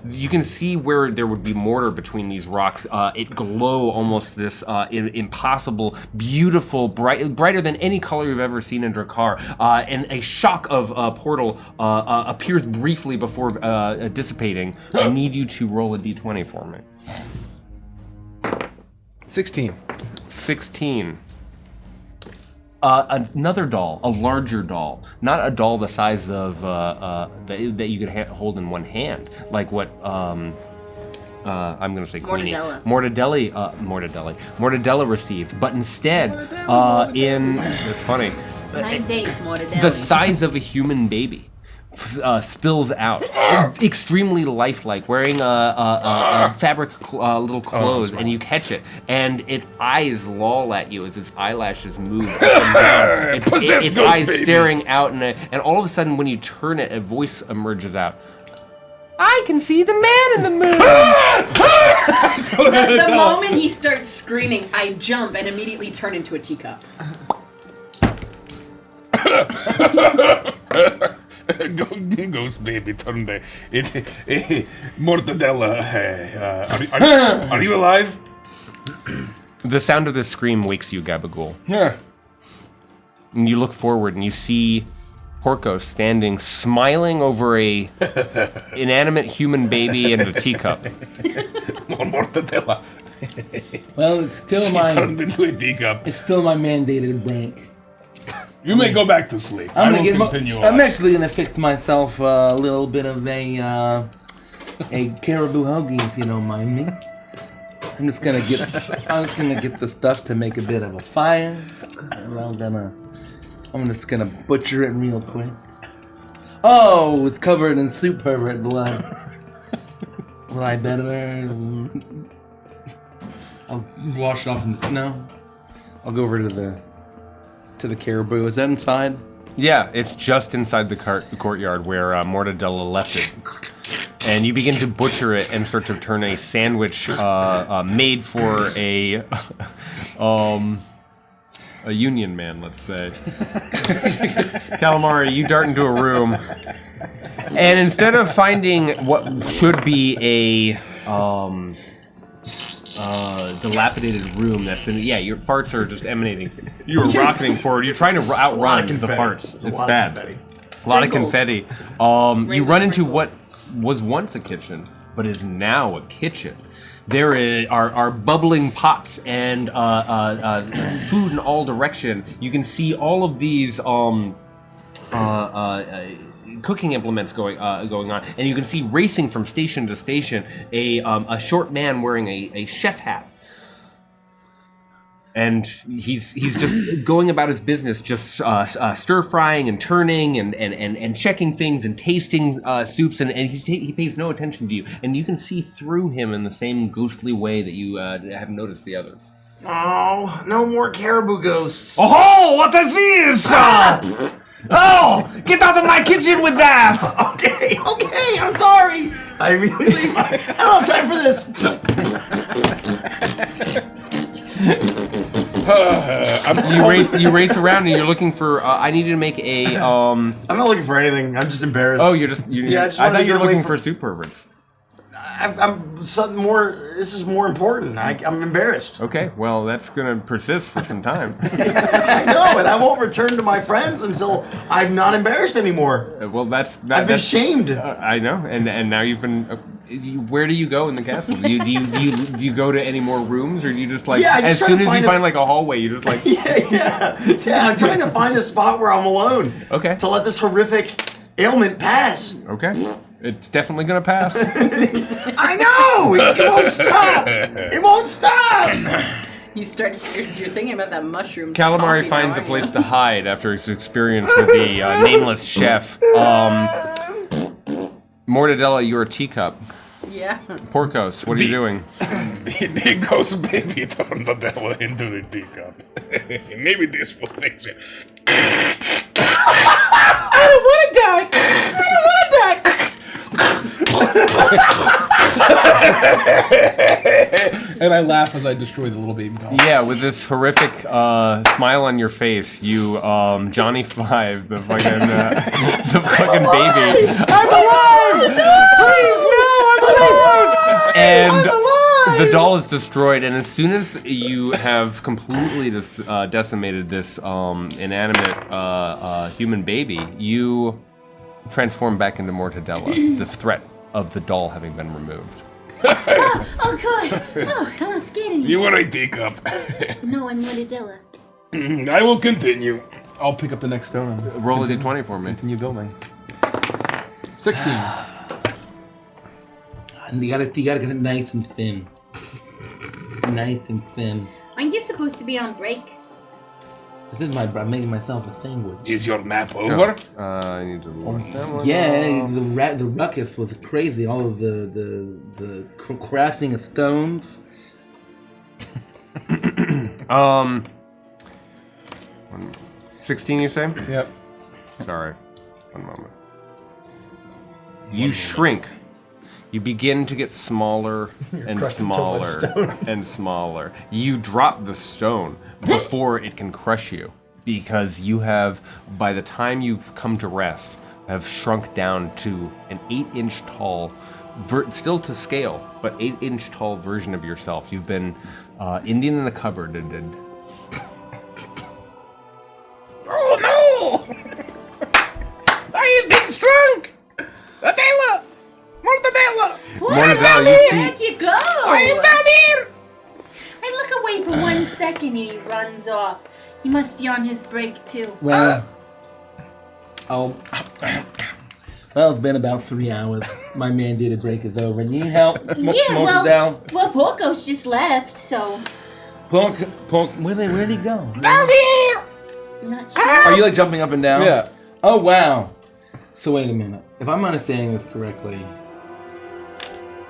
you can see where there would be mortar between these rocks. It glow almost this impossible, beautiful, brighter than any color you've ever seen in Drakkar. And a shock of portal appears briefly before dissipating. I need you to roll a d20 for me. 16. 16. Another doll, a larger doll, not a doll the size of that you could hold in one hand, like what I'm going to say Queenie. Mortadella received, but instead, it's funny, Nine days, Mortadella. the size of a human baby. Spills out, extremely lifelike, wearing a fabric little clothes, and you catch it, and its eyes loll at you as its eyelashes move up and down. Its eyes baby. staring out, and all of a sudden, when you turn it, a voice emerges out. I can see the man in the moon. The moment he starts screaming, I jump and immediately turn into a teacup. Ghost baby, turn the Mortadella. Are you alive? The sound of this scream wakes you, Gabagool. Yeah. And you look forward and you see Porco standing, smiling over a inanimate human baby and a teacup. More Mortadella. Well, it's still She my turned into a teacup. it's still my mandated break. You may go back to sleep. I will continue on. I'm actually gonna fix myself a little bit of a caribou hoagie, if you don't mind me. I'm just gonna get the stuff to make a bit of a fire, and I'm just gonna butcher it real quick. Oh, it's covered in soup pervert blood. Well, I better. I'll wash it off in the snow. I'll go over to the caribou. Is that inside? Yeah, it's just inside the courtyard where Mortadella left it. And you begin to butcher it and start to turn a sandwich made for a union man, let's say. Calamari, you dart into a room, and instead of finding what should be a dilapidated room that's been, your farts are just emanating. You're rocketing forward. You're trying to outrun the farts. It's bad. A lot of confetti. You run into what was once a kitchen, but is now a kitchen. There are bubbling pots and food in all direction. You can see all of these cooking implements going on, and you can see racing from station to station a short man wearing a chef hat. And he's just going about his business, just stir frying and turning and checking things and tasting soups, and he pays no attention to you. And you can see through him in the same ghostly way that you have noticed the others. Oh, no more caribou ghosts. Oh, what is this? Oh, get out of my kitchen with that! Okay, I'm sorry. I really, I don't have time for this. You race around and you're looking for. I need you to make a. I'm not looking for anything. I'm just embarrassed. Oh, I just I wanted thought to you were get away looking from- for soup perverts. I'm something more. This is more important. I'm embarrassed. Okay, well that's gonna persist for some time. I know, and I won't return to my friends until I'm not embarrassed anymore. Well, I've been shamed. I know, and now you've been. Where do you go in the castle? Do you go to any more rooms, or do you just like as soon as you find like a hallway, you just like Yeah. I'm trying to find a spot where I'm alone. Okay. To let this horrific ailment pass. Okay, it's definitely gonna pass. I know. It won't stop. It won't stop. You're thinking about that mushroom. Calamari coffee finds now, a place aren't to hide after his experience with the nameless chef. Mortadella, you're a teacup. you? Yeah. Porcos, what are you doing? The ghost baby turned the devil into the teacup. Maybe this will fix it. I don't want to die. And I laugh as I destroy the little baby doll. Yeah, with this horrific smile on your face, you Johnny Five, the fucking baby. I'm alive! Please, no, I'm alive! And the doll is destroyed, and as soon as you have completely decimated this inanimate human baby, you transform back into Mortadella, the threat of the doll having been removed. Oh, good. Oh, I'm not scared anymore. You were a teacup. No, I'm Mortadella. I will continue. I'll pick up the next stone and Roll a d20 for me. continue building. 16. And you gotta get it nice and thin. Nice and thin. Aren't you supposed to be on break? This is I'm making myself a sandwich. Is your map over? I need to look that one Yeah, up. the ruckus was crazy. All of the crafting of stones. 16, you say? Yep. Sorry. One moment. You shrink. You begin to get smaller and crushed into smaller stone. and smaller. You drop the stone before it can crush you, because you have, by the time you come to rest, have shrunk down to an 8-inch tall, still to scale, but 8-inch tall version of yourself. You've been Indian in a cupboard and Oh no! I am being shrunk! Adela! Mortadella! Mortadella, Where you see, did you go? I am down here! I look away for 1 second and he runs off. He must be on his break too. Well, well, it's been about 3 hours. My mandated break is over. Need help? Well, Porco's just left, so Pork, where'd he go? Down here! I'm not sure. Are you like jumping up and down? Yeah. Oh wow. So wait a minute. If I'm understanding this correctly,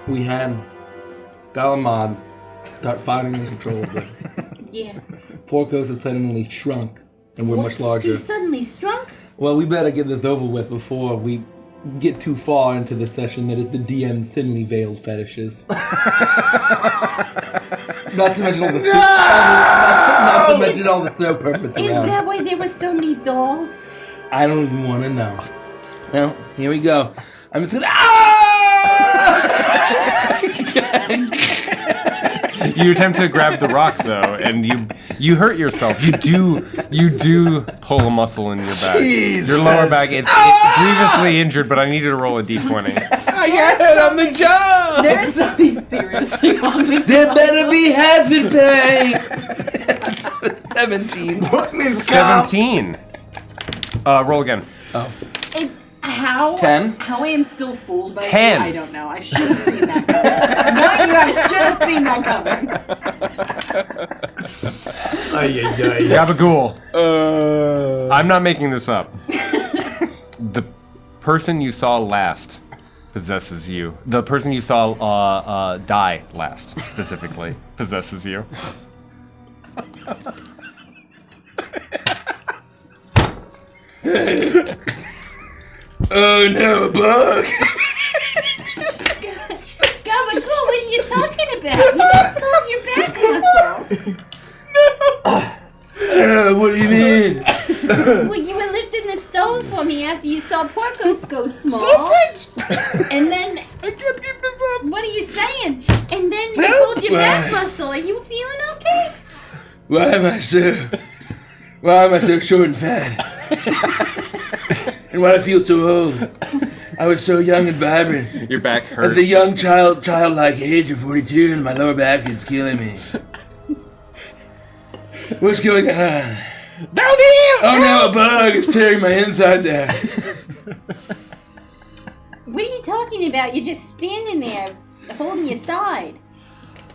we had Galamad start fighting uncontrollably. Yeah. Porcos has suddenly shrunk, and we're much larger. He suddenly shrunk? Well, we better get this over with before we get too far into the session that is the DM's thinly veiled fetishes. Not to mention all the not to mention all the throw purpose Is around. that why there were so many dolls? I don't even want to know. Well, here we go. I'm just gonna. you attempt to grab the rock though, and you hurt yourself. You do pull a muscle in your back. Jesus. Your lower back. It's grievously injured, but I need you to roll a d20. I got hit on the job! There's something seriously wrong with There better be hazard pay. 17. 17. Roll again. It's how 10? How I am still fooled by 10. you, I don't know. I should have seen that coming. Knowing you, I should have seen that coming. Ay, ay, ay. Gabagool. I'm not making this up. The person you saw last possesses you. The person you saw die last, specifically, possesses you. Oh no, a bug! Gabagool, what are you talking about? You just pulled your back muscle. What do you mean? Well, you were lifting the stone for me after you saw Porcos go small. And then, I can't keep this up! what are you saying? And then you pulled your back muscle. Are you feeling okay? Why am I so short and fat? And why do I feel so old? I was so young and vibrant. Your back hurts. At the young childlike age of 42, and my lower back is killing me. What's going on? Down here! Oh no, a bug is tearing my insides out. What are you talking about? You're just standing there, holding your side.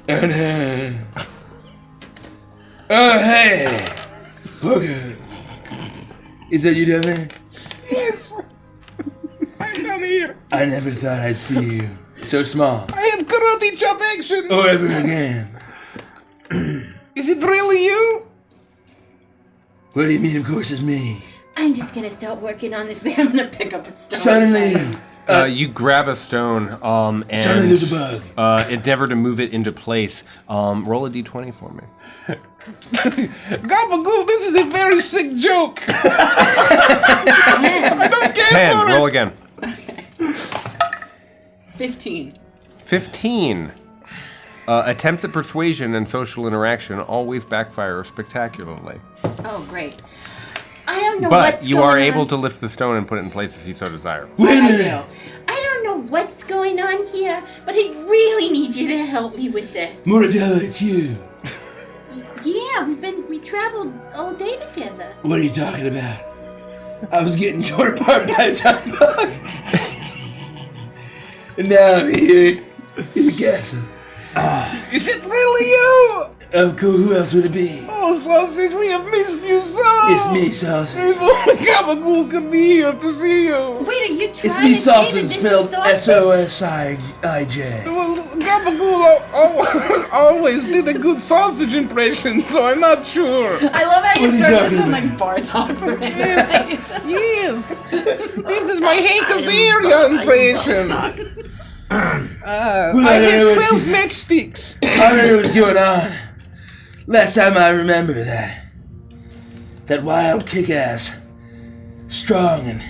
Oh no. Oh hey! Booger. Is that you down there? Yes! I'm down here! I never thought I'd see you. So small. I have karate chop action! Or ever again. Is it really you? What do you mean, of course it's me? I'm just gonna start working on this thing. I'm gonna pick up a stone. Suddenly, you grab a stone, and suddenly there's a bug. endeavor to move it into place. Roll a d20 for me. Gabagool, this is a very sick joke! I don't care 10. for Roll it! again. 15. 15. Attempts at persuasion and social interaction always backfire spectacularly. Oh, great. I don't know But what's you going are on. able to lift the stone and put it in place if you so desire. Wait a I minute. I don't know what's going on here, but I really need you to help me with this. Mortadella, it's you. Yeah, Yeah, we traveled all day together. What are you talking about? I was getting torn apart by a giant bug. And now I'm here in the castle. Is it really you? Oh, cool. Who else would it be? Oh, Sausage, we have missed you so! It's me, Sausage. If only Gabagool could be here to see you! Wait, are you trying It's me, to say that Sausage, this spelled is sausage? S-O-S-I-J. Well, Gabagool always did a good sausage impression, so I'm not sure. I love how you What are you started this talking in like bar talk for invitation. Yes! This is my Hank Azaria impression! I don't know have what's 12 matchsticks! I don't know what's going on. Last time I remember that wild, kick-ass, strong,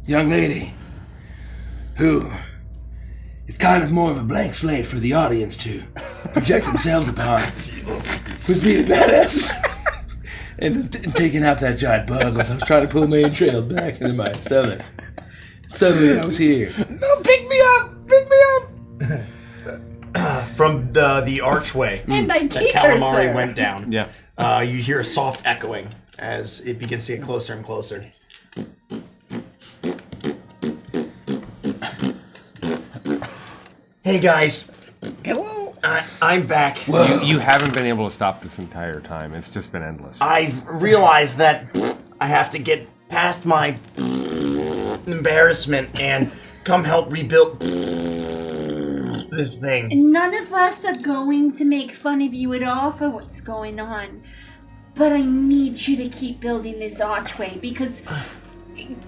young lady who is kind of more of a blank slate for the audience to project themselves upon. Was being badass and taking out that giant bug as I was trying to pull my entrails back into my stomach. Suddenly I was here. No, pick me up! Pick me up! From the archway And I that keep her, Calamari sir. went down, Yeah. you hear a soft echoing as it begins to get closer and closer. Hey guys, Hello? I'm back. You haven't been able to stop this entire time. It's just been endless. I've realized that I have to get past my embarrassment and come help rebuild this thing. None of us are going to make fun of you at all for what's going on. But I need you to keep building this archway because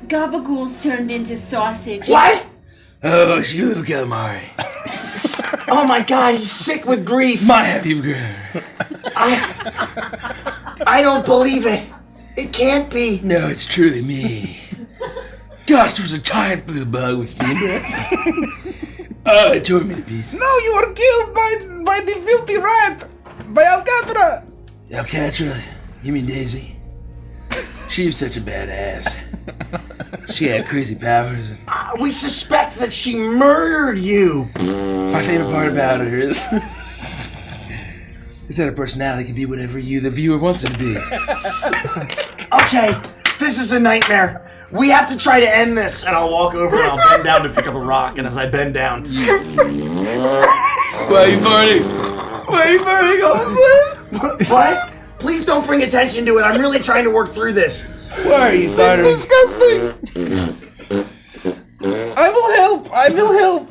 Gabagool's turned into sausage. What? Oh, it's you, little calamari. Oh my god, he's sick with grief. My happy girl. I don't believe it. It can't be. No, it's truly me. Gosh, there was a giant blue bug with steam breath. Oh, it tore me to pieces. No, you were killed by the filthy rat! By Alcatra! Alcatra? You mean Daisy? She was such a badass. She had crazy powers. We suspect that she murdered you. My favorite part about her is that her personality can be whatever you, the viewer, wants it to be. Okay, this is a nightmare. We have to try to end this. And I'll walk over and I'll bend down to pick up a rock. And as I bend down, Why are you farting? Why are you farting, officer? what? Please don't bring attention to it. I'm really trying to work through this. Why are you farting? Disgusting! I will help! I will help!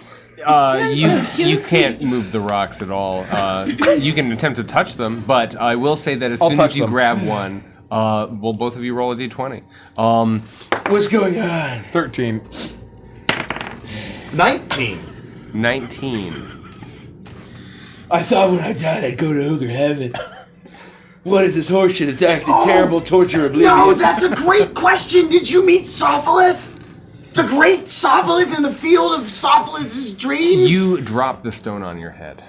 You can't move the rocks at all. You can attempt to touch them, but I will say that as soon as touch you them. grab one, well, both of you roll a d20. What's going on? 13. 19. 19. I thought when I died I'd go to Ogre Heaven. What is this horseshit? It's actually terrible torture oblivion. No, that's a great question. Did you meet Sophalith? The great Sophalith in the field of Sophalith's dreams? You drop the stone on your head.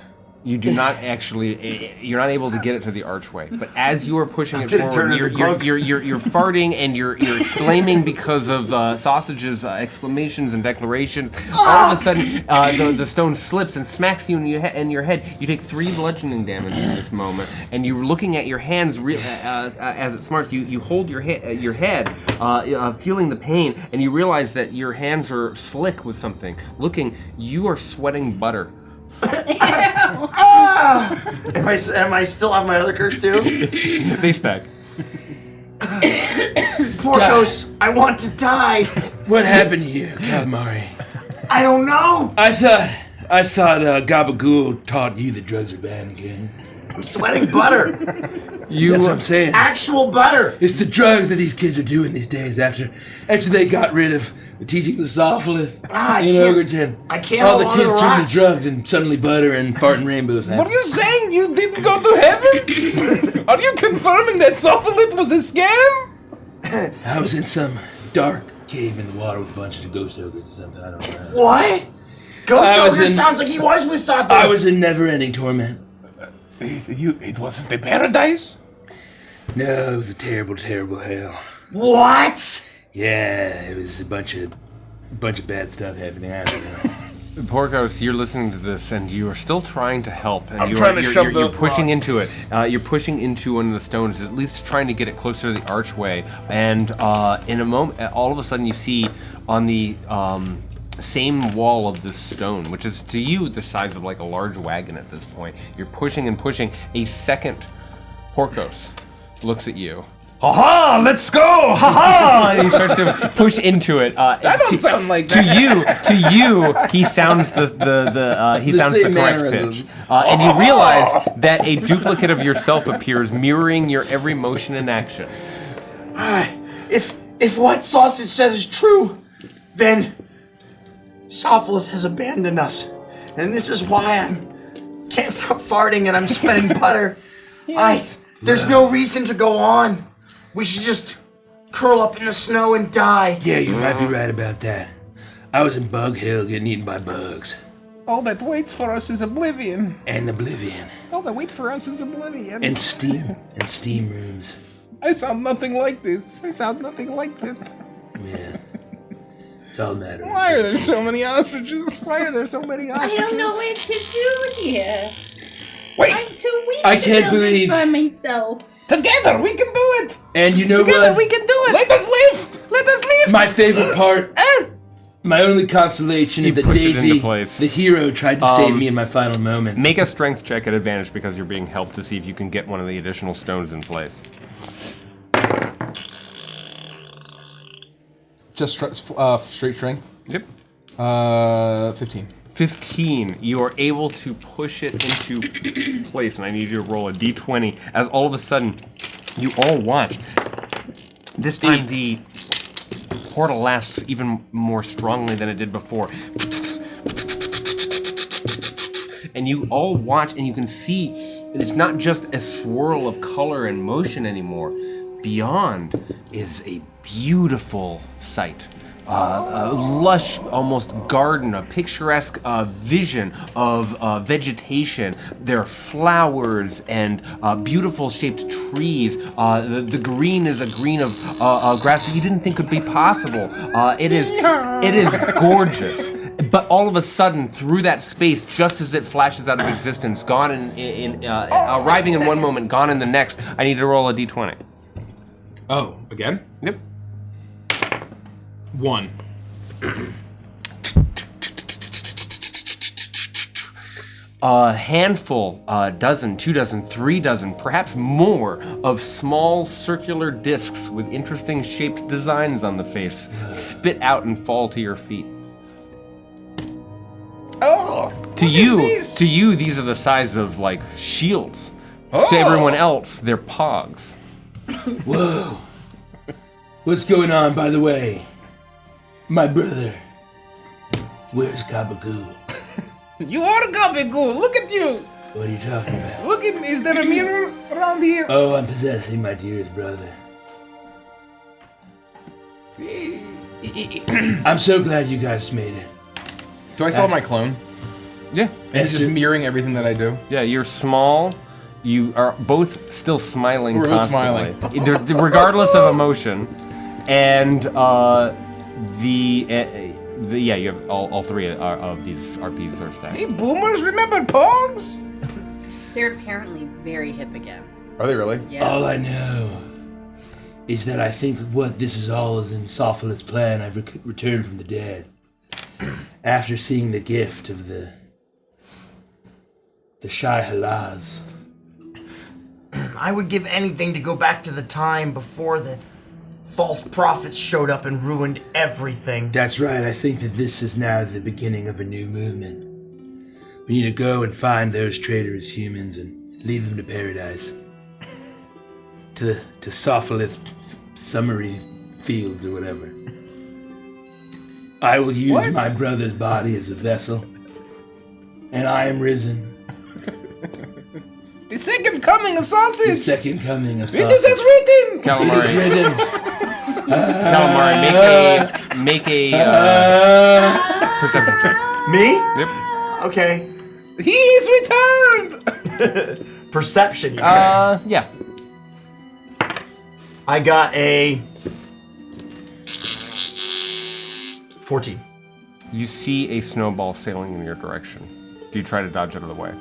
You do not actually. You're not able to get it to the archway. But as you are pushing it Did it turn forward, into you're Grunk? farting and you're exclaiming because of Sausage's exclamations and declarations. All of a sudden, the stone slips and smacks you in your head. You take 3 bludgeoning damage in this moment, and you're looking at your hands as it smarts. You hold your head, feeling the pain, and you realize that your hands are slick with something. Looking, you are sweating butter. Am I still have my other curse too? They stack. Porcos, I want to die. What happened to you, Calamari? I don't know. I thought Gabagool taught you that drugs are bad again. I'm sweating butter. That's what I'm saying. Actual butter. It's the drugs that these kids are doing these days after they got rid of the teaching of the Sophalith in Ogreton. I can't All the hold on kids to turned rocks. to drugs and suddenly butter and farting rainbows What happen. are you saying? You didn't go to heaven? Are you confirming that Sophalith was a scam? I was in some dark cave in the water with a bunch of ghost ogres or something. I don't know. What? Ghost I was Ogre in- sounds like he was with Sophalith. I was in never-ending torment. It wasn't a paradise? No, it was a terrible, terrible hell. What? Yeah, it was a bunch of bad stuff happening. I don't know. Porcos, you're listening to this, and you are still trying to help. And I'm trying to shove you're the pushing rock. into it. You're pushing into one of the stones, at least trying to get it closer to the archway. And in a moment, all of a sudden, you see on the same wall of this stone, which is to you the size of like a large wagon at this point. You're pushing and pushing. A second Porcos looks at you. Ha-ha! Let's go! Ha-ha! And he starts to push into it. That don't sound like to you, he sounds the same correct mannerisms. pitch. And you realize that a duplicate of yourself appears, mirroring your every motion and action. If what Sausage says is true, then Sophlith has abandoned us. And this is why I can't stop farting and I'm sweating butter. There's no reason to go on. We should just curl up in the snow and die. Yeah, you might be right about that. I was in Bug Hill getting eaten by bugs. All that waits for us is oblivion. And oblivion. All that waits for us is oblivion. And steam rooms. I sound nothing like this. I sound nothing like this. Yeah. It's all a matter of Why are there so many ostriches? Why are there so many I don't know what to do here. Wait! I'm too weak I to can't do this believe- by myself. Together, we can do it! And you know Together what? we can do it! Let us lift! Let us lift! My favorite part, my only consolation is that push it into Daisy, place. the hero, tried to save me in my final moments. Make a strength check at advantage because you're being helped to see if you can get one of the additional stones in place. Just straight strength. Yep. 15. 15. You are able to push it into place, and I need you to roll a d20 as all of a sudden you all watch. This time the portal lasts even more strongly than it did before. And you all watch, and you can see that it's not just a swirl of color and motion anymore. Beyond is a beautiful sight. A lush, almost garden, a picturesque vision of vegetation. There are flowers and beautiful shaped trees. The green is a green of grass that you didn't think could be possible. It is gorgeous. But all of a sudden, through that space, just as it flashes out of existence, gone arriving in one moment, gone in the next, I need to roll a d20. Oh, again? Yep. 1. A handful, a dozen, 2 dozen, 3 dozen, perhaps more of small circular discs with interesting shaped designs on the face spit out and fall to your feet. Oh! To you, these are the size of like shields. Oh. To everyone else, they're pogs. Whoa. What's going on, by the way? My brother. Where's Gabagool? You are Gabagool! Look at you! What are you talking about? Look at, is there a mirror around here? Oh, I'm possessing my dearest brother. I'm so glad you guys made it. Do I still have my clone? Yeah. And he's just mirroring everything that I do? Yeah, you're small. You are both still smiling We're both constantly. Regardless of emotion. And you have all three of these RPs are stacked. Hey, boomers, remember Pogs? They're apparently very hip again. Are they really? Yeah. All I know is that I think what this is all is in Sophila's plan. I've returned from the dead. After seeing the gift of the Shai Halaz. I would give anything to go back to the time before the false prophets showed up and ruined everything. That's right, I think that this is now the beginning of a new movement. We need to go and find those traitorous humans and lead them to paradise. To Sophila's summary fields or whatever. I will use my brother's body as a vessel, and I am risen. The second coming of sausage! The second coming of sausage. This is written! Calamari. It is written. Calamari, make a perception check. Me? Yep. Okay. He is returned! Perception, you say? Yeah. I got a 14. You see a snowball sailing in your direction. Do you try to dodge out of the way?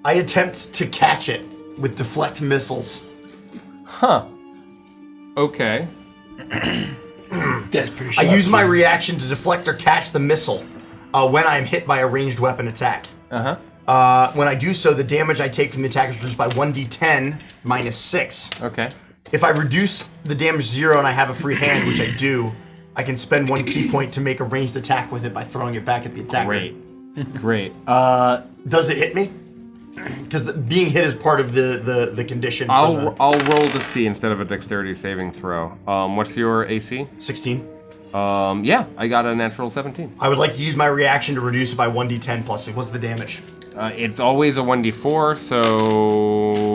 I attempt to catch it with deflect missiles. Huh. Okay. That's pretty I use my reaction to deflect or catch the missile when I am hit by a ranged weapon attack. When I do so, the damage I take from the attack is reduced by 1d10 minus 6. Okay. If I reduce the damage to 0 and I have a free hand, which I do, I can spend 1 key point to make a ranged attack with it by throwing it back at the attacker. Great. Does it hit me? Because being hit is part of the condition. I'll roll to see instead of a dexterity saving throw. What's your AC? 16. Yeah, I got a natural 17. I would like to use my reaction to reduce it by 1d10 plus 6. What's the damage? It's always a 1d4, so...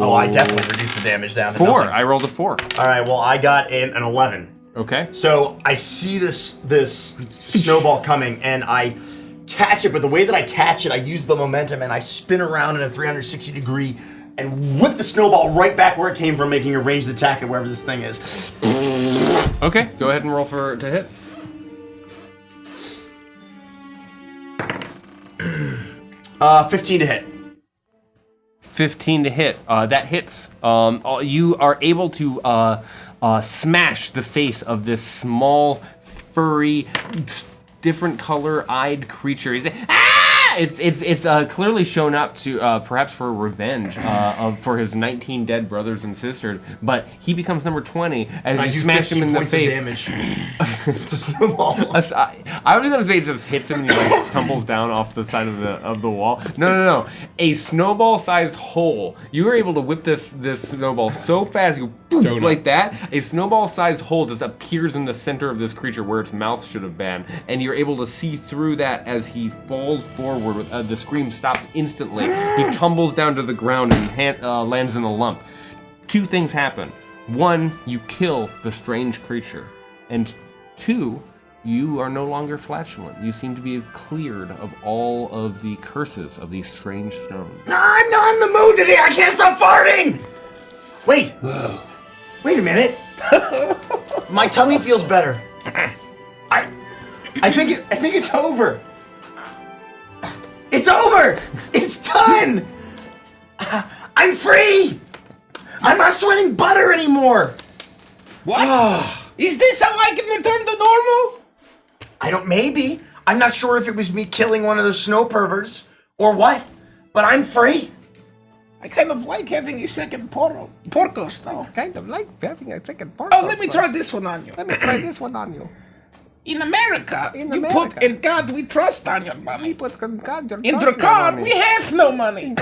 Oh, I definitely reduced the damage down to 4. nothing. I rolled a 4. All right, well, I got an 11. Okay. So I see this snowball coming, and I catch it, but the way that I catch it, I use the momentum, and I spin around in a 360 degree and whip the snowball right back where it came from, making a ranged attack at wherever this thing is. Okay, go ahead and roll to hit. Uh, 15 to hit. 15 to hit. That hits. You are able to smash the face of this small, furry, different color-eyed creature. He's like, ah! It's clearly shown up to perhaps for revenge for his 19 dead brothers and sisters, but he becomes number 20 as you smash him in the face. Damage. The snowball. I was gonna say it just hits him and he like tumbles down off the side of the wall. No. A snowball-sized hole. You were able to whip this snowball so fast, you boom, like that. A snowball-sized hole just appears in the center of this creature where its mouth should have been, and you're able to see through that as he falls forward. The scream stops instantly. He tumbles down to the ground and lands in a lump. 2 things happen. 1, you kill the strange creature. And 2, you are no longer flatulent. You seem to be cleared of all of the curses of these strange stones. I'm not in the mood today. I can't stop farting. Wait. Whoa. Wait a minute. My tummy feels better. I think it's over. It's over! It's done! I'm free! I'm not sweating butter anymore! What? Is this how I can return to normal? Maybe. I'm not sure if it was me killing one of those snow perverts or what, but I'm free. I kind of like having a second porcos though. Kind of like having a second Oh, let me try this one on you. Let me try this one on you. In America, put in God we trust on your money. Put in God your In Drakkar, we have no money.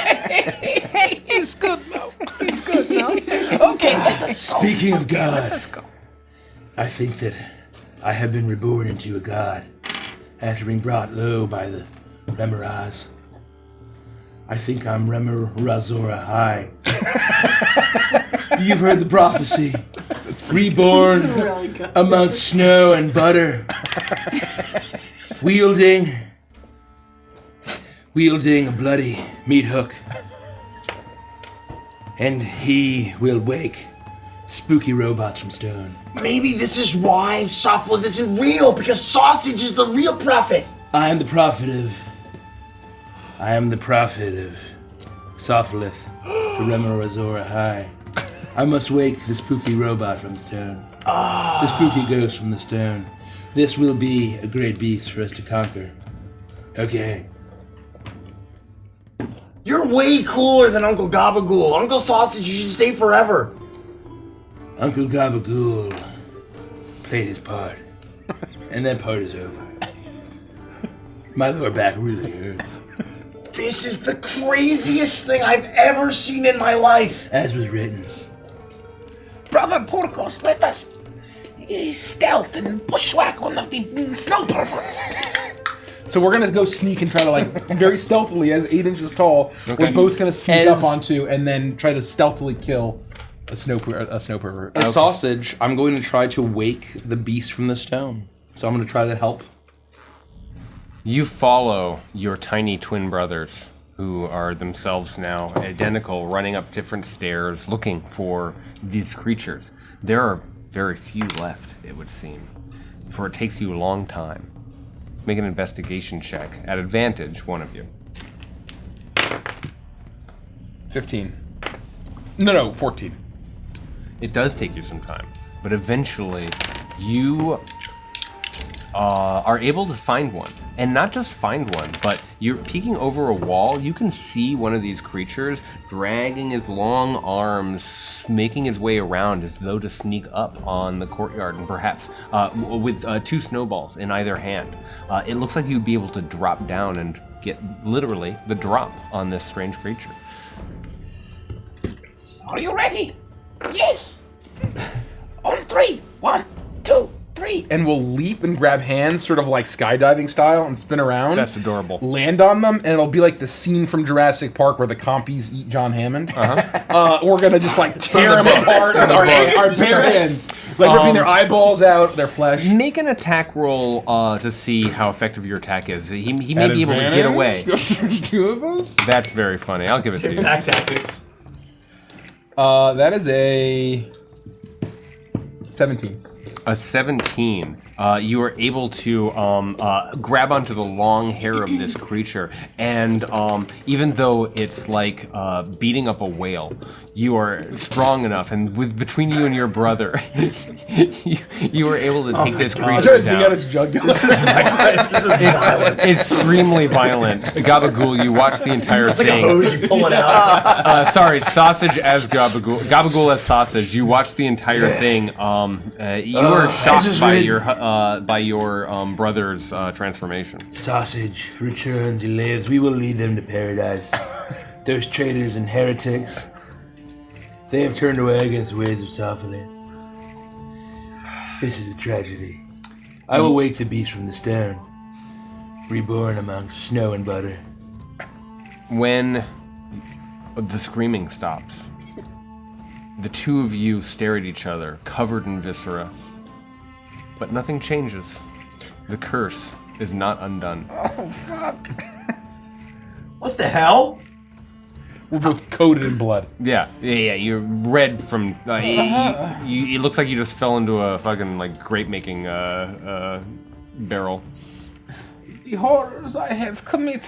It's good though. It's good now. Okay, let us go. Speaking of God, Let us go. I think that I have been reborn into a god after being brought low by the Remoraz. I think I'm Remor Razora High. You've heard the prophecy. Reborn Really good. amongst snow and butter. wielding a bloody meat hook. And he will wake spooky robots from stone. Maybe this is why Sophlith isn't real, because sausage is the real prophet. I am the prophet of Sophlith, the Remor Razora High. I must wake the spooky robot from the stone. The spooky ghost from the stone. This will be a great beast for us to conquer. Okay. You're way cooler than Uncle Gabagool. Uncle Sausage, you should stay forever. Uncle Gabagool played his part. And that part is over. My lower back really hurts. This is the craziest thing I've ever seen in my life. As was written. Brother Porcos, let us stealth and bushwhack one of the snow perverts. So we're gonna go sneak and try to, like, very stealthily, as 8 inches tall, Okay. we're both gonna sneak up onto and then try to stealthily kill a snow pervert. As sausage, I'm going to try to wake the beast from the stone. So I'm going to try to help. You follow your tiny twin brothers who are themselves now identical, running up different stairs looking for these creatures. There are very few left, it would seem, for it takes you a long time. Make an investigation check. At advantage, one of you. 15. No, 14. It does take you some time, but eventually you are able to find one. And not just find one, but you're peeking over a wall. You can see one of these creatures dragging his long arms, making his way around as though to sneak up on the courtyard, and perhaps with 2 snowballs in either hand. It looks like you'd be able to drop down and get literally the drop on this strange creature. Are you ready? Yes. On 3. 1, 2, 3. And we'll leap and grab hands, sort of like skydiving style, and spin around. That's adorable. Land on them, and it'll be like the scene from Jurassic Park where the compies eat John Hammond. We're gonna just like tear them apart with our bare hands, like ripping their eyeballs out, their flesh. Make an attack roll to see how effective your attack is. He may be able to get away. There's 2 of us. That's very funny. I'll give it to you. Pack tactics. That is a 17. A 17. You are able to grab onto the long hair of this creature, and even though it's like beating up a whale, you are strong enough, and between you and your brother, you were able to take this creature I'm trying to dig down. out its jugular. This is violent. Extremely violent. Gabagool, you watch the entire It's like a thing. hose, you pull it out. Sorry, sausage as Gabagool. Gabagool as sausage. You watch the entire thing. You were shocked by your brother's transformation. Sausage returns, he lives. We will lead them to paradise. Those traitors and heretics, they have turned away against the ways of Sophilia. This is a tragedy. I will wake the beast from the stone, reborn amongst snow and butter. When the screaming stops, the 2 of you stare at each other, covered in viscera. But nothing changes. The curse is not undone. Oh, fuck. What the hell? We're both coated in blood. Yeah. You're red from. It looks like you just fell into a fucking like grape making barrel. The horrors I have committed.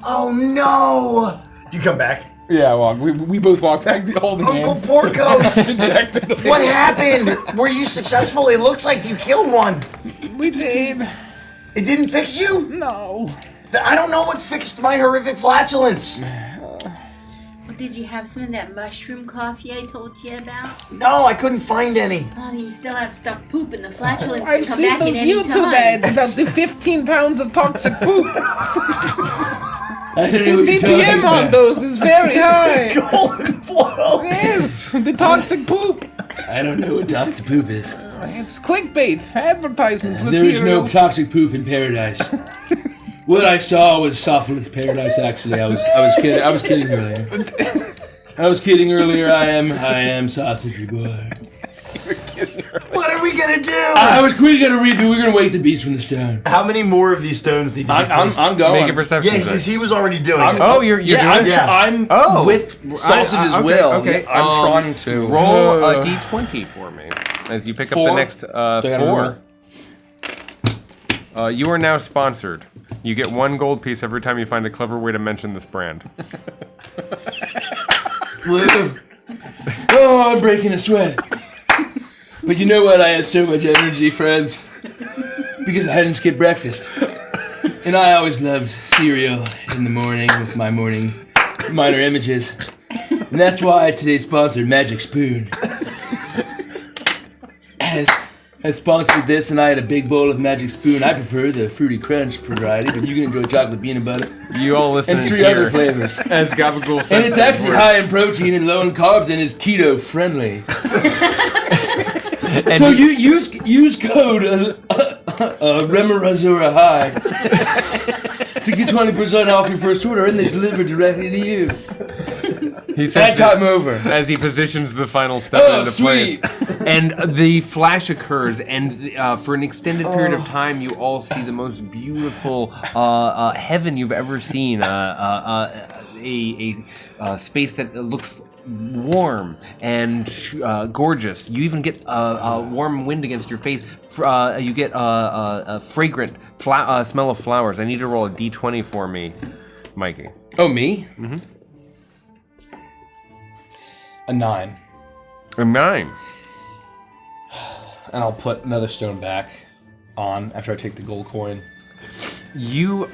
Oh no! You come back. Yeah, well, we both walk back to holding Uncle hands. Porcos! Dejected. What happened? Were you successful? It looks like you killed one. We did. It didn't fix you? No. I don't know what fixed my horrific flatulence. Well, did you have some of that mushroom coffee I told you about? No, I couldn't find any. Oh, then you still have stuck poop in the flatulence I've to come seen back those at any YouTube time. ads about the 15 pounds of toxic poop. I don't The know what you're talking CPM on about. those is very high. Golden flow. Yes, the toxic poop. I don't know what toxic poop is. It's clickbait, advertisement There is no materials. toxic poop in paradise. What I saw was Sophilis paradise. Actually, I was kidding. I was kidding earlier. I am sausage boy. What are we gonna do? We're gonna reboot. We're gonna wake the beast from the stone. How many more of these stones need to be placed? I'm going. Make a perception Yeah, check. because he was already doing it. You're doing it? Yeah. I'm Oh. with sausage as okay, well. Okay, I'm trying to. roll a d20 for me as you pick up the 4. next 4. You are now sponsored. You get 1 gold piece every time you find a clever way to mention this brand. Woo. Oh, I'm breaking a sweat. But you know what? I had so much energy, friends, because I hadn't skipped breakfast. And I always loved cereal in the morning with my morning minor images. And that's why today's sponsor, Magic Spoon, has sponsored this, and I had a big bowl of Magic Spoon. I prefer the Fruity Crunch variety, but you can enjoy chocolate peanut butter You all listen and and 3 other hear flavors. as Gabagool says. And it's those actually words. high in protein and low in carbs and is keto friendly. And So you use code Remorazura High to get 20% off your first order, and they deliver directly to you. He says That time this over. as he positions the final step Oh, into sweet. place. And the flash occurs, and for an extended period of time, you all see the most beautiful heaven you've ever seen. A space that looks warm and gorgeous. You even get a warm wind against your face. You get a fragrant smell of flowers. I need to roll a d20 for me, Mikey. Oh, me? Mm-hmm. A 9. A 9. And I'll put another stone back on after I take the gold coin. You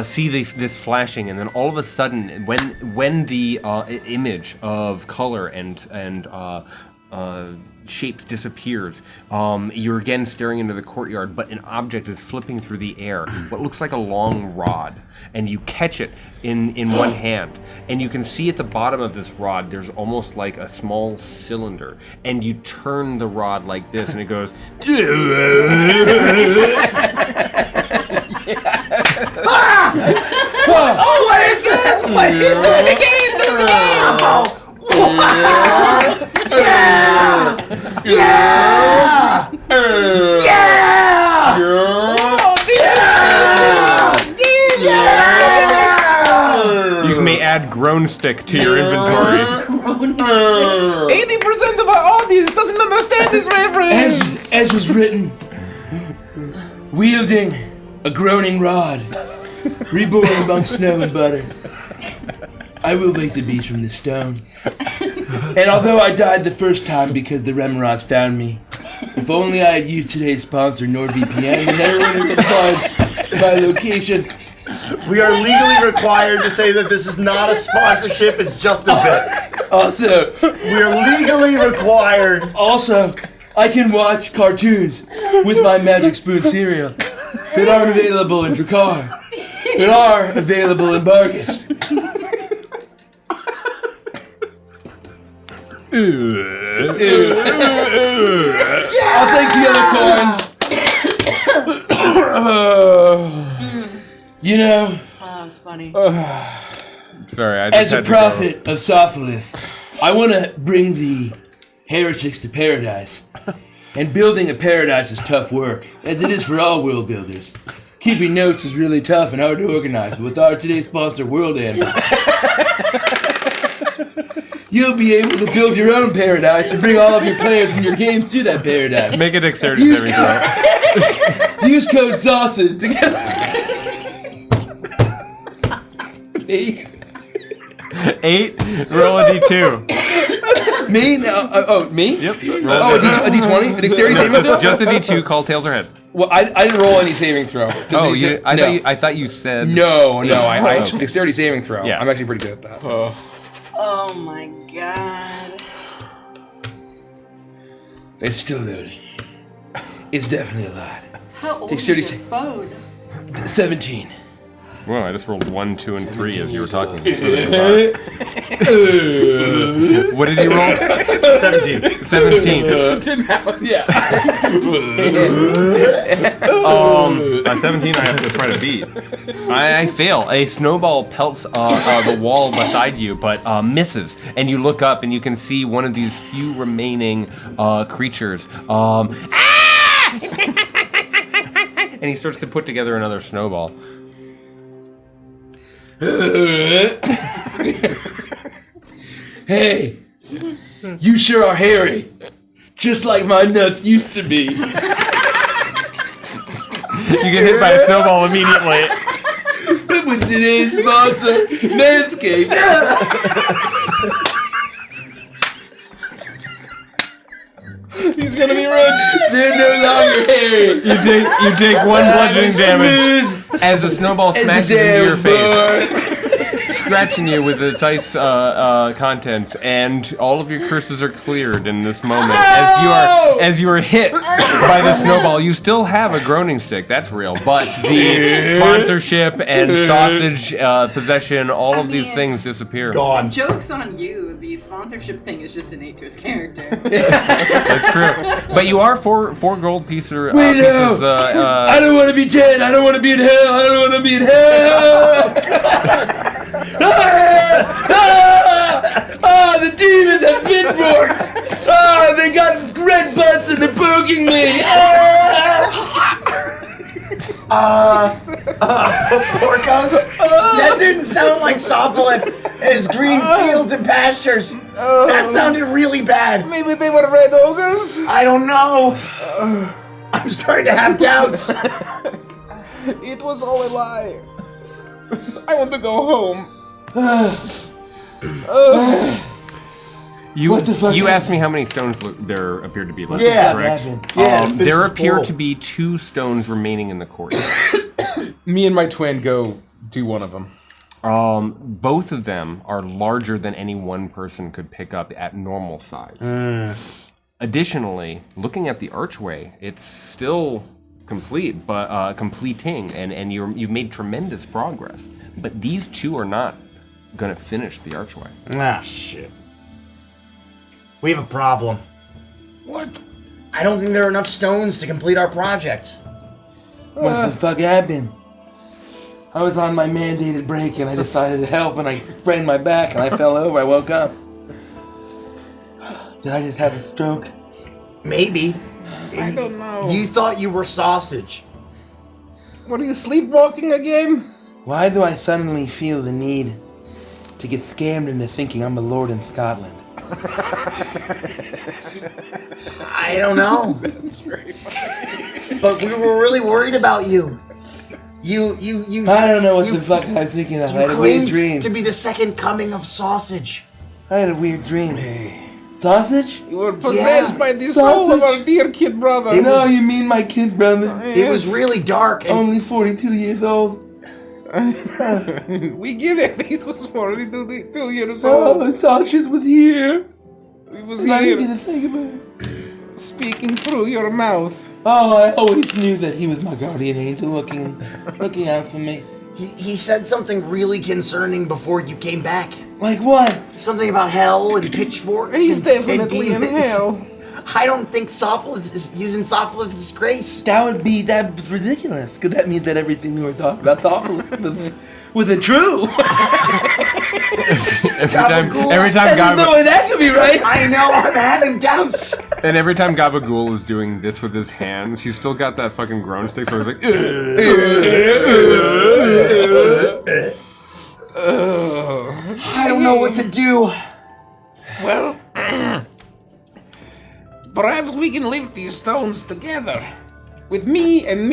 see this flashing, and then all of a sudden, when the image of color and shapes disappears, you're again staring into the courtyard, but an object is flipping through the air, what looks like a long rod, and you catch it in one hand, and you can see at the bottom of this rod there's almost like a small cylinder, and you turn the rod like this, and it goes. Oh, what is it? What is it? The game! Do the game! Yeah! You may add groan stick to your inventory. 80% of our audience doesn't understand this reference! As was written, wielding a groaning rod, reborn among snow and butter, I will wake the beast from the stone. And although I died the first time because the Remorads found me, if only I had used today's sponsor, NordVPN, then everyone would find my location. We are legally required to say that this is not a sponsorship, it's just a bit. Also, We are legally required. Also, I can watch cartoons with my Magic Spoon cereal that aren't available in Drakkar, that are available in Bargist. I'll take the other coin. You know, Oh, that was funny. Sorry, I just as a had to prophet of Sophalith, I want to bring the heretics to paradise. And building a paradise is tough work, as it is for all world builders. Keeping notes is really tough and hard to organize, but with our today's sponsor, World End, you'll be able to build your own paradise and bring all of your players and your games to that paradise. Make a dexterity saving throw. Use code SAUSAGE to get... 8. 8. Roll a d2. Me? No, me? Yep. Oh, a D20? A dexterity saving throw? Just a d2. Call tails or heads. Well, I didn't roll any saving throw. Oh, I I thought you said. No, I actually dexterity saving throw. Yeah. I'm actually pretty good at that. Oh my god. It's still loading. It's definitely a lot. How old Dexterity is your phone? 17. Whoa, I just rolled 1, 2, and 3 as you were talking. It's really bizarre. What did you roll? 17. 17. Yeah. At 17, I have to try to beat. I fail. A snowball pelts the wall beside you, but misses. And you look up, and you can see one of these few remaining creatures. And he starts to put together another snowball. Hey, you sure are hairy. Just like my nuts used to be. You get hit by a snowball immediately. But with today's sponsor, Manscaped. He's gonna be rich. They're no longer hairy. You take 1 bludgeoning damage Smooth as the snowball as the smashes into damn your face, floor. scratching you with its ice contents, and all of your curses are cleared in this moment. As you are hit by the snowball, you still have a groaning stick. That's real, but the sponsorship and sausage possession, all of these things disappear. Gone. Joke's on you. The sponsorship thing is just innate to his character. That's true. But you are four gold pieces. Wait, pieces no. I don't want to be dead. I don't want to be in hell. I don't want to be in hell. the demons have pinforks! Oh, they got red butts and they're poking me! Porcos? That didn't sound like Sopholith. His green fields and pastures. That sounded really bad. Maybe they were red ogres? I don't know. I'm starting to have doubts. It was all a lie. I want to go home. You the fuck you asked me how many stones there appeared to be left. Yeah. correct? Yeah, There appear to be 2 stones remaining in the courtyard. Me and my twin go do one of them. Both of them are larger than any one person could pick up at normal size. Additionally, looking at the archway, it's still complete, but completing, and you've made tremendous progress. But these 2 are not going to finish the archway. Ah, shit. We have a problem. What? I don't think there are enough stones to complete our project. What the fuck happened? I was on my mandated break and I decided to help and I sprained my back and I fell over. I woke up. Did I just have a stroke? Maybe. I don't know. You thought you were sausage. What are you sleepwalking again? Why do I suddenly feel the need to get scammed into thinking I'm a lord in Scotland? I don't know. That's very funny. But we were really worried about you. You. I don't know what the fuck I was thinking of. I had a weird dream. to be the second coming of sausage. I had a weird dream. Sausage? You were possessed Yeah. by the soul of Sausage. our dear kid brother. No, you mean my kid brother. It was really dark. And Only 42 years old. We give it. He was 42 years Oh, old. Sausage was here. He was Now you here get to think about it. speaking through your mouth. Oh, I always knew that he was my guardian angel looking out for me. he said something really concerning before you came back. Like what? Something about hell and pitchforks. He's and definitely in demons. hell. I don't think Sopholith is using Sopholith's grace. That's ridiculous. Because that means that everything we were talking about wasn't true. Every time There's no way that could be right. I know, I'm having doubts. And every time Gabagool is doing this with his hands, he's still got that fucking groan stick, so he's like, I don't know what to do. Well, perhaps we can lift these stones together. With me and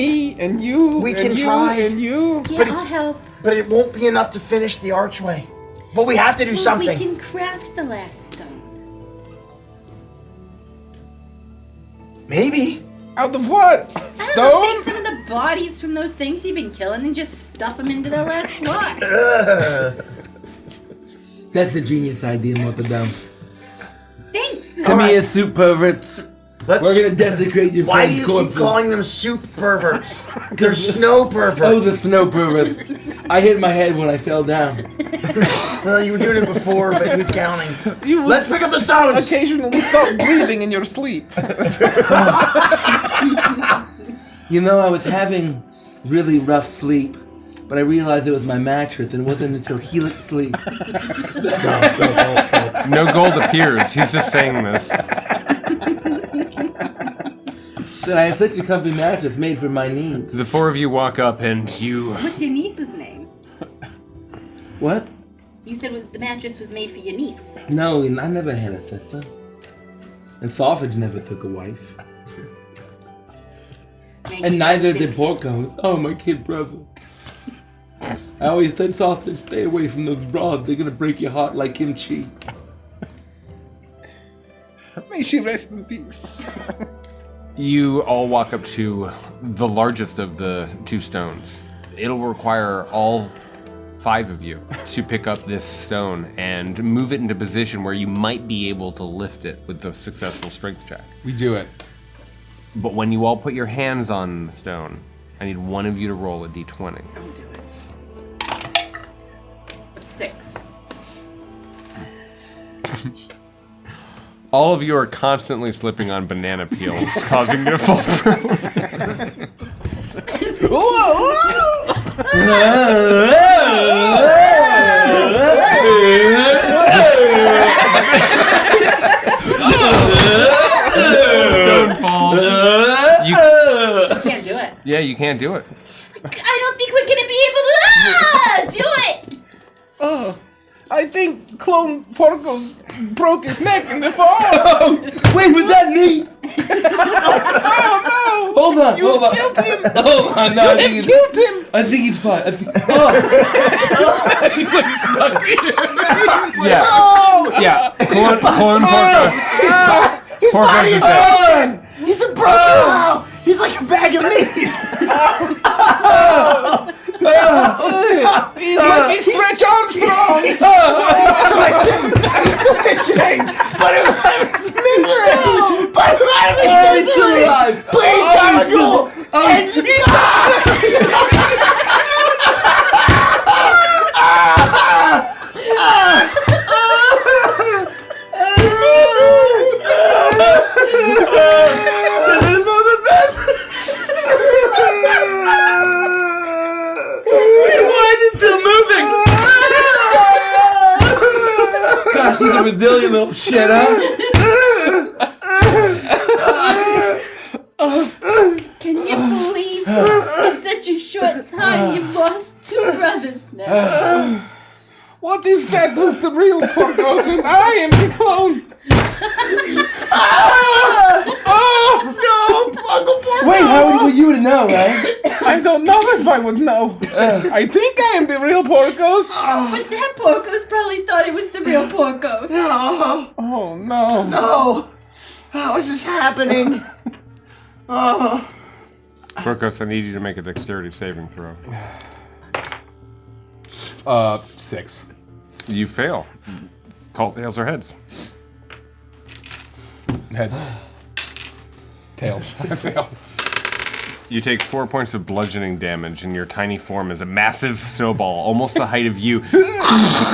you. We and can you try. And you. Yeah, But I'll it's- help. But it won't be enough to finish the archway. But we have to do Well, something. we can craft the last stone. Maybe. Out of what? I don't know, Stone? take some of the bodies from those things you've been killing and just stuff them into the last slot. That's the genius idea, Mother Dumb. Thanks. Come right. here, soup perverts. Let's. We're gonna desecrate your Why do friend's you corpses. keep calling them soup perverts? They're snow perverts. Oh, the snow perverts. I hit my head when I fell down. Well, you were doing it before, but he was counting. You Let's pick up the stones. occasionally stop breathing in your sleep. You know, I was having really rough sleep, but I realized it was my mattress, and it wasn't until Helix sleep. no gold appears. He's just saying this. That I have such a comfy mattress made for my needs. The 4 of you walk up and you... What's your niece's name? What? You said the mattress was made for your niece. No, I never had a sister. And Sausage never took a wife. May he And neither rest in did peace. Porcos. Oh, my kid brother. I always said, Sausage, stay away from those broads. They're gonna break your heart like kimchi. May she rest in peace. You all walk up to the largest of the 2 stones. It'll require all 5 of you to pick up this stone and move it into position where you might be able to lift it with the successful strength check. We do it. But when you all put your hands on the stone, I need one of you to roll a d20. I'll do it. 6. All of you are constantly slipping on banana peels, causing you to fall prone. Stone falls. You Can't do it. Yeah, you can't do it. I don't think we're gonna be able to do it. Oh, I think Clone Porcos broke his neck in the fall. Wait, was that me? Oh no! Hold on, hold on. Killed him. Hold on, no, You killed him. I think he's fine. I think, He was stuck here. Yeah. Clone Porcos. His Porcos body is is dead. gone! He's a broken. He's like a bag of meat. He's like a Stretch Armstrong. He's twitching. Put him out of his misery. Put him out of his he's still misery. alive. Please, Gabagool. And Gosh, you a resilient little shit, huh? Can you believe in such a short time you've lost 2 brothers now? What if that was the real Porcos and I am the clone? Wait, how would you would know, right? I don't know if I would know. I think I am the real Porcos. But that Porcos probably thought it was the real Porcos. Oh no. no. How is this happening? Porcos, I need you to make a dexterity saving throw. 6. You fail. Call tails or heads. Heads. Tails. I fail. You take 4 points of bludgeoning damage, and your tiny form is a massive snowball, almost the height of you,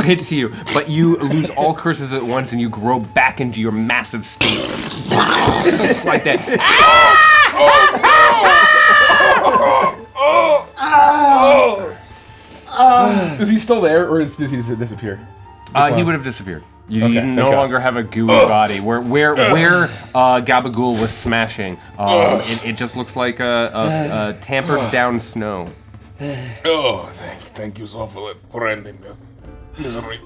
hits you, but you lose all curses at once, and you grow back into your massive state. Like that. Is he still there, or does he disappear? He would have disappeared. You Okay, no thank God. longer have a gooey body. Where Gabagool was smashing, it just looks like a tampered down snow. Oh, thank you so for ending the misery.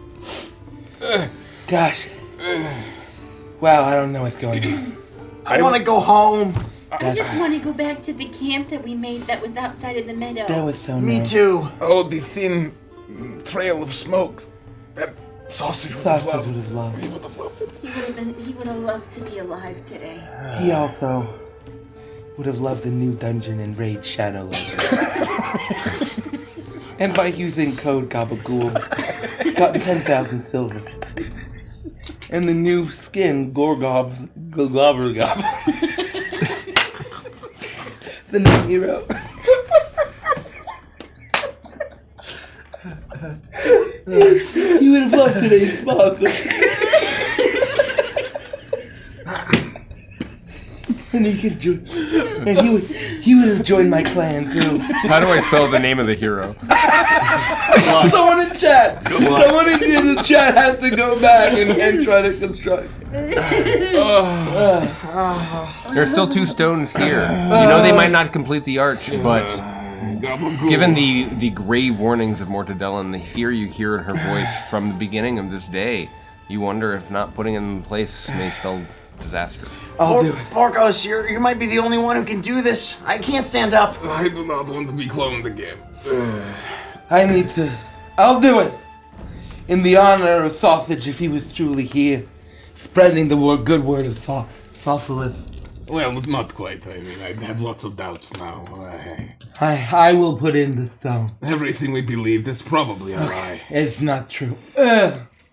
Gosh. Wow, I don't know what's going on. I want to go home. I just want to go back to the camp that we made that was outside of the meadow. That was so Me nice. too. Oh, the thin trail of smoke. That sausage would have Sausage loved. would have loved. He would have loved it. He would have loved to be alive today. He also would have loved the new dungeon in Raid Shadow Legends. And by using code Gabagool, got 10,000 silver. And the new skin, Gorgob's Globbergob. The new hero. You would have loved today's father. And he could join, and he would have joined my clan too. How do I spell the name of the hero? Someone in chat, someone in the chat has to go back and try to construct. There's still 2 stones here. You know they might not complete the arch, but given the grave warnings of Mortadella and the fear you hear in her voice from the beginning of this day, you wonder if not putting them in place may spell disaster. I'll do it. Porcos, you might be the only one who can do this. I can't stand up. I do not want to be cloned again. I need to. I'll do it. In the honor of Sausage, if he was truly here, spreading the good word of Sausalith. Well, not quite. I mean, I have lots of doubts now. I will put in the stone. Everything we believed is probably a lie. It's not true.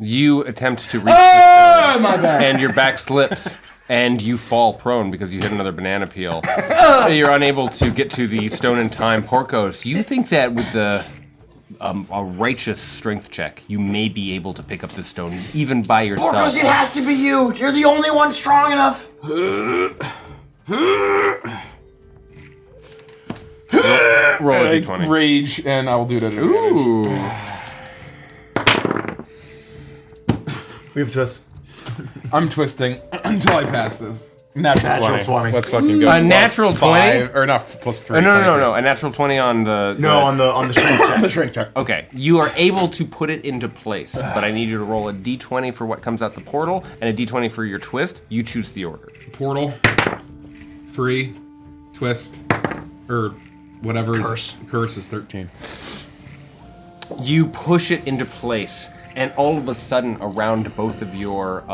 You attempt to reach the stone, My bad. and your back slips, and you fall prone because you hit another banana peel. You're unable to get to the stone in time. Porcos, you think that with a righteous strength check, you may be able to pick up the stone even by yourself. Porcos, it has to be you. You're the only one strong enough. Roll a d20. Rage, and I will do it at advantage. Ooh. We have just I'm twisting until I pass this. Natural 20. Let's fucking go. A Plus natural 20? 5, or not plus 3. No. A natural 20 on the... No, on the strength check. The strength check. Okay, you are able to put it into place, but I need you to roll a d20 for what comes out the portal and a d20 for your twist. You choose the order. Portal. 3. Twist. Or whatever. Curse is 13. You push it into place, and all of a sudden, around both of your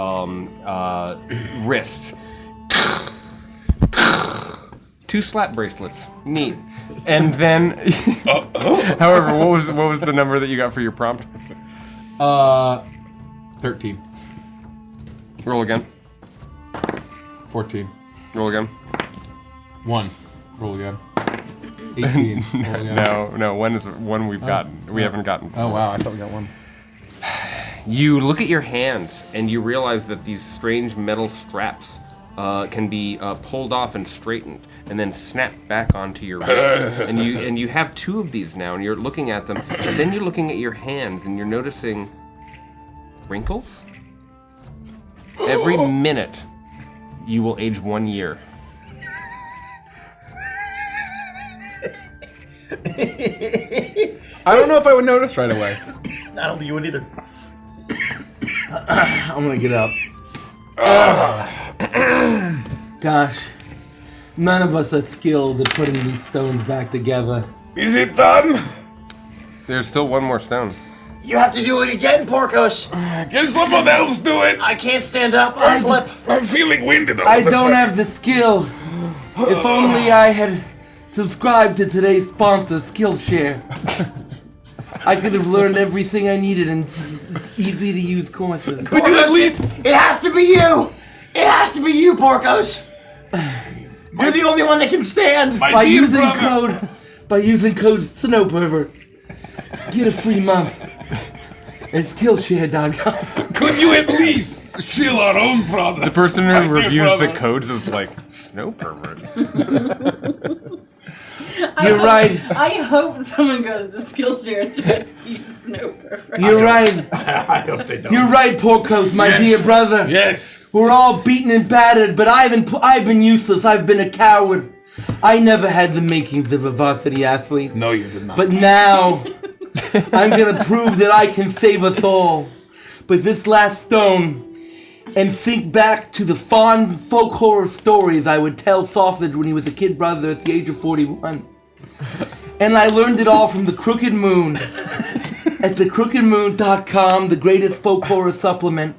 wrists, 2 slap bracelets. Neat. And then, however, what was the number that you got for your prompt? 13. Roll again. 14. Roll again. 1. Roll again. 18. Roll again. No. One we've gotten. We haven't gotten. Oh wow, I thought we got 1. You look at your hands and you realize that these strange metal straps can be pulled off and straightened, and then snapped back onto your wrist. and you have 2 of these now, and you're looking at them. But then you're looking at your hands, and you're noticing wrinkles. Every minute, you will age 1 year. I don't know if I would notice right away. I don't think you would either. I'm gonna get up. Gosh, none of us are skilled at putting these stones back together. Is it done? There's still 1 more stone. You have to do it again, Porcos. Can someone else do it? I can't stand up. I'll slip. I'm feeling winded all I of a don't sudden. have the skill. If only I had subscribed to today's sponsor, Skillshare. I could have learned everything I needed in easy to use courses. Could you at least... It has to be you. It has to be you, Porcos. You're the only one that can stand. My By dear using brother. code SNOWPERVERT, get a free month at Skillshare.com. Could you at least shill our own product? The person My who dear reviews the brother. codes is like, snow pervert. You're right. I hope someone goes to Skillshare and tries to use Snow Perfect. You're right. I hope they don't. You're right, Porcos, my Yes. dear brother. Yes. We're all beaten and battered, but I've been useless. I've been a coward. I never had the makings of a varsity athlete. No, you did not. But now, I'm gonna prove that I can save us all. But this last stone, and think back to the fond folk horror stories I would tell Sausage when he was a kid brother at the age of 41. And I learned it all from the Crooked Moon. At thecrookedmoon.com, the greatest folk horror supplement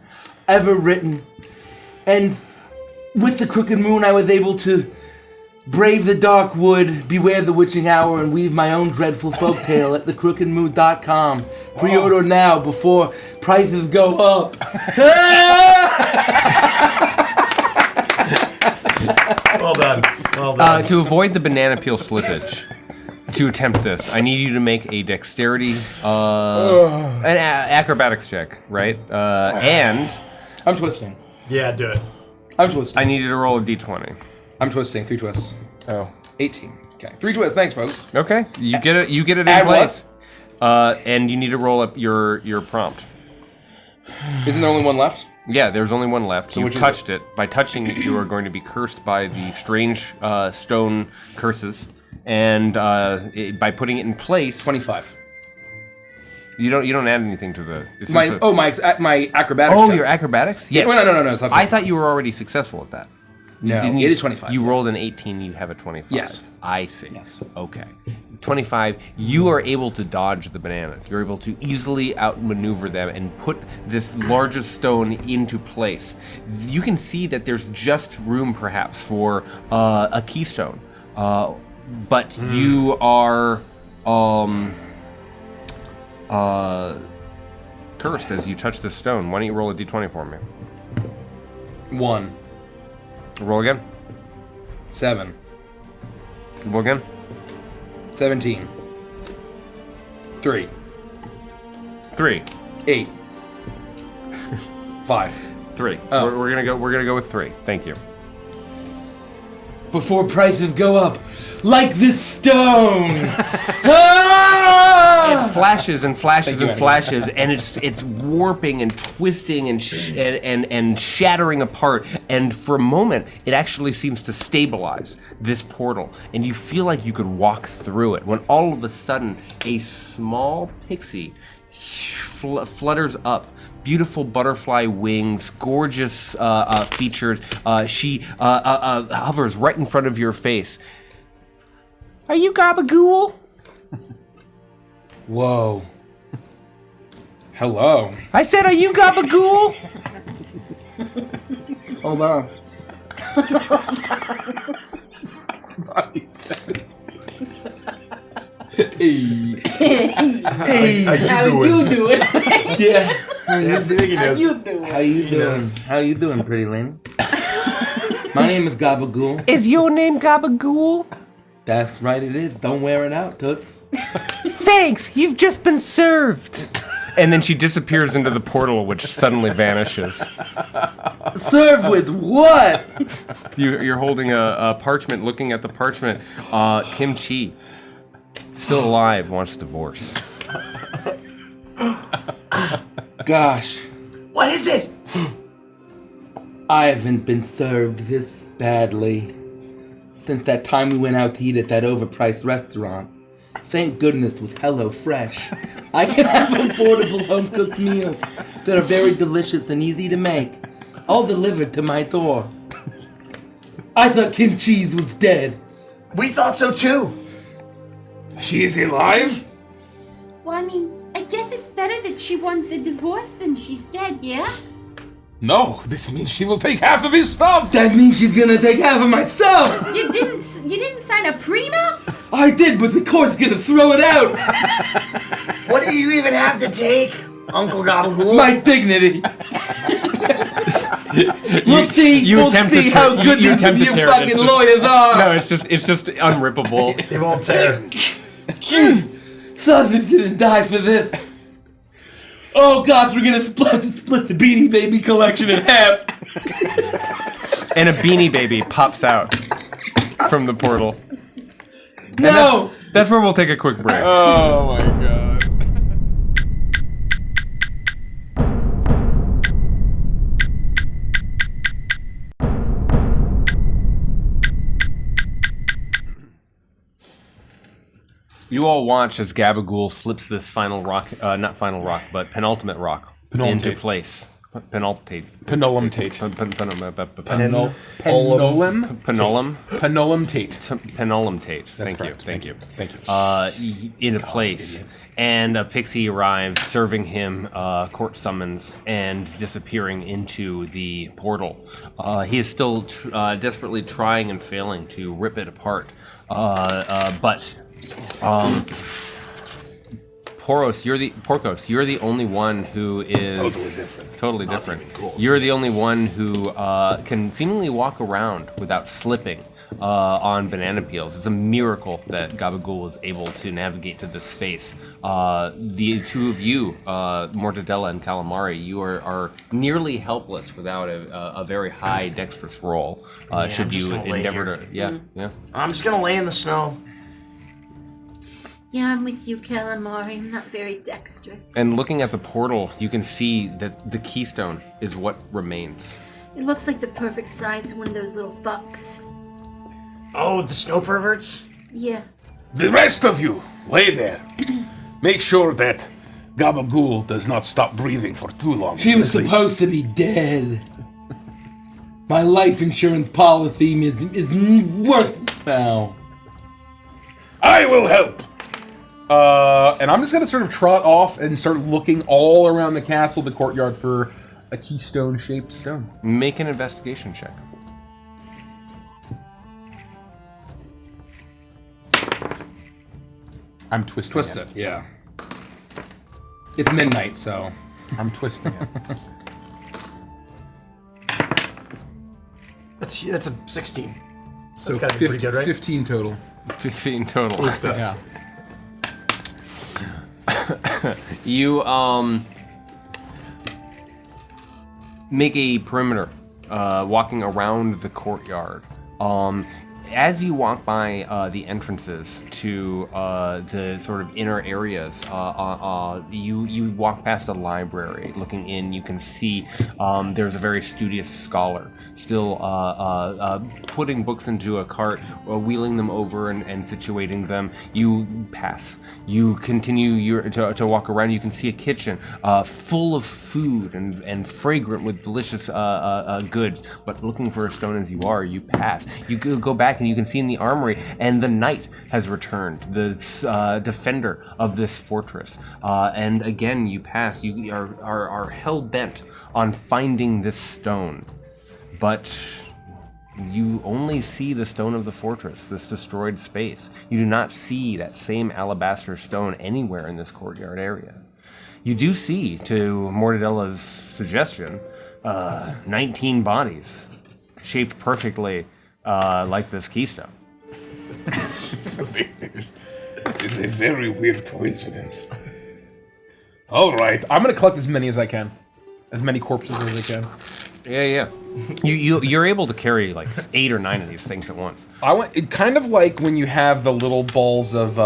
ever written. And with the Crooked Moon, I was able to brave the dark wood, beware the witching hour, and weave my own dreadful folktale at thecrookedmoon.com. Pre-order now before prices go up. Well done. Well done. To avoid the banana peel slippage, to attempt this, I need you to make a dexterity, an acrobatics check, right? And I'm twisting. Yeah, do it. I'm twisting. I need you to roll a d20. I'm twisting. 3 twists. Oh, 18. Okay, 3 twists. Thanks, folks. Okay, you get it. You get it in Add place. And you need to roll up your prompt. Isn't there only one left? Yeah, there's only one left. So You've which is touched it. By touching it, you are going to be cursed by the strange stone curses, and by putting it in place, 25. you don't add anything to the. It's My just a- my acrobatics. oh, check. your acrobatics. Yes. Well, no. It's not I thought you were already successful at that. No, Didn't it you is 25. You rolled an 18. You have a 25. Yes. I see. Yes. Okay. 25. You are able to dodge the bananas. You're able to easily outmaneuver them and put this largest stone into place. You can see that there's just room, perhaps, for a keystone, but you are cursed as you touch this stone. Why don't you roll a d20 for me? 1. Roll again. 7. Roll again. 17. 3. 3. 8. 5. 3. Oh. We're gonna go with 3. Thank you. Before prices go up, like this stone. Ah! flashes and flashes and Thank you, flashes, and it's warping and twisting and and shattering apart. And for a moment, it actually seems to stabilize this portal, and you feel like you could walk through it. When all of a sudden, a small pixie flutters up. Beautiful butterfly wings, gorgeous features. She hovers right in front of your face. Are you Gabagool? Whoa. Hello. I said, are you Gabagool? Hold on. Hey. How you doing? Yeah. How You doing? How you doing? How you doing, pretty lady? My name is Gabagool. Is your name Gabagool? That's right, it is. Don't wear it out, Toots. Thanks, you've just been served. And then she disappears into the portal, which suddenly vanishes. Serve with what? You're holding a parchment, looking at the parchment. Kim Chi, still alive, wants divorce. Gosh, What is it? I haven't been served this badly since that time we went out to eat at that overpriced restaurant. Thank goodness with Hello Fresh, I can have affordable home-cooked meals that are very delicious and easy to make, all delivered to my door. I thought Kim Cheese was dead. We thought so too. She is alive? Well, I mean, I guess it's better that she wants a divorce than she's dead, yeah? No, this means she will take half of his stuff. That means she's gonna take half of my stuff. You didn't sign a prenup? I did, but the court's gonna throw it out. What do you even have to take, Uncle Gabagool? My dignity. We'll see how good these attempt to you tear it. fucking It's just- lawyers are. No, it's just unrippable. It won't tear. Something's gonna die for this. Oh gosh, we're gonna split the Beanie Baby collection in half. And a Beanie Baby pops out from the portal. No! That's where we'll take a quick break. Oh my god. You all watch as Gabagool flips this final rock, not final rock, but penultimate rock into Penultimate. place. Penultimate. Penulum Tate. Penulum. Penulum Tate. Penulum Tate. Thank you. correct. Thank you. Thank you. Into place. And a pixie arrives, serving him court summons and disappearing into the portal. He is still desperately trying and failing to rip it apart. But Porcos, you're the only one who is totally different. You're the only one who can seemingly walk around without slipping on banana peels. It's a miracle that Gabagool was able to navigate to this space. The two of you, Mortadella and Calamari, you are nearly helpless without a very high dexterous roll. Should I'm just you gonna lay endeavor here. to, yeah. I'm just gonna lay in the snow. Yeah, I'm with you, Calamari. I'm not very dexterous. And looking at the portal, you can see that the keystone is what remains. It looks like the perfect size for one of those little fucks. Oh, the snow perverts? Yeah. The rest of you, lay there. Make sure that Gabagool does not stop breathing for too long. She was supposed to be dead. My life insurance policy is worth now. I will help. And I'm just gonna sort of trot off and start looking all around the castle, the courtyard, for a keystone-shaped stone. Make an investigation check. I'm twisting it. Yeah. It's midnight, so I'm twisting it. That's a 16. So That's gotta be pretty good, right? 15 total. 15 total. Yeah. You make a perimeter, walking around the courtyard. as you walk by the entrances to the sort of inner areas, you walk past a library. Looking in, you can see there's a very studious scholar still putting books into a cart, wheeling them over and situating them. You pass. You continue to walk around. You can see a kitchen full of food and fragrant with delicious goods. But looking for a stone as you are, you pass. You go back and you can see in the armory, and the knight has returned, the defender of this fortress. And again, you pass. You are hell bent on finding this stone, but you only see the stone of the fortress, this destroyed space. You do not see that same alabaster stone anywhere in this courtyard area. You do see, to Mortadella's suggestion, 19 bodies shaped perfectly like this keystone. It is a very weird coincidence. All right. I'm gonna collect as many as I can, as many corpses as I can. Yeah. You're able to carry like 8 or 9 of these things at once. I want it kind of like when you have the little balls of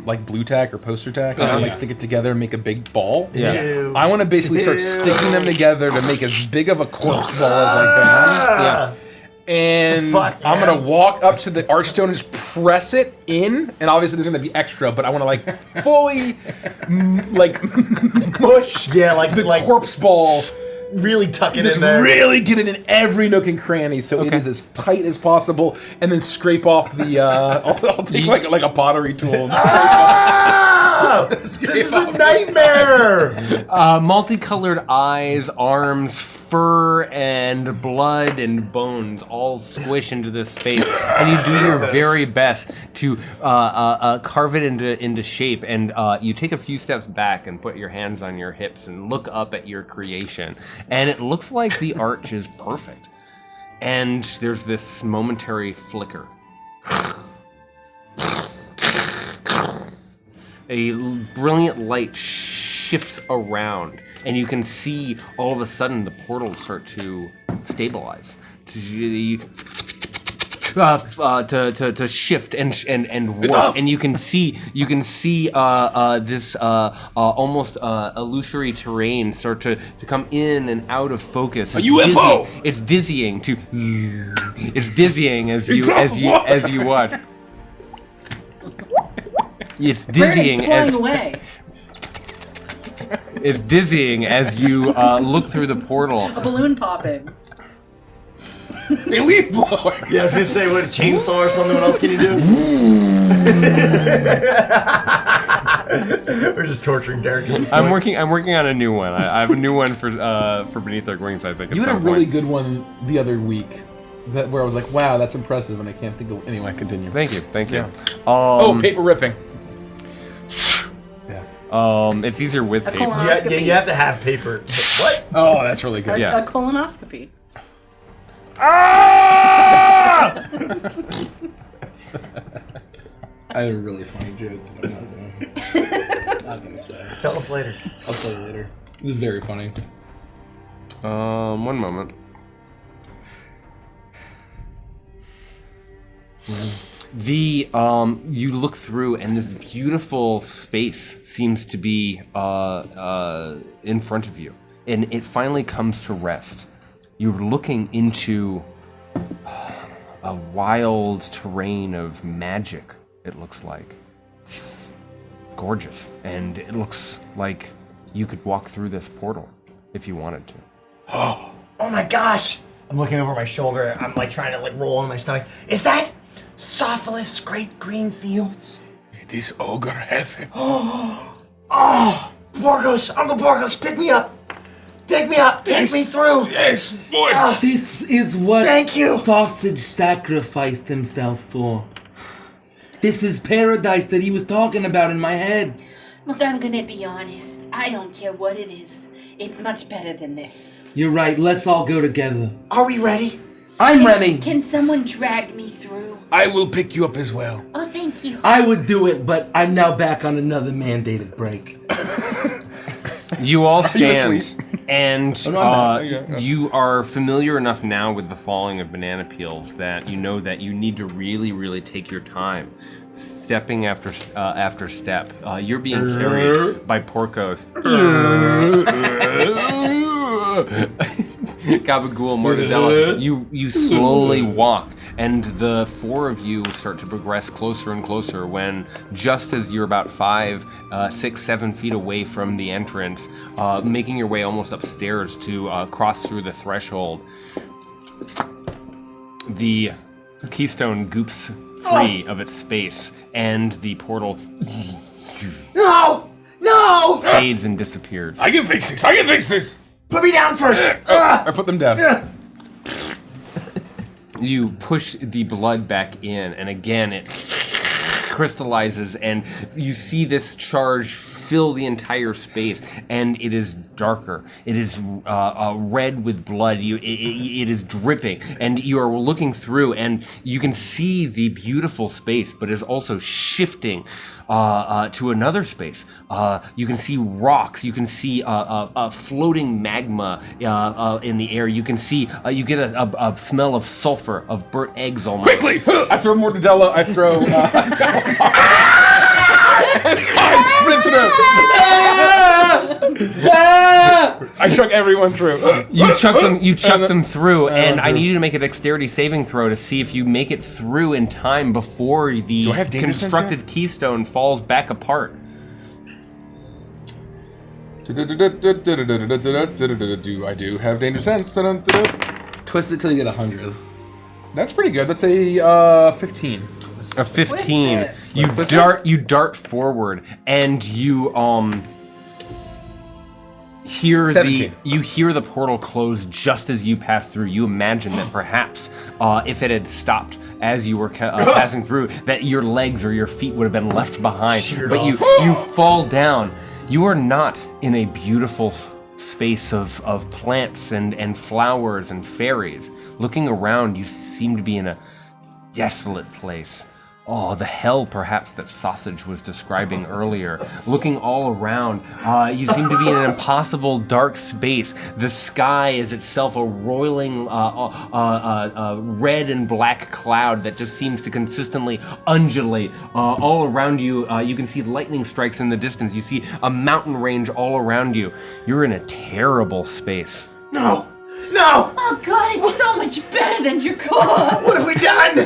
like blue tack or poster tack, and like stick it together and make a big ball. Yeah. I want to basically start sticking them together to make as big of a corpse ball as I can. Yeah. And I'm gonna walk up to the archstone and just press it in, and obviously there's gonna be extra, but I want to like fully like mush the corpse ball. Really tuck it Just in there. really get it in every nook and cranny, so it is as tight as possible, and then scrape off the. I'll take like a pottery tool. This is a nightmare. Multicolored eyes, arms, fur, and blood and bones all squish into this space, and you do your very best to carve it into shape. And you take a few steps back and put your hands on your hips and look up at your creation, and it looks like the arch is perfect. And there's this momentary flicker. A brilliant light shifts around, and you can see all of a sudden the portals start to stabilize, to shift and warp, and you can see this almost illusory terrain start to come in and out of focus. It's UFO. It's dizzying It's dizzying as you watch. It's dizzying as away. It's dizzying as you look through the portal. A balloon popping. A leaf blower. Yeah, I was gonna say, what, a chainsaw or something? What else can you do? We're just torturing Derek. I'm working on a new one. I have a new one for Beneath Our Wings, I think. You had a really good one the other week, where I was like, "Wow, that's impressive," and I can't think of. Anyway, continue. Thank you. Yeah. Paper ripping. It's easier with paper. Yeah, you have to have paper. What? Oh, that's really good. A colonoscopy. I have a really funny joke that I'm not gonna say. Tell us later. I'll tell you later. This is very funny. One moment. You look through, and this beautiful space seems to be in front of you, and it finally comes to rest. You're looking into a wild terrain of magic, it looks like. It's gorgeous, and it looks like you could walk through this portal if you wanted to. Oh my gosh! I'm looking over my shoulder. I'm like trying to like roll on my stomach. Is that Sophilis' great green fields? It is ogre heaven. Oh, Borgos, Uncle Borgos, pick me up. Pick me up. Take me through. Yes, boy. This is what Thank you. Sausage sacrificed himself for. This is paradise that he was talking about in my head. Look, I'm gonna be honest. I don't care what it is. It's much better than this. You're right, let's all go together. Are we ready? I'm ready. Can someone drag me through? I will pick you up as well. Oh, thank you. I would do it, but I'm now back on another mandated break. You all stand And no, I'm not. you are familiar enough now with the falling of banana peels that you know that you need to really, really take your time, stepping after step. You're being carried by Porcos. Gabagool, Mortadella, you slowly walk, and the four of you start to progress closer and closer when, just as you're about 5, 6, 7 feet away from the entrance, making your way almost upstairs to cross through the threshold, the keystone goops free of its space, and the portal No! No! fades and disappears. I can fix this. I can fix this. Put me down first! I put them down. You push the blood back in, and again it crystallizes, and you see this charge fill the entire space, and it is darker. It is red with blood. It is dripping, and you are looking through, and you can see the beautiful space, but it is also shifting to another space. You can see rocks. You can see floating magma in the air. You can see, you get a smell of sulfur, of burnt eggs almost. Quickly! I throw Mortadella. I throw. I sprint through. I chuck everyone through. You chuck them through, and I need you to make a dexterity saving throw to see if you make it through in time before the I have danger sense constructed keystone falls back apart. Do I do have danger sense? Twist it till you get 100. That's pretty good. That's a 15. A 15. Twist You dart forward, and you hear 17. you hear the portal close just as you pass through. You imagine that perhaps if it had stopped as you were passing through, that your legs or your feet would have been left behind. But you fall down. You are not in a beautiful space of plants and flowers and fairies. Looking around, you seem to be in a desolate place. Oh, the hell perhaps that Sausage was describing earlier. Looking all around, you seem to be in an impossible dark space. The sky is itself a roiling red and black cloud that just seems to consistently undulate. All around you, you can see lightning strikes in the distance. You see a mountain range all around you. You're in a terrible space. No! No! Oh God, it's so much better than your car. What have we done?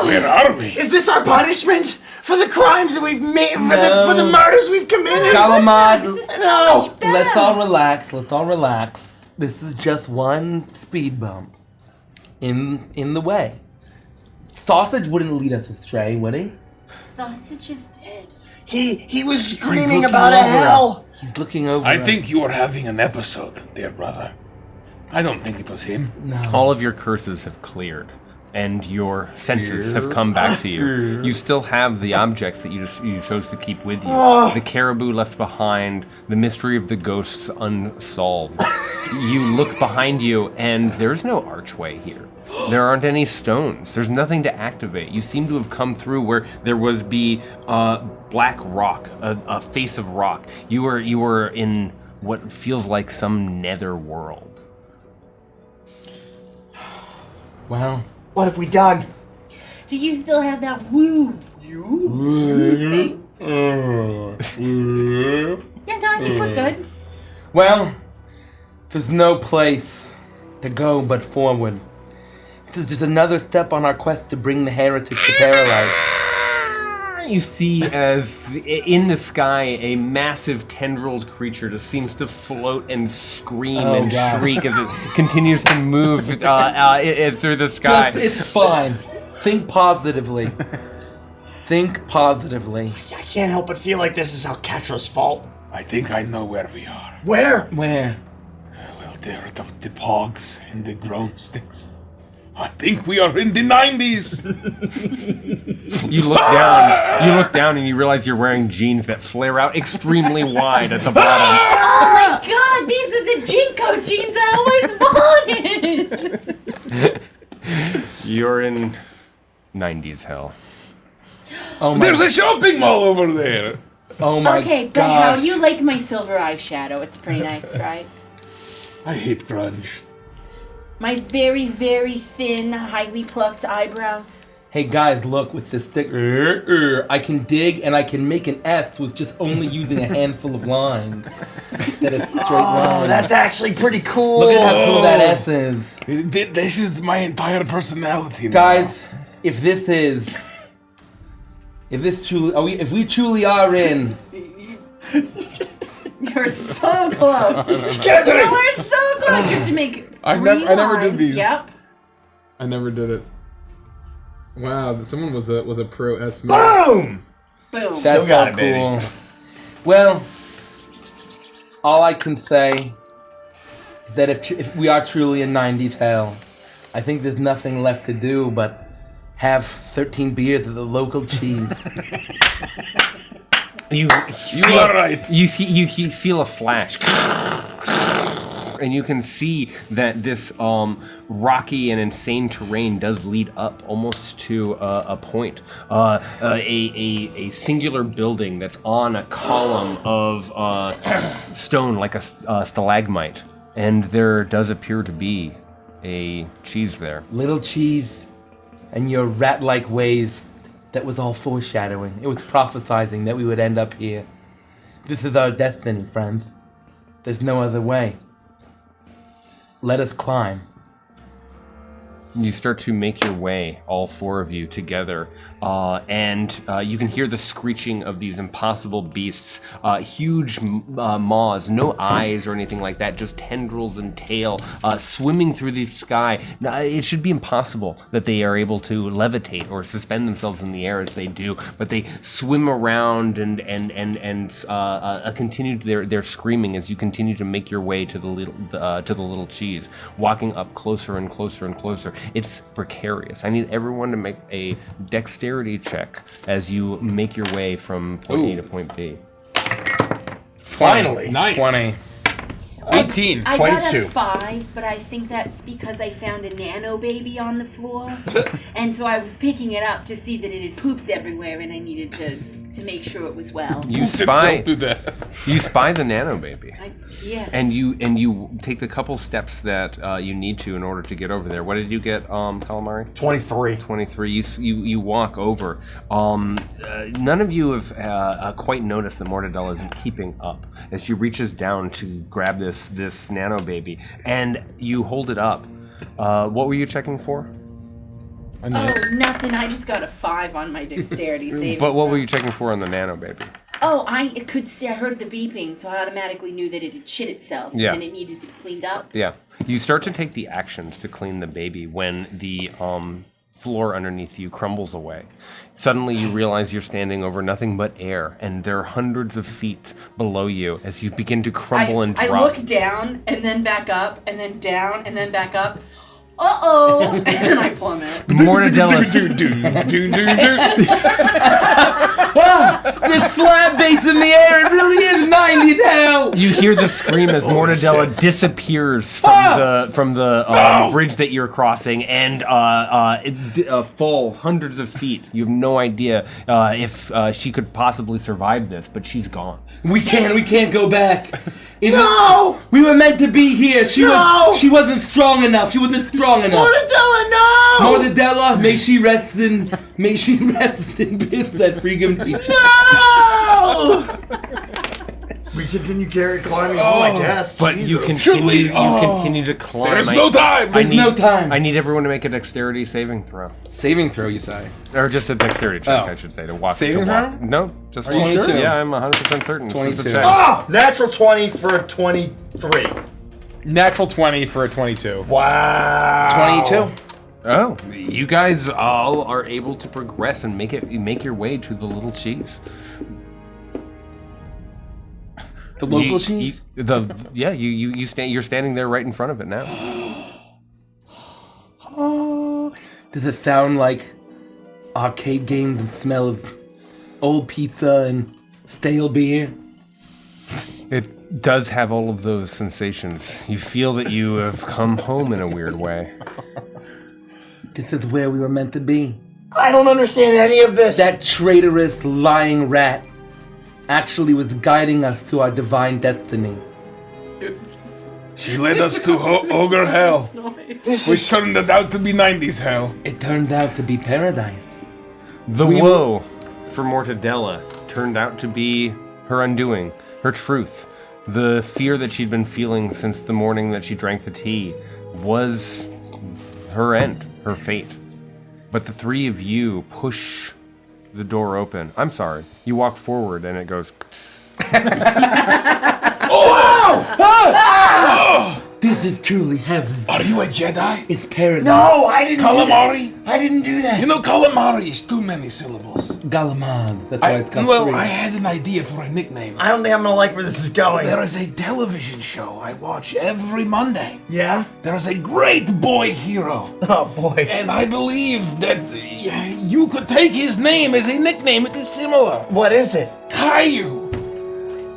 Where are we? Is this our punishment for the crimes that we've made, for the murders we've committed? Kalamad, No! let's all relax. Let's all relax. This is just one speed bump in the way. Sausage wouldn't lead us astray, would he? Sausage is dead. He was screaming looking about a over hell. He's looking over. I us. think you are having an episode, dear brother. I don't think it was him. All of your curses have cleared, and your senses have come back to you. You still have the objects that you chose to keep with you. The caribou left behind, the mystery of the ghosts unsolved. You look behind you, and there's no archway here. There aren't any stones. There's nothing to activate. You seem to have come through where there was black rock, a face of rock. You were in what feels like some nether world. Well, What have we done? Do you still have that woo thing? Yeah, no, I think we're good. well, there's no place to go but forward. This is just another step on our quest to bring the heretic to paradise. You see as in the sky a massive tendrilled creature just seems to float and scream and shriek as it continues to move through the sky. It's fine. Think positively. Think positively. I can't help but feel like this is Alcatra's fault. I think I know where we are. Where? Where? Well, there are the pogs and the grown sticks. I think we are in the 90s. You look down and you realize you're wearing jeans that flare out extremely wide at the bottom. Oh my God, these are the Jinko jeans I always wanted. You're in 90s hell. Oh my. There's a shopping mall over there. Oh my Okay, but gosh. how do you like my silver eyeshadow? It's pretty nice, right? I hate grunge. My very, very thin, highly plucked eyebrows. Hey guys, look, with this stick, I can dig and I can make an S with just only using a handful of lines. Instead of straight lines. Oh, that's actually pretty cool. Look at how cool that S is. This is my entire personality now. Guys, if we truly are in, You're so close. You Kidding. were so close. You have to make I three never did lines. these. Yep. I never did it. Wow, someone was a pro S man. Boom! Boom. that's Still so got it, cool. baby. Well, all I can say is that if we are truly in 90s hell, I think there's nothing left to do but have 13 beers at the local cheese. You are right. You feel a flash, and you can see that this rocky and insane terrain does lead up almost to a point, a singular building that's on a column of stone, like a stalagmite, and there does appear to be a cheese there. Little cheese and your rat-like ways. That was all foreshadowing. It was prophesizing that we would end up here. This is our destiny, friends. There's no other way. Let us climb. You start to make your way, all four of you together, and you can hear the screeching of these impossible beasts, huge maws, no eyes or anything like that, just tendrils and tail swimming through the sky. Now, it should be impossible that they are able to levitate or suspend themselves in the air as they do, but they swim around and continue their screaming as you continue to make your way to the little cheese, walking up closer and closer and closer. It's precarious. I need everyone to make a dexterity check as you make your way from point A to point B. Finally. Nice. 20. 18. I got 22. a 5, but I think that's because I found a nano baby on the floor. And so I was picking it up to see that it had pooped everywhere and I needed to make sure it was well. You spy Itself do that. you spy the nano baby. Yeah. And you take the couple steps that you need to in order to get over there. What did you get, Calamari? 23. 23. You walk over. None of you have quite noticed that Mortadella isn't keeping up as she reaches down to grab this nano baby, and you hold it up. What were you checking for? I know. Oh, nothing. I just got a 5 on my dexterity saving. But what throw. were you checking for on the nano baby? Oh, I could see. I heard the beeping, so I automatically knew that it had shit itself Yeah. and it needed to be cleaned up. Yeah. You start to take the actions to clean the baby when the floor underneath you crumbles away. Suddenly you realize you're standing over nothing but air, and there are hundreds of feet below you as you begin to crumble and drop. I look down and then back up and then down and then back up. Uh-oh! And then I plummet. Mortadella, This flat base in the air, it really is 90 now! you hear the scream as Mortadella disappears from the bridge that you're crossing and falls hundreds of feet. You have no idea if she could possibly survive this, but she's gone. We can't go back. No! We were meant to be here. She wasn't strong enough. Mortadella, no! Mortadella, may she rest in peace, that freaking beach. No! We continue climbing on, I guess. But Jesus. you continue to climb. There's no time. I need, no time. I need everyone to make a dexterity saving throw, Saving throw, you say? or just a dexterity check, Oh. I should say, to walk. Saving to walk. throw? No, just Are you sure? Yeah, I'm 100% certain. It's just a 22. check. Ah! Natural 20 for a 23. Natural 20 for a 22. Wow. 22. Oh, you guys all are able to progress and make your way to the little cheese. The local chief? You're standing there right in front of it now. Does it sound like arcade games and smell of old pizza and stale beer? It does have all of those sensations. You feel that you have come home in a weird way. This is where we were meant to be. I don't understand any of this. That traitorous, lying rat actually was guiding us to our divine destiny. She led us to Ogre Hell, which turned out to be 90s Hell. It turned out to be paradise. The woe for Mortadella turned out to be her undoing, her truth. The fear that she'd been feeling since the morning that she drank the tea was her end, her fate. But the three of you push the door open. I'm sorry. You walk forward and it goes... This is truly heaven. Are you a Jedi? It's paradise. No, I didn't do Calamari? that. I didn't do that. You know, calamari is too many syllables. Galamad. That's why it's got Well, three. I had an idea for a nickname. I don't think I'm gonna like where this is going. There is a television show I watch every Monday. Yeah? There is a great boy hero. Oh boy. And I believe that you could take his name as a nickname. It is similar. What is it? Caillou.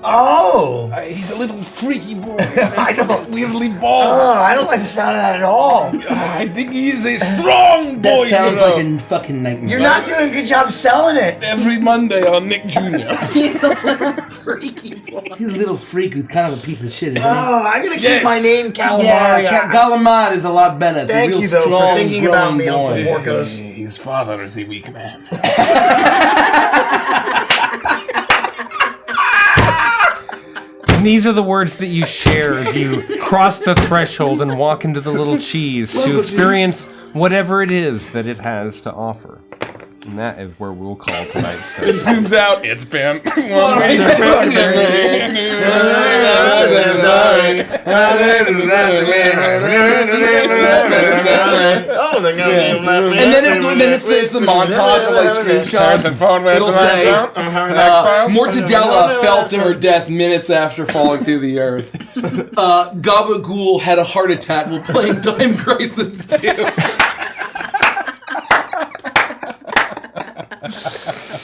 Oh! He's a little freaky boy. I don't- Weirdly bald. Oh, I don't like the sound of that at all. I think he is a strong That boy sounds hero. like a fucking nightmare. You're not doing a good job selling it. Every Monday on Nick Jr. He's a little freaky boy. He's a little freak who's kind of a piece of shit, isn't he? Oh, I'm gonna keep Yes. my name Calamari. Yeah, Galamad is a lot better. It's a Thank real you, though, for strong, thinking about growing me, Uncle boy. Porcos. His father is a weak man. And these are the words that you share as you cross the threshold and walk into the little cheese to experience whatever it is that it has to offer. And that is where we'll call tonight's It session. zooms out. It's been And then it's the montage of like screenshots. It'll say, Mortadella fell to her death minutes after falling through the earth. Gabagool had a heart attack while playing Time Crisis 2.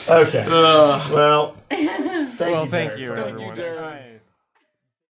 Okay. Well, thank you, Well, Derek, thank you, for that. everyone. Hi.